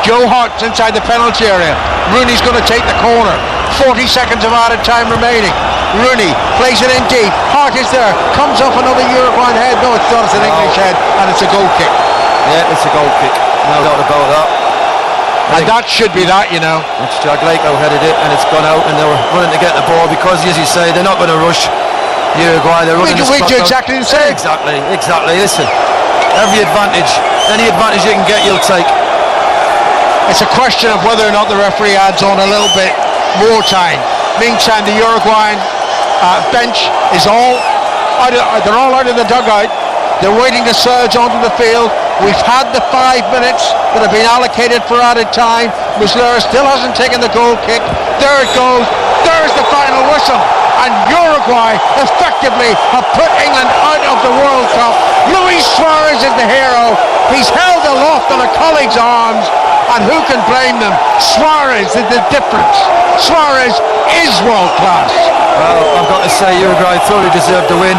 S17: Joe Hart's inside the penalty area. Rooney's going to take the corner. 40 seconds of added time remaining. Rooney plays it in deep. Hart is there. Comes up another Uruguayan head. No, it's not. It's an English head, and it's a goal kick.
S15: Yeah, it's a goal kick. No doubt about that.
S17: And that should be that, you know.
S15: It's Jagielka headed it, and it's gone out, and they were running to get the ball because, as you say, they're not going to rush Uruguay. They're running.
S17: We do exactly the same.
S15: Exactly. Listen, any advantage you can get, you'll take.
S17: It's a question of whether or not the referee adds on a little bit more time. Meantime, the Uruguayan bench is they're all out of the dugout. They're waiting to surge onto the field. We've had the 5 minutes that have been allocated for added time. Muslera still hasn't taken the goal kick. There it goes. There's the final whistle. And Uruguay effectively have put England out of the World Cup. Luis Suarez is the hero. He's held aloft on a colleague's arms. And who can blame them? Suarez is the difference. Suarez is world class.
S15: Well, I've got to say Uruguay thoroughly deserved the win.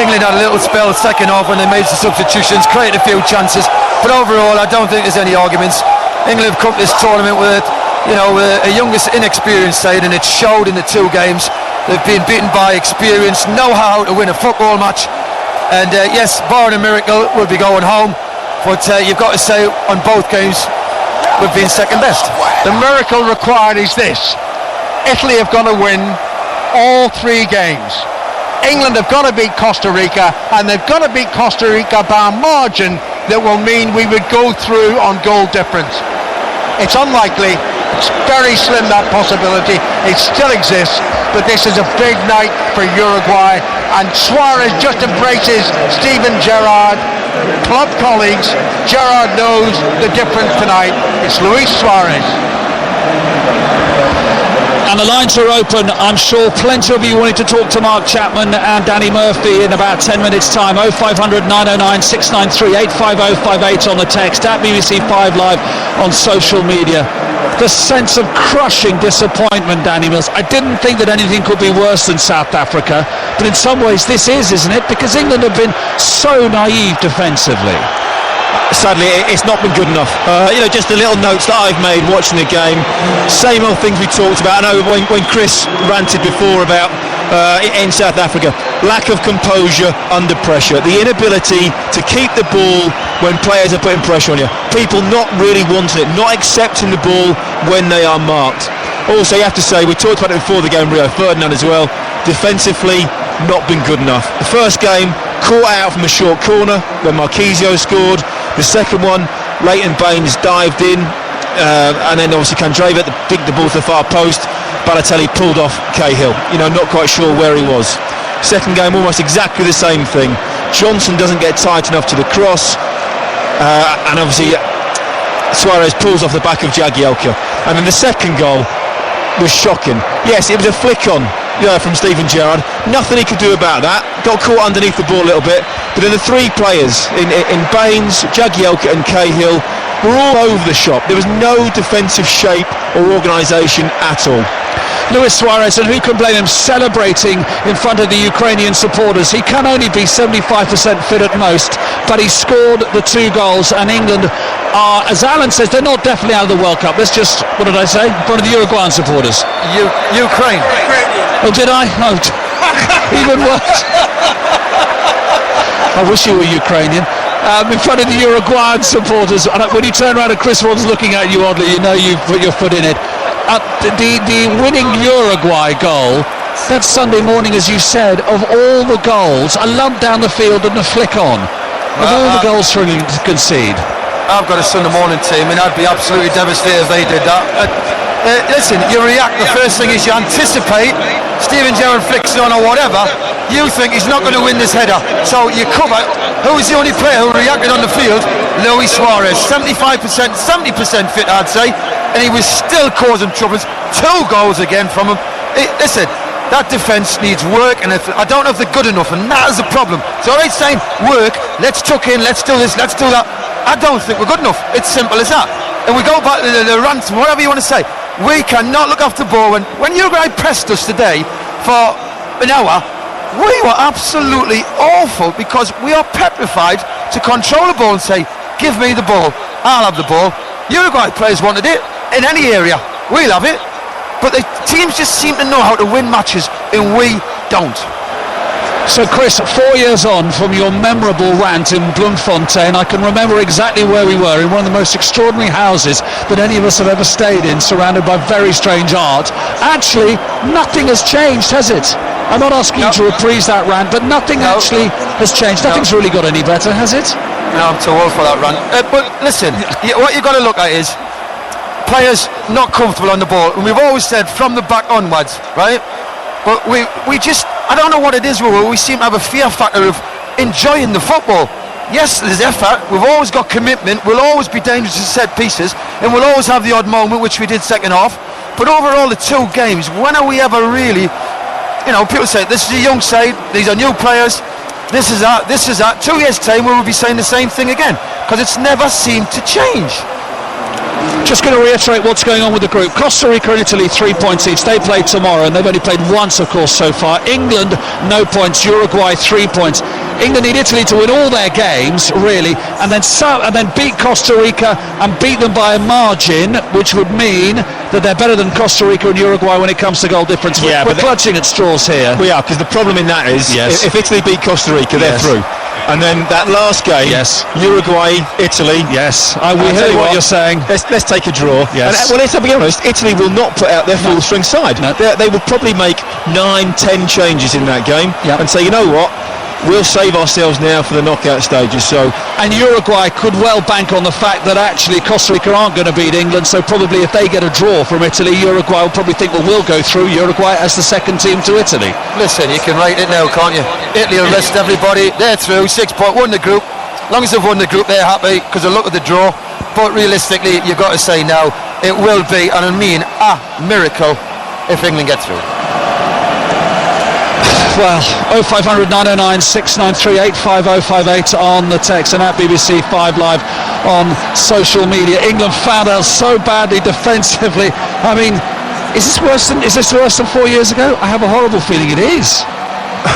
S15: England had a little spell second half when they made some substitutions, created a few chances, but overall I don't think there's any arguments. England have come to this tournament with a youngest inexperienced side, and it showed in the 2 games. They've been beaten by experience, know how to win a football match, and yes, barring a miracle, we'll be going home, but you've got to say on both games we've been second best.
S17: The miracle required is this: Italy have got to win all 3 games. England have got to beat Costa Rica, and they've got to beat Costa Rica by a margin that will mean we would go through on goal difference. It's unlikely, it's very slim, that possibility. It still exists, but this is a big night for Uruguay, and Suarez just embraces Steven Gerrard, club colleagues. Gerrard knows the difference tonight. It's Luis Suarez.
S19: And the lines are open. I'm sure plenty of you wanted to talk to Mark Chapman and Danny Murphy in about 10 minutes time. 0500 909 693 85058 on the text, at BBC5 Live on social media. The sense of crushing disappointment, Danny Mills. I didn't think that anything could be worse than South Africa, but in some ways this is, isn't it? Because England have been so naive defensively.
S16: Sadly, it's not been good enough. Just the little notes that I've made watching the game. Same old things we talked about. I know when Chris ranted before about in South Africa, lack of composure under pressure, the inability to keep the ball when players are putting pressure on you, people not really wanting it, not accepting the ball when they are marked. Also, you have to say, we talked about it before the game, Rio Ferdinand as well, defensively not been good enough. The first game, caught out from a short corner when Marquisio scored. The second one, Leighton Baines dived in, and then obviously Candreva digged the ball to the far post. Balotelli pulled off Cahill, not quite sure where he was. Second game, almost exactly the same thing. Johnson doesn't get tight enough to the cross, and obviously Suarez pulls off the back of Jagielka. And then the second goal was shocking. Yes, it was a flick on from Steven Gerrard. Nothing he could do about that. Got caught underneath the ball a little bit. But then the 3 players in Baines, Jagielka and Cahill were all over the shop. There was no defensive shape or organisation at all.
S19: Luis Suarez, and who can blame him, celebrating in front of the Ukrainian supporters. He can only be 75% fit at most, but he scored the 2 goals, and England are, as Alan says, they're not definitely out of the World Cup. Let's just, what did I say? In front of the Uruguayan supporters.
S15: Ukraine.
S19: Oh, did I? Oh, even worse. I wish you were Ukrainian. In front of the Uruguayan supporters, and when you turn around and Chris Waddle's looking at you oddly, you've put your foot in it. The winning Uruguay goal, that Sunday morning, as you said, of all the goals, a lump down the field and a flick on. Of all the goals for England to concede.
S15: I've got a Sunday morning team, and I'd be absolutely devastated if they did that. Listen, you react, the first thing is you anticipate Steven Gerrard flicks on or whatever, you think he's not going to win this header, so you cover. Who was the only player who reacted on the field? Luis Suarez, 75%, 70% fit, I'd say, and he was still causing troubles. 2 goals again from him. Listen, that defence needs work, and I don't know if they're good enough, and that is the problem. It's all right saying work, let's tuck in, let's do this, let's do that. I don't think we're good enough. It's simple as that. And we go back to the rants, whatever you want to say. We cannot look after the ball. When Uruguay pressed us today for an hour, we were absolutely awful, because we are petrified to control the ball and say, give me the ball, I'll have the ball. Uruguay players wanted it in any area, we'll have it. But the teams just seem to know how to win matches, and we don't.
S19: So Chris, 4 years on from your memorable rant in Bloemfontein, I can remember exactly where we were, in one of the most extraordinary houses that any of us have ever stayed in, surrounded by very strange art. Actually, nothing has changed, has it? I'm not asking you to reprise that rant, but nothing actually has changed. Nothing's really got any better, has it?
S15: No, I'm too old for that rant. But listen, what you've got to look at is players not comfortable on the ball, and we've always said from the back onwards, right? But we just, I don't know what it is, we seem to have a fear factor of enjoying the football. Yes, there's effort, we've always got commitment, we'll always be dangerous to set pieces, and we'll always have the odd moment, which we did second half. But overall, the 2 games, when are we ever really, people say, this is a young side, these are new players, this is that. 2 years' time, we will be saying the same thing again, because it's never seemed to change.
S19: Just going to reiterate what's going on with the group. Costa Rica and Italy 3 points each. They play tomorrow, and they've only played once, of course, so far. England, no points. Uruguay, 3 points. England need Italy to win all their games, really, and then beat Costa Rica and beat them by a margin, which would mean that they're better than Costa Rica and Uruguay when it comes to goal difference.
S16: Yeah,
S19: we're clutching at straws here.
S16: We are, because the problem in that is, if Italy beat Costa Rica, they're through. And then that last game, Uruguay, Italy.
S19: Yes, we heard what you're saying.
S16: Let's take a draw.
S19: Yes.
S16: And, well, let's be honest, Italy will not put out their full string side. No. They will probably make 9-10 changes in that game and say, you know what, we'll save ourselves now for the knockout stages.
S19: And Uruguay could well bank on the fact that actually Costa Rica aren't going to beat England, so probably if they get a draw from Italy, Uruguay will probably think, well, we'll go through Uruguay as the second team to Italy.
S15: Listen, you can write it now, can't you? Italy will rest everybody. They're through. 6 point, won the group. As long as they've won the group, they're happy because they look at the draw. But realistically, you've got to say now, it will be, and I mean a miracle, if England get through.
S19: Well, 0500 909 693 85058 on the text and at BBC 5 Live on social media. England found out so badly defensively. I mean, is this worse than 4 years ago? I have a horrible feeling it is.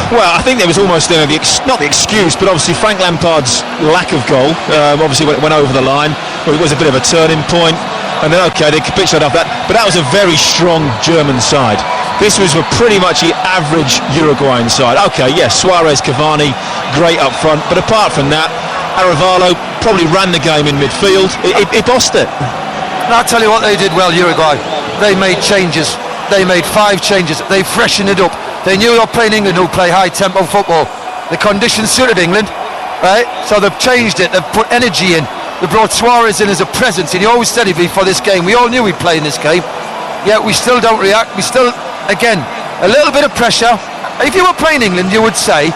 S16: Well, I think there was almost not the excuse, but obviously Frank Lampard's lack of goal obviously went over the line. Well, it was a bit of a turning point, and then they capitulated off that, but that was a very strong German side. This was a pretty much the average Uruguayan side. Okay, yes, Suarez, Cavani, great up front, but apart from that, Arevalo probably ran the game in midfield. It bossed it.
S15: And I'll tell you what they did well, Uruguay. They made changes. They made 5 changes. They freshened it up. They knew they were playing England, who play high-tempo football. The conditions suited England, right? So they've changed it. They've put energy in. They brought Suarez in as a presence, and he always said he'd be for this game. We all knew he'd play in this game. Yet we still don't react. We still... Again, a little bit of pressure. If you were playing England, you would say,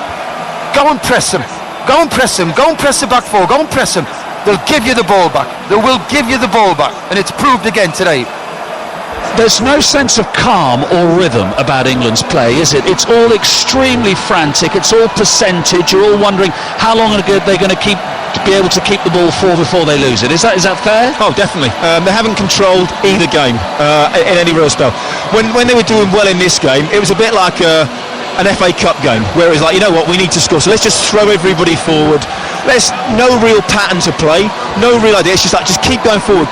S15: go and press them. Go and press them. Go and press the back four. Go and press them. They'll give you the ball back. They will give you the ball back. And it's proved again today.
S19: There's no sense of calm or rhythm about England's play, is it? It's all extremely frantic. It's all percentage. You're all wondering how long are they going to be able to keep the ball for before they lose it. Is that fair?
S16: Oh, definitely. They haven't controlled either game in any real spell. When they were doing well in this game, it was a bit like an FA Cup game, where it's like, you know what, we need to score, so let's just throw everybody forward. There's no real pattern to play, no real idea. It's just like, just keep going forward.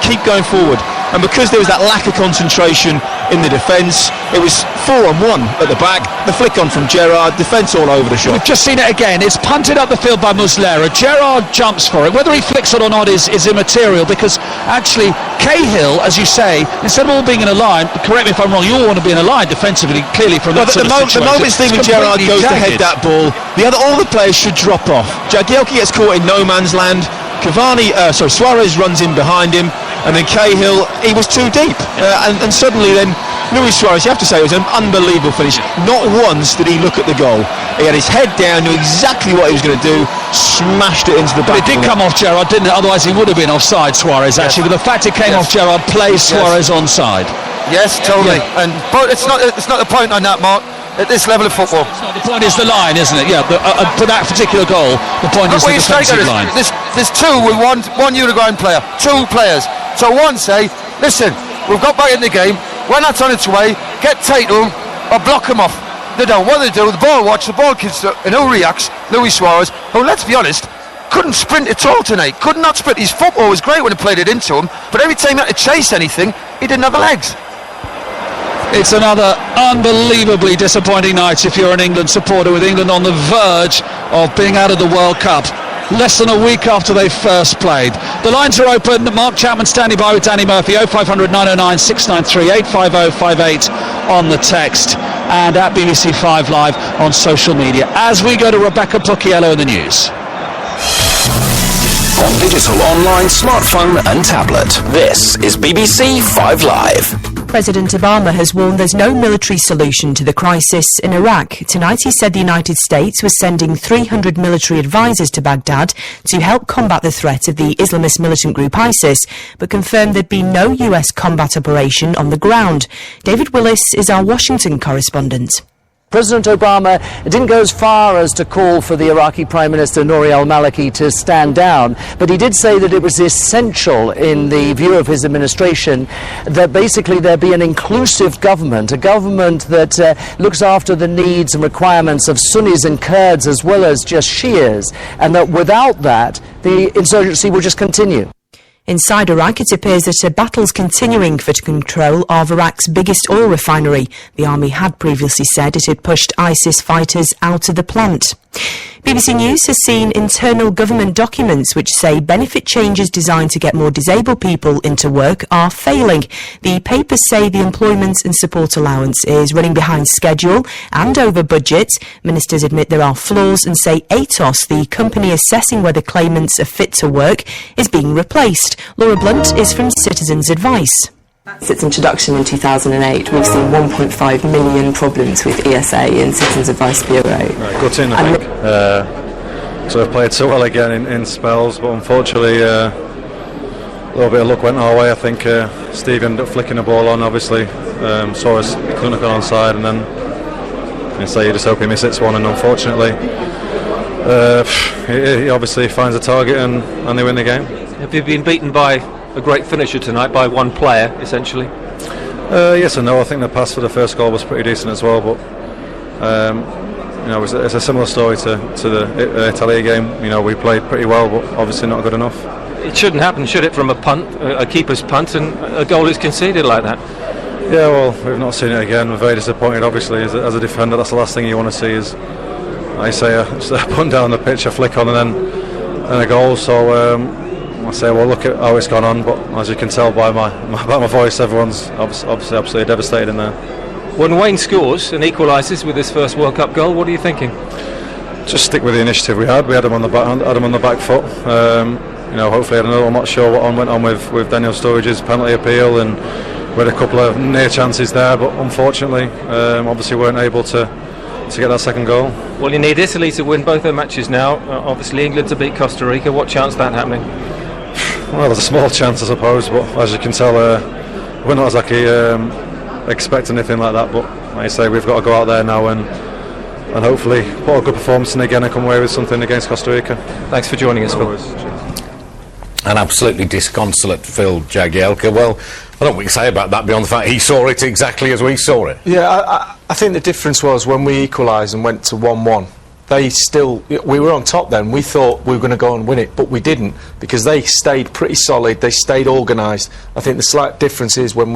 S16: And because there was that lack of concentration in the defence, it was 4-on-1 at the back, the flick on from Gerrard, defence all over the shop.
S19: We've just seen it again. It's punted up the field by Muslera. Gerrard jumps for it. Whether he flicks it or not is immaterial, because actually Cahill, as you say, instead of all being in a line, correct me if I'm wrong, you all want to be in a line defensively, clearly from that
S16: the moment Steven Gerrard goes to head that ball, all the players should drop off. Jagielka gets caught in no man's land. Suarez runs in behind him, and then Cahill, he was too deep, and suddenly then Luis Suarez, you have to say, it was an unbelievable finish. Not once did he look at the goal. He had his head down, knew exactly what he was going to do, smashed it into the back.
S19: But it did come off Gerrard, didn't it? Otherwise he would have been offside, Suarez, actually. But the fact it came off Gerrard plays Suarez onside.
S15: Yes, totally. But it's not the point on that, Mark. At this level of football,
S19: the point is the line, isn't it? Yeah, for that particular goal, the point is the defensive line.
S15: There's two with one Uruguayan player, 2 players. So one say, listen, we've got back in the game, when that's on its way, get tight to him or block him off. They don't. What they do, the ball watch, the ball kicks, and who reacts? Luis Suarez, who, let's be honest, couldn't sprint at all tonight. Could not sprint. His football was great when he played it into him, but every time he had to chase anything, he didn't have the legs.
S19: It's another unbelievably disappointing night if you're an England supporter, with England on the verge of being out of the World Cup less than a week after they first played. The lines are open. Mark Chapman standing by with Danny Murphy. 0500 909 693 85058 on the text, and at BBC 5 Live on social media, as we go to Rebecca Pucciello in the news.
S1: On digital, online, smartphone and tablet, this is BBC 5 Live.
S21: President Obama has warned there's no military solution to the crisis in Iraq. Tonight he said the United States was sending 300 military advisors to Baghdad to help combat the threat of the Islamist militant group ISIS, but confirmed there'd be no US combat operation on the ground. David Willis is our Washington correspondent.
S4: President Obama didn't go as far as to call for the Iraqi Prime Minister Nouri al-Maliki to stand down, but he did say that it was essential in the view of his administration that basically there be an inclusive government, a government that looks after the needs and requirements of Sunnis and Kurds as well as just Shias, and that without that the insurgency will just continue.
S21: Inside Iraq, it appears that a battle's continuing for control of Iraq's biggest oil refinery. The army had previously said it had pushed ISIS fighters out of the plant. BBC News has seen internal government documents which say benefit changes designed to get more disabled people into work are failing. The papers say the employment and support allowance is running behind schedule and over budget. Ministers admit there are flaws and say ATOS, the company assessing whether claimants are fit to work, is being replaced. Laura Blunt is from Citizens Advice.
S22: Since its introduction in 2008, we've seen 1.5 million problems with ESA in Citizens Advice Bureau.
S23: Good in, I think. So I've played so well again in spells, but unfortunately a little bit of luck went our way. I think Steve ended up flicking the ball on, obviously. Saw us, couldn't have gone onside, and then you just hope he misses one, and unfortunately he obviously finds a target and they win the game.
S24: Have you been beaten by a great finisher tonight, by one player essentially?
S23: Yes and no. I think the pass for the first goal was pretty decent as well, but it's a similar story to the Italy game. We played pretty well, but obviously not good enough.
S24: It shouldn't happen, should it, from a punt, a keeper's punt, and a goal is conceded like that?
S23: Yeah, well, we've not seen it again. We're very disappointed, obviously, as a defender. That's the last thing you want to see is, I say, a punt down the pitch, a flick on, and a goal. So I say, well, look at how it's gone on, but as you can tell by my voice, everyone's obviously absolutely devastated in there.
S24: When Wayne scores and equalises with his first World Cup goal, what are you thinking?
S23: Just stick with the initiative we had. We had him on the back foot. Hopefully had another. I'm not sure what went on with Daniel Sturridge's penalty appeal, and we had a couple of near chances there, but unfortunately, obviously weren't able to get that second goal.
S24: Well, you need Italy to win both their matches now. Obviously, England to beat Costa Rica. What chance that happening?
S23: Well, there's a small chance, I suppose, but as you can tell, we're not exactly expecting anything like that. But like I say, we've got to go out there now and hopefully put a good performance in again and come away with something against Costa Rica.
S24: Thanks for joining us, Phil.
S25: An absolutely disconsolate Phil Jagielka. Well, I don't know what we can say about that beyond the fact he saw it exactly as we saw it.
S26: Yeah, I think the difference was when we equalised and went to 1-1. We were on top then. We thought we were going to go and win it, but we didn't, because they stayed pretty solid. They stayed organised. I think the slight difference is when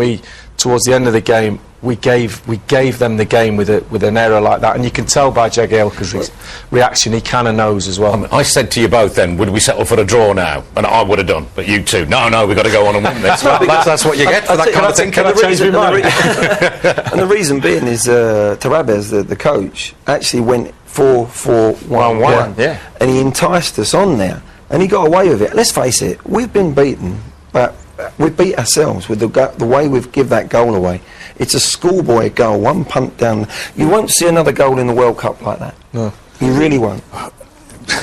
S26: towards the end of the game, we gave them the game with an error like that, and you can tell by Jagielka's reaction. He kind of knows as well.
S25: I said to you both then, would we settle for a draw now? And I would have done, but you two, no, we've got to go on and win this. That's what you get for that kind of thing.
S26: Can I change my mind?
S27: And the reason being is Tarabes, the coach, actually went 4-4-1-1,
S26: yeah.
S27: And he enticed us on there, and he got away with it. Let's face it, we've been beaten, but we beat ourselves with the way we've give that goal away. It's a schoolboy goal, one punt down. You won't see another goal in the World Cup like that.
S26: No,
S27: you really won't.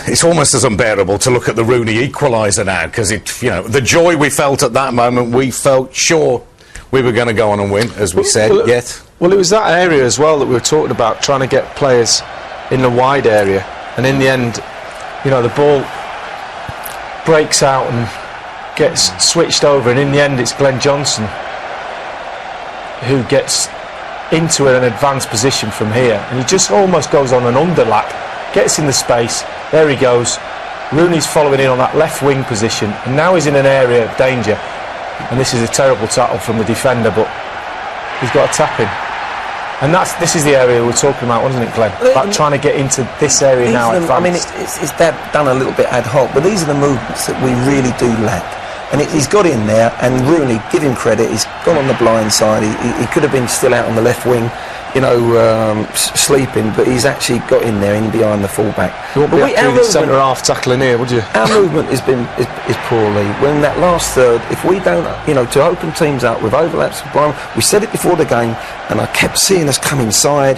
S25: It's almost as unbearable to look at the Rooney equaliser now, because the joy we felt at that moment, we felt sure we were going to go on and win, as we said.
S26: Well, it was that area as well that we were talking about, trying to get players in the wide area, and in the end, the ball breaks out and gets switched over, and in the end it's Glenn Johnson who gets into an advanced position from here, and he just almost goes on an underlap, gets in the space, there he goes. Rooney's following in on that left wing position, and now he's in an area of danger, and this is a terrible tackle from the defender, but he's got a tap in. And this is the area we're talking about, wasn't it, Glenn? Like trying to get into this area now.
S27: I mean, it's done a little bit ad hoc, but these are the movements that we really do lack. And he's got in there, and Rooney, give him credit, he's gone on the blind side. He could have been still out on the left wing, sleeping, but he's actually got in there, in behind the fullback.
S26: You won't be the centre half tackling here, would you?
S27: Our movement is poorly. When that last third, if we don't, to open teams up with overlaps, we said it before the game, and I kept seeing us come inside.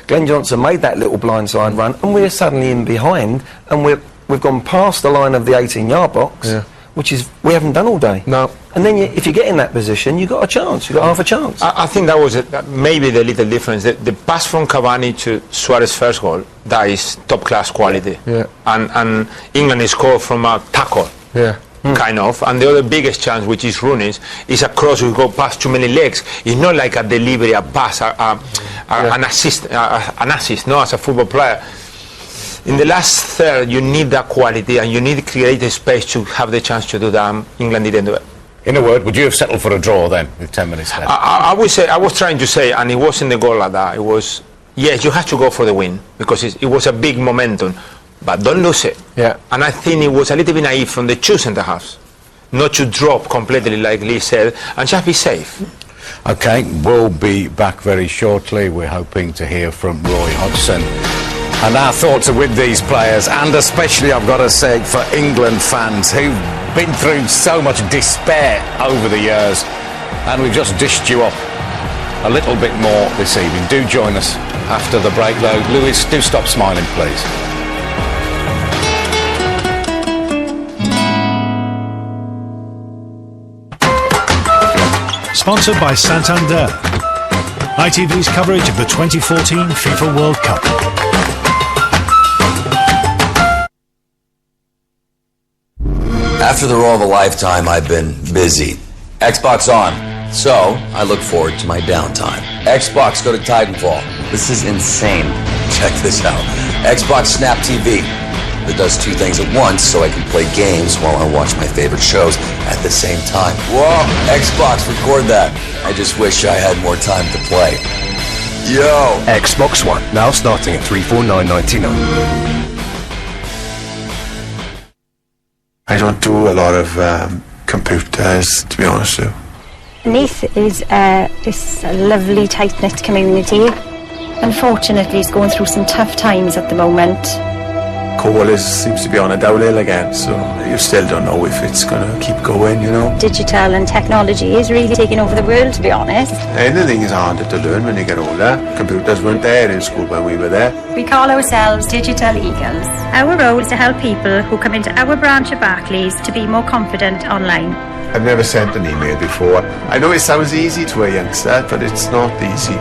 S27: Glenn Johnson made that little blindside run, and we're suddenly in behind, and we've gone past the line of the 18-yard box.
S26: Yeah.
S27: which is we haven't done all day.
S6: No.
S27: And then if you get in that position, you've got a chance. You've got half a chance.
S6: I think that was maybe the little difference. The pass from Cavani to Suarez's first goal, that is top-class quality.
S26: Yeah.
S6: And England scored from a tackle.
S26: Yeah.
S6: Kind of, and the other biggest chance, which is Rooney's, is a cross which go past too many legs. It's not like a delivery, a pass, an assist, no, as a football player. In the last third, you need that quality, and you need to create a space to have the chance to do that. England didn't do it.
S25: In a word, would you have settled for a draw then, with 10 minutes left?
S6: I would say, I was trying to say, and it wasn't the goal like that. It was, yes, you have to go for the win, because it was a big momentum. But don't lose it.
S26: Yeah.
S6: And I think it was a little bit naive from the two centre-halves not to drop completely, like Lee said, and just be safe.
S25: OK, we'll be back very shortly. We're hoping to hear from Roy Hodgson. And our thoughts are with these players, and especially, I've got to say, for England fans who've been through so much despair over the years. And we've just dished you up a little bit more this evening. Do join us after the break, though. Lewis, do stop smiling, please.
S7: Sponsored by Santander. ITV's coverage of the 2014 FIFA World Cup.
S8: After the role of a lifetime, I've been busy. Xbox on, so I look forward to my downtime. Xbox, go to Titanfall. This is insane. Check this out. Xbox Snap TV. That does two things at once, so I can play games while I watch my favorite shows at the same time. Whoa, Xbox, record that. I just wish I had more time to play. Yo!
S10: Xbox One, now starting at $349.99.
S11: I don't do a lot of computers, to be honest with you.
S12: Neath is this lovely, tight-knit community. Unfortunately, it's going through some tough times at the moment.
S11: Coal seems to be on a downhill again, so you still don't know if it's going to keep going, you know.
S12: Digital and technology is really taking over the world, to be honest.
S11: Anything is harder to learn when you get older. Computers weren't there in school when we were there.
S12: We call ourselves Digital Eagles. Our role is to help people who come into our branch at Barclays to be more confident online.
S11: I've never sent an email before. I know it sounds easy to a youngster, but it's not easy.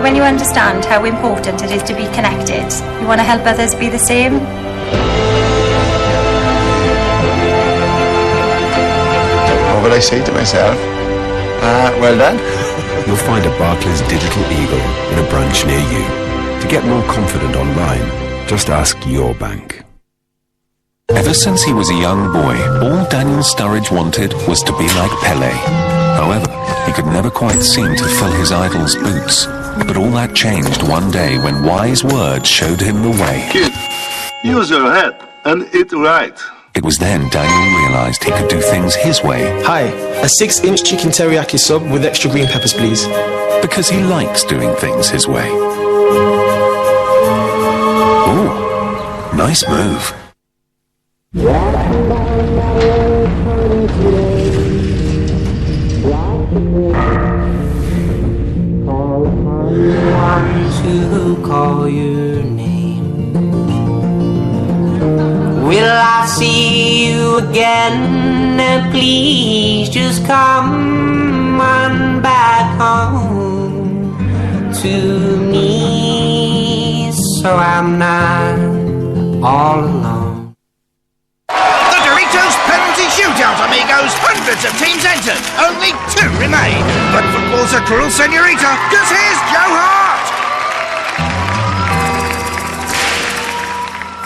S12: When you understand how important it is to be connected, you want to help others be the same.
S11: What would I say to myself? Well done.
S10: You'll find a Barclays Digital Eagle in a branch near you. To get more confident online, just ask your bank.
S13: Ever since he was a young boy, all Daniel Sturridge wanted was to be like Pelé. However, he could never quite seem to fill his idol's boots. But all that changed one day when wise words showed him the way.
S28: Kid, use your head and eat right.
S13: It was then Daniel realised he could do things his way.
S29: Hi, a 6-inch chicken teriyaki sub with extra green peppers, please.
S13: Because he likes doing things his way. Ooh, nice move.
S30: To call your name. Will I see you again? And please just come on back home to me, so I'm not all alone.
S31: The Doritos penalty shootout, amigos. Hundreds of teams entered. Only 2 remain. But football's a cruel senorita, because here's Joe Hart.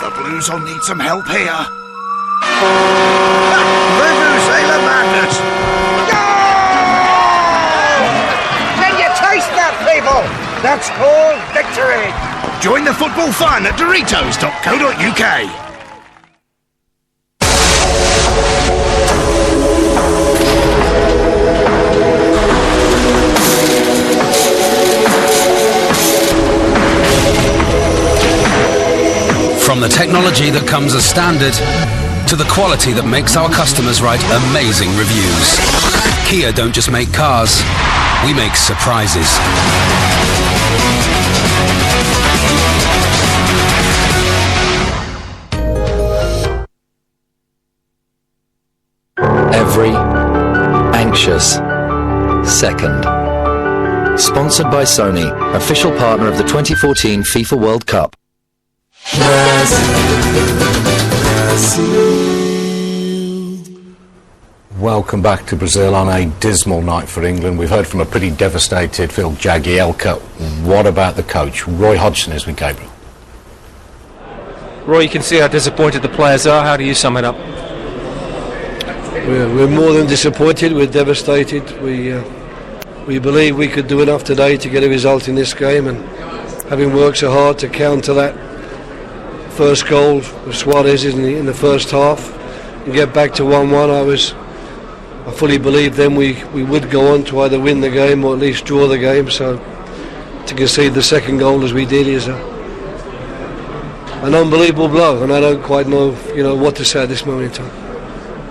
S31: The Blues will need some help here. Vuvuzela madness. Goal! Can you taste that, people? That's called victory. Join the football fun at Doritos.co.uk.
S32: From the technology that comes as standard to the quality that makes our customers write amazing reviews. Kia don't just make cars, we make surprises.
S1: Delicious. Second. Sponsored by Sony, official partner of the 2014 FIFA World Cup.
S25: Welcome back to Brazil on a dismal night for England. We've heard from a pretty devastated Phil Jagielka. What about the coach? Roy Hodgson is with Gabriel.
S24: Roy, you can see how disappointed the players are. How do you sum it up?
S2: We're more than disappointed. We're devastated. We believe we could do enough today to get a result in this game, and having worked so hard to counter that first goal of Suarez in the first half and get back to 1-1, I fully believed then we would go on to either win the game or at least draw the game. So to concede the second goal as we did is an unbelievable blow, and I don't quite know what to say at this moment in time.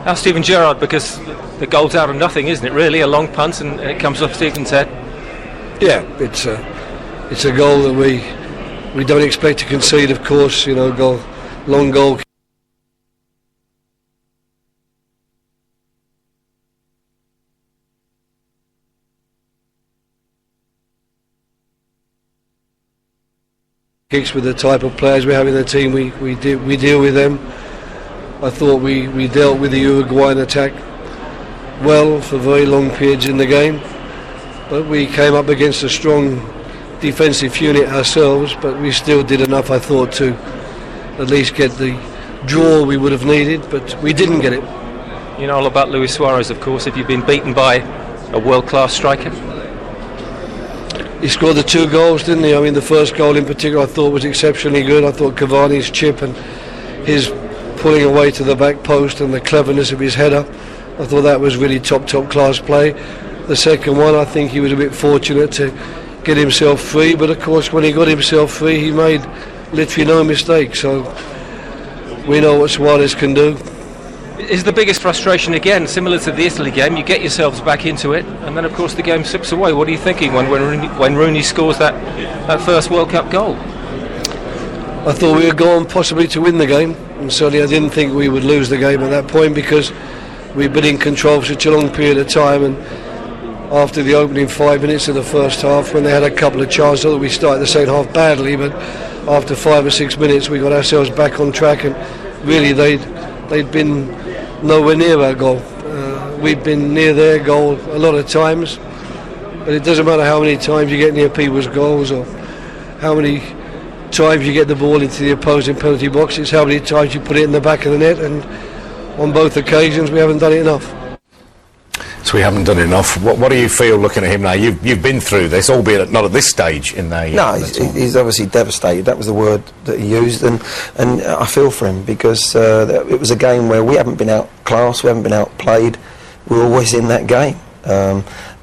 S24: How's Steven Gerrard? Because the goal's out of nothing, isn't it? Really, a long punt and it comes off Steven's head.
S2: Yeah, it's a goal that we don't expect to concede. Of course, long goal. Kicks with the type of players we have in the team, we deal with them. I thought we dealt with the Uruguayan attack well for very long periods in the game, but we came up against a strong defensive unit ourselves, but we still did enough, I thought, to at least get the draw we would have needed, but we didn't get it.
S24: You know all about Luis Suarez, of course. Have you been beaten by a world-class striker?
S2: He scored the 2 goals, didn't he? I mean, the first goal in particular I thought was exceptionally good. I thought Cavani's chip and his pulling away to the back post and the cleverness of his header, I thought that was really top class play. The second one, I think he was a bit fortunate to get himself free, but of course when he got himself free he made literally no mistake, so we know what Suarez can do.
S24: Is the biggest frustration, again, similar to the Italy game, you get yourselves back into it and then of course the game slips away? What are you thinking when Rooney scores that first World Cup goal?
S2: I thought we were going possibly to win the game, and certainly I didn't think we would lose the game at that point because we've been in control for such a long period of time, and after the opening 5 minutes of the first half, when they had a couple of chances, that we started the second half badly, but after 5 or 6 minutes we got ourselves back on track, and really they'd been nowhere near our goal. We've been near their goal a lot of times, but it doesn't matter how many times you get near people's goals or how many times you get the ball into the opposing penalty box, it's how many times you put it in the back of the net, and on both occasions we haven't done it enough.
S25: So we haven't done enough. What do you feel looking at him now? You've been through this, albeit not at this stage in the...
S27: No, he's obviously devastated. That was the word that he used, and I feel for him because it was a game where we haven't been outclassed, we haven't been outplayed, we're always in that game.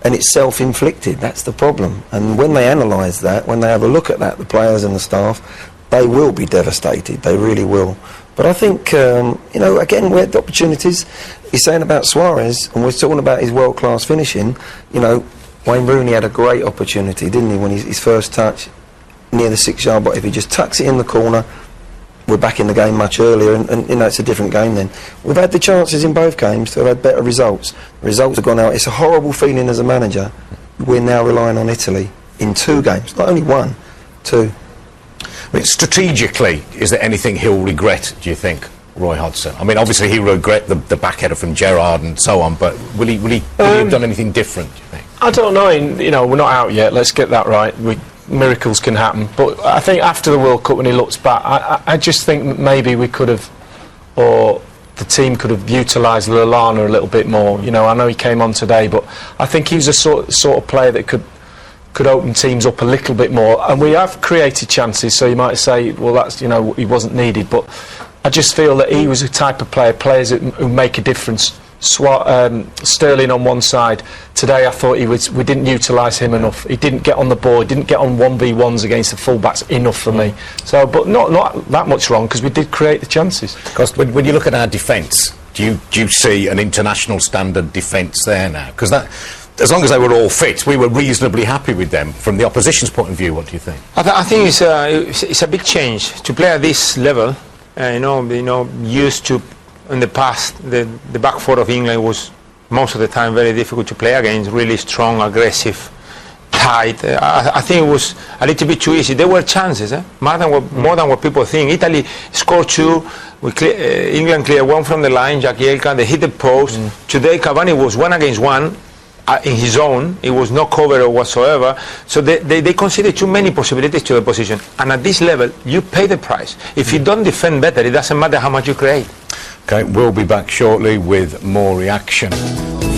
S27: And it's self-inflicted, that's the problem. And when they analyse that, when they have a look at that, the players and the staff, they will be devastated, they really will. But I think, again, we had the opportunities. He's saying about Suarez, and we're talking about his world-class finishing. Wayne Rooney had a great opportunity, didn't he, when his first touch near the 6-yard, but if he just tucks it in the corner, we're back in the game much earlier, and it's a different game then. We've had the chances in both games to have had better results. The results have gone out. It's a horrible feeling as a manager. We're now relying on Italy in 2 games, not only 1, 2.
S25: I mean, strategically, is there anything he'll regret, do you think, Roy Hodgson? I mean, obviously he'll regret the backheader from Gerrard and so on, but will he have done anything different, do you think?
S26: I don't know. We're not out yet. Let's get that right. Miracles can happen, but I think after the World Cup, when he looks back, I just think maybe we could have, or the team could have utilised Lallana a little bit more. I know he came on today, but I think he's a sort of player that could open teams up a little bit more, and we have created chances, so you might say, well, that's, he wasn't needed, but I just feel that he was a type of players who make a difference. Sterling on one side today, I thought we didn't utilise him enough. He didn't get on the ball, he didn't get on 1v1s against the fullbacks enough for me. So, but not that much wrong, because we did create the chances.
S25: Because when you look at our defence, do you see an international standard defence there now? Because that, as long as they were all fit, we were reasonably happy with them. From the opposition's point of view, what do you think?
S6: I think it's a big change to play at this level. Used to, in the past, the back four of England was most of the time very difficult to play against, really strong, aggressive, tight. I think it was a little bit too easy. There were chances, more than what people think. Italy scored 2, England cleared 1 from the line, Jagielka, they hit the post. Today Cavani was 1 against 1 in his own. It was no cover whatsoever. So they conceded too many possibilities to the position. And at this level, you pay the price. If you don't defend better, it doesn't matter how much you create.
S25: Okay, we'll be back shortly with more reaction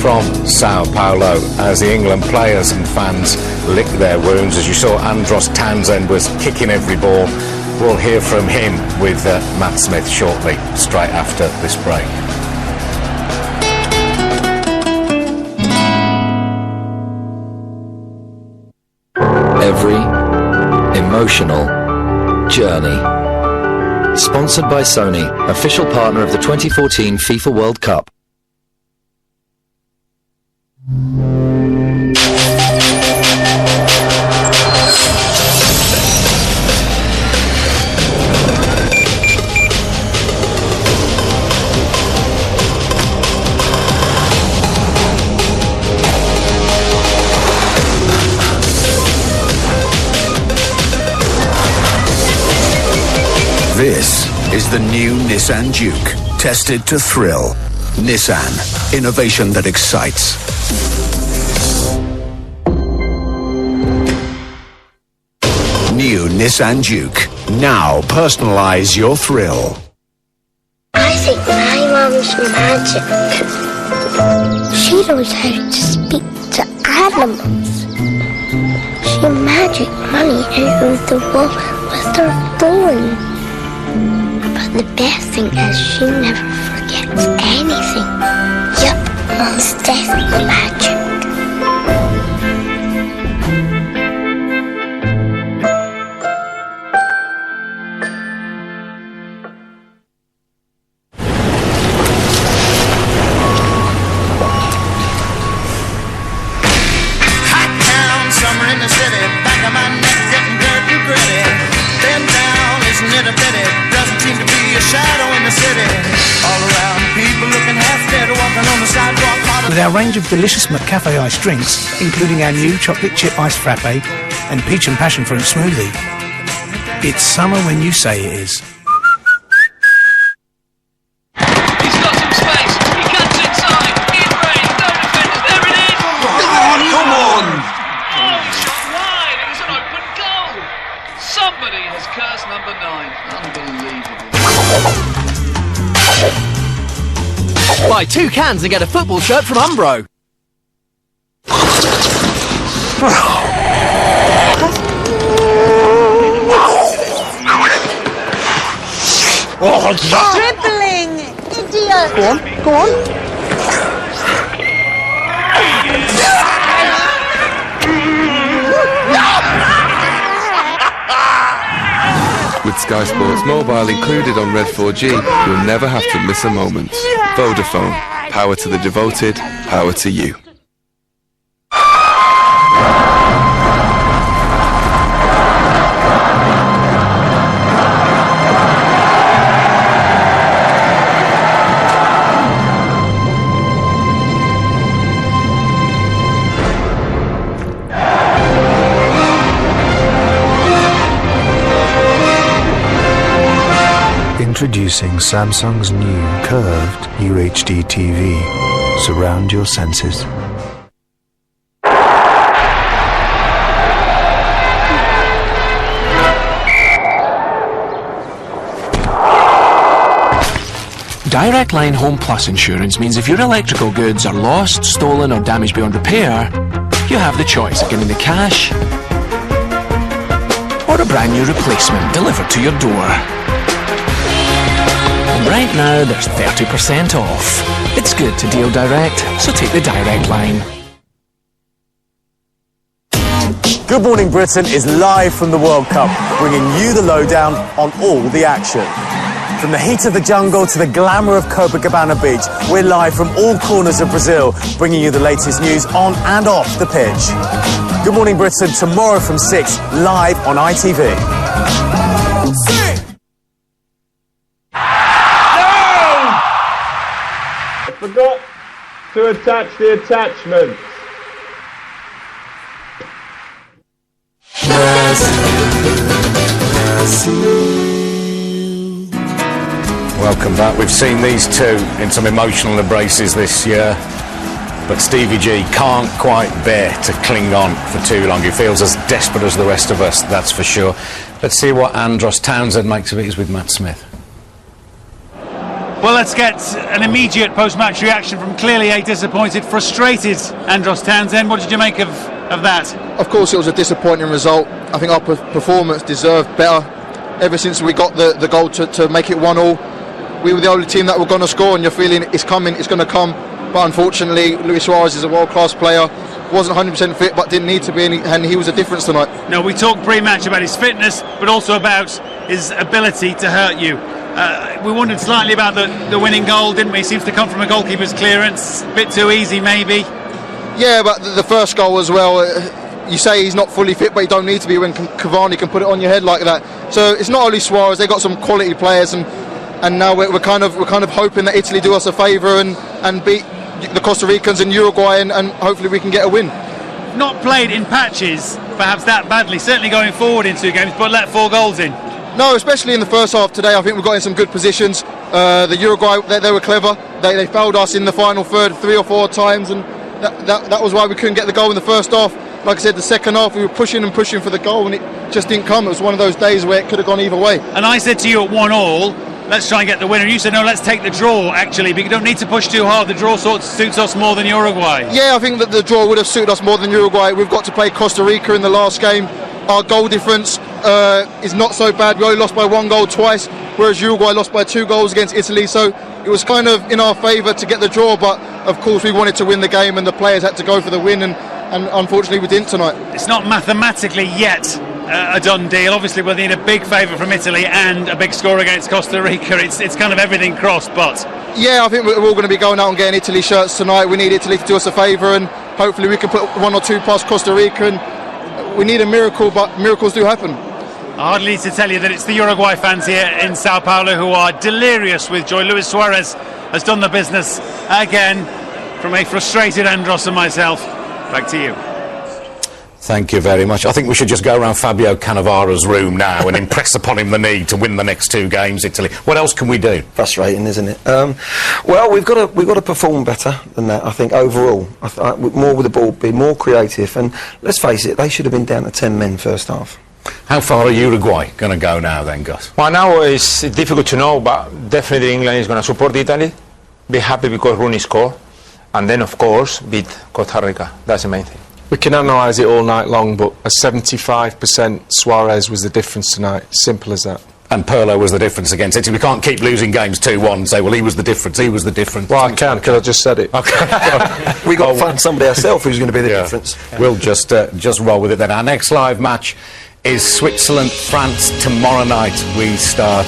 S25: from Sao Paulo as the England players and fans lick their wounds. As you saw, Andros Townsend was kicking every ball. We'll hear from him with Matt Smith shortly, straight after this break.
S1: Every emotional journey. Sponsored by Sony, official partner of the 2014 FIFA World Cup.
S3: This is the new Nissan Juke, tested to thrill. Nissan, innovation that excites. New Nissan Juke, now personalize your thrill.
S4: I think my mum's magic. She knows how to speak to animals. She magic money out of the wall with her phone. But the best thing is she never forgets anything. Yup, Mum's definitely magic.
S31: Hot town, summer in the city, back of my neck getting dirt and gritty. Been down, isn't it a pity? Doesn't seem to be a shadow in the city. All around, people looking half dead, walking on the sidewalk.
S5: With our range of delicious McCafe iced drinks, including our new chocolate chip iced frappe and peach and passion fruit smoothie, it's summer when you say it is.
S9: He's got some space. He cuts inside. In range. No defenders. There it is.
S31: Come on!
S9: Oh, he shot wide. It was an open goal. Somebody has cursed number 9. Unbelievable.
S14: Buy 2 cans and get a football shirt from Umbro.
S15: Dribbling, idiot!
S14: Go on, go on.
S16: With Sky Sports Mobile included on Red 4G, you'll never have to miss a moment. Vodafone. Power to the devoted, power to you.
S17: Introducing Samsung's new curved UHD TV. Surround your senses.
S14: Direct Line Home Plus insurance means if your electrical goods are lost, stolen or damaged beyond repair, you have the choice of getting the cash or a brand new replacement delivered to your door. And right now there's 30% off. It's good to deal direct, so take the Direct Line.
S18: Good Morning Britain is live from the World Cup, bringing you the lowdown on all the action. From the heat of the jungle to the glamour of Copacabana Beach, we're live from all corners of Brazil, bringing you the latest news on and off the pitch. Good Morning Britain, tomorrow from 6, live on ITV.
S7: to attach the attachments.
S25: Welcome back. We've seen these two in some emotional embraces this year, but Stevie G can't quite bear to cling on for too long. He feels as desperate as the rest of us, that's for sure. Let's see what Andros Townsend makes of it. He's with Matt Smith.
S8: Well, let's get an immediate post-match reaction from clearly a disappointed, frustrated Andros Townsend. What did you make of that?
S10: Of course, it was a disappointing result. I think our performance deserved better. Ever since we got the goal to make it 1-1, we were the only team that were going to score, and you're feeling it's coming, it's going to come. But unfortunately, Luis Suarez is a world-class player. Wasn't 100% fit, but didn't need to be, and he was a difference tonight.
S8: No, we talked pre-match about his fitness, but also about his ability to hurt you. We wondered slightly about the winning goal, didn't we? Seems to come from a goalkeeper's clearance. A bit too easy, maybe.
S10: Yeah, but the first goal as well. You say he's not fully fit, but you don't need to be when Cavani can put it on your head like that. So it's not only Suarez; they've got some quality players, and now we're kind of hoping that Italy do us a favour and beat the Costa Ricans and Uruguay, and hopefully we can get a win.
S8: Not played in patches, perhaps that badly. Certainly going forward in 2 games, but let 4 goals in.
S10: No, especially in the first half today. I think we got in some good positions. The Uruguay, they were clever. They failed us in the final third 3 or 4 times, and that was why we couldn't get the goal in the first half. Like I said, the second half we were pushing and pushing for the goal, and it just didn't come. It was one of those days where it could have gone either way.
S8: And I said to you at 1-1, let's try and get the winner. You said no, let's take the draw actually, but you don't need to push too hard. The draw suits us more than Uruguay.
S10: Yeah, I think that the draw would have suited us more than Uruguay. We've got to play Costa Rica in the last game. Our goal difference is not so bad. We only lost by 1 goal twice, whereas Uruguay lost by 2 goals against Italy. So it was kind of in our favour to get the draw, but of course we wanted to win the game, and the players had to go for the win, and unfortunately we didn't tonight.
S8: It's not mathematically yet a done deal. Obviously we'll need a big favour from Italy and a big score against Costa Rica. It's kind of everything crossed, but
S10: yeah, I think we're all going to be going out and getting Italy shirts tonight. We need Italy to do us a favour, and hopefully we can put 1 or 2 past Costa Rica, and we need a miracle, but miracles do happen.
S8: I hardly need to tell you that it's the Uruguay fans here in Sao Paulo who are delirious with joy. Luis Suarez has done the business again. From a frustrated Andros and myself, back to you.
S25: Thank you very much. I think we should just go around Fabio Cannavara's room now and impress upon him the need to win the next 2 games, Italy. What else can we do?
S27: Frustrating, isn't it? Well, we've got to perform better than that, I think, overall. More with the ball, be more creative, and let's face it, they should have been down to 10 men first half.
S25: How far are Uruguay going to go now then, Gus?
S6: Well, now it's difficult to know, but definitely England is going to support Italy, be happy because Rooney scored, and then, of course, beat Costa Rica. That's the main thing.
S26: We can analyse it all night long, but a 75% Suarez was the difference tonight. Simple as that.
S25: And Pirlo was the difference against Italy. We can't keep losing games 2-1 and say, well, he was the difference, he was the difference.
S26: Well, I can, because I just said it.
S25: Okay.
S27: We got to find somebody ourselves who's going to be the difference.
S25: We'll just roll with it then. Our next live match is Switzerland-France tomorrow night. We start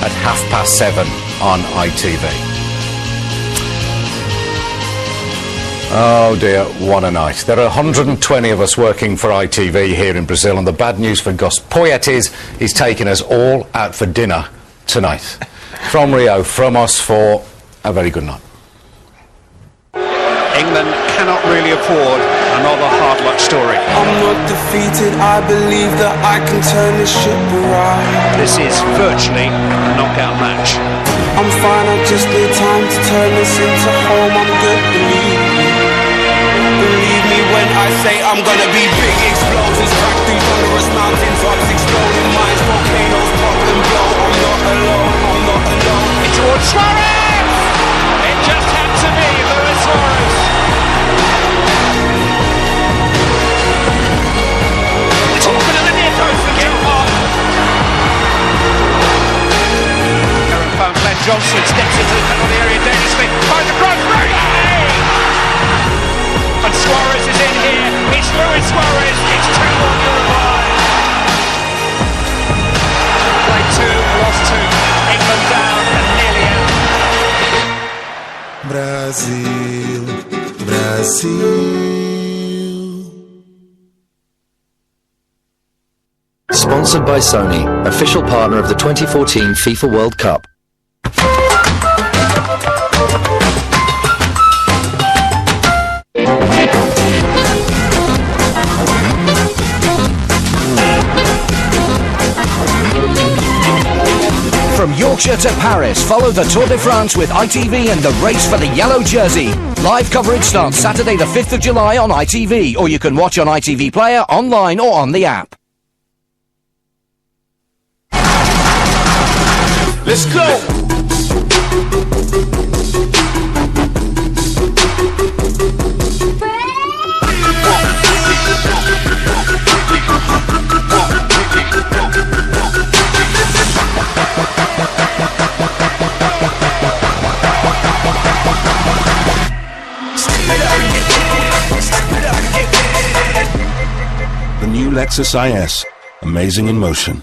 S25: at 7:30 on ITV. Oh dear, what a night. There are 120 of us working for ITV here in Brazil, and the bad news for Gus Poyet is he's taking us all out for dinner tonight. From Rio, from us for a very good night.
S11: England cannot really afford another hard luck story.
S12: I'm not defeated, I believe that I can turn this ship around.
S11: This is virtually a knockout match.
S12: I'm fine, I just need time to turn this into home. I'm good, believe me when I say I'm gonna be big explosions, crack through thunderous mountains, hearts exploding, minds, volcanoes, pop and blow. I'm not alone, I'm not alone.
S11: It's towards Suarez! It just had to be Luis Suarez. It's open in the near post for Joe Hart. Karen Pound, Glenn Johnson steps into the penalty area. Danny Smith finds the cross. And Suarez is in here. It's Luis Suarez. It's 2-1 Uruguay. Played 2, lost 2. England down and nearly out.
S12: Brasil, Brasil.
S1: Sponsored by Sony, official partner of the 2014 FIFA World Cup.
S2: From Yorkshire to Paris, follow the Tour de France with ITV and the race for the yellow jersey. Live coverage starts Saturday the 5th of July on ITV, or you can watch on ITV Player, online or on the app.
S12: Let's go!
S13: The new Lexus IS, amazing in motion.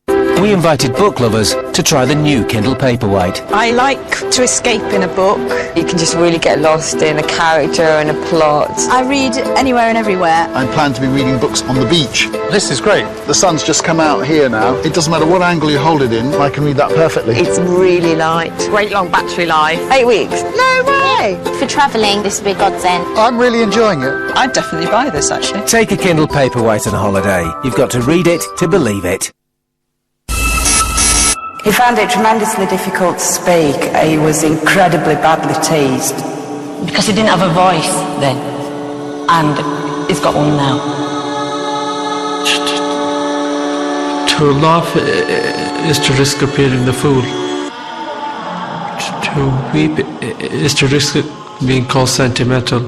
S19: We invited book lovers to try the new Kindle Paperwhite.
S20: I like to escape in a book. You can just really get lost in a character and a plot.
S21: I read anywhere and everywhere.
S22: I plan to be reading books on the beach. This is great. The sun's just come out here now. It doesn't matter what angle you hold it in, I can read that perfectly.
S20: It's really light. Great long battery life. 8 weeks.
S21: No way! For travelling, this would be a godsend.
S22: I'm really enjoying it.
S21: I'd definitely buy this, actually.
S19: Take a Kindle Paperwhite on holiday. You've got to read it to believe it.
S23: He found it tremendously difficult to speak. He was incredibly badly teased.
S21: Because he didn't have a voice then. And he's got one now.
S24: To laugh is to risk appearing the fool. To weep is to risk being called sentimental.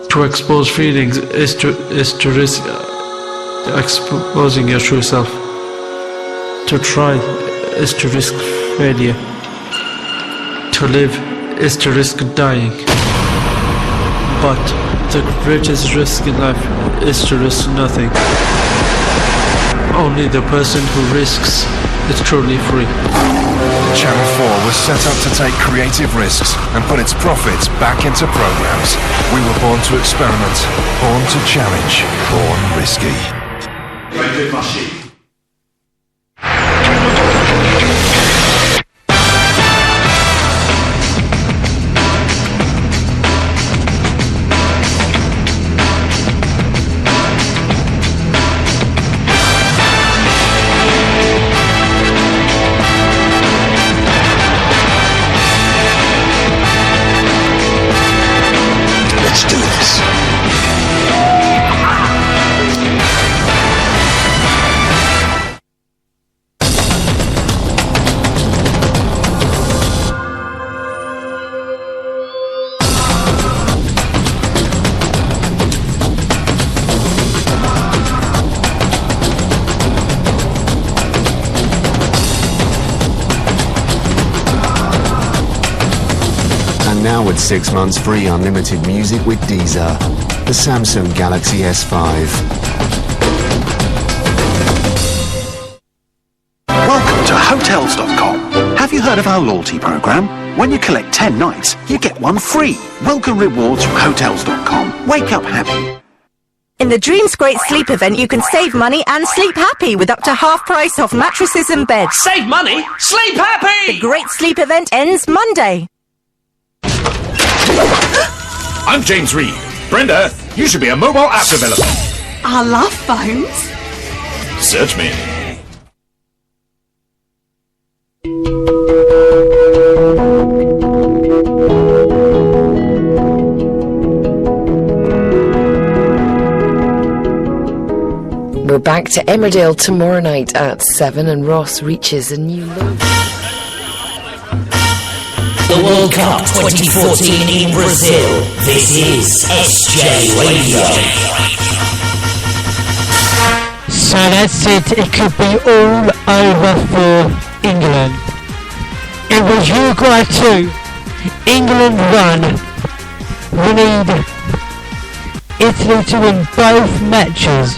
S24: To expose feelings is to risk exposing your true self. To try is to risk failure. To live is to risk dying. But the greatest risk in life is to risk nothing. Only the person who risks is truly free.
S13: Channel 4 was set up to take creative risks and put its profits back into programs. We were born to experiment, born to challenge, born risky.
S28: Now with 6 months free unlimited music with Deezer. The Samsung Galaxy S5.
S29: Welcome to Hotels.com. Have you heard of our loyalty program? When you collect 10 nights, you get one free. Welcome rewards from Hotels.com. Wake up happy.
S30: In the Dreams Great Sleep event, you can save money and sleep happy with up to half price off mattresses and beds.
S12: Save money? Sleep happy!
S30: The Great Sleep event ends Monday.
S32: I'm James Reed. Brenda, you should be a mobile app developer.
S15: I love phones.
S32: Search me.
S33: We're back to Emmerdale tomorrow night at 7 and Ross reaches a new low.
S34: The World Cup 2014 in Brazil. This is SJ Radio.
S35: So that's it. It could be all over for England. It was Uruguay 2, England 1. We need Italy to win both matches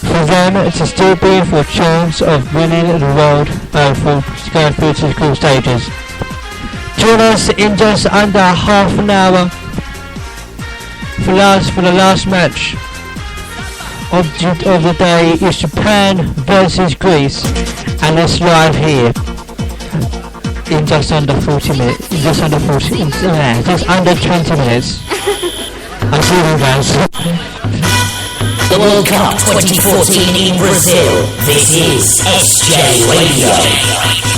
S35: for them to still be for a chance of winning the world for going through to the group stages. Join us in just under half an hour for the last match of the day is Japan versus Greece, and it's live here in just under 40 minutes. Just under 20 minutes.
S34: The the World Cup 2014 in Brazil. This is SJ Radio.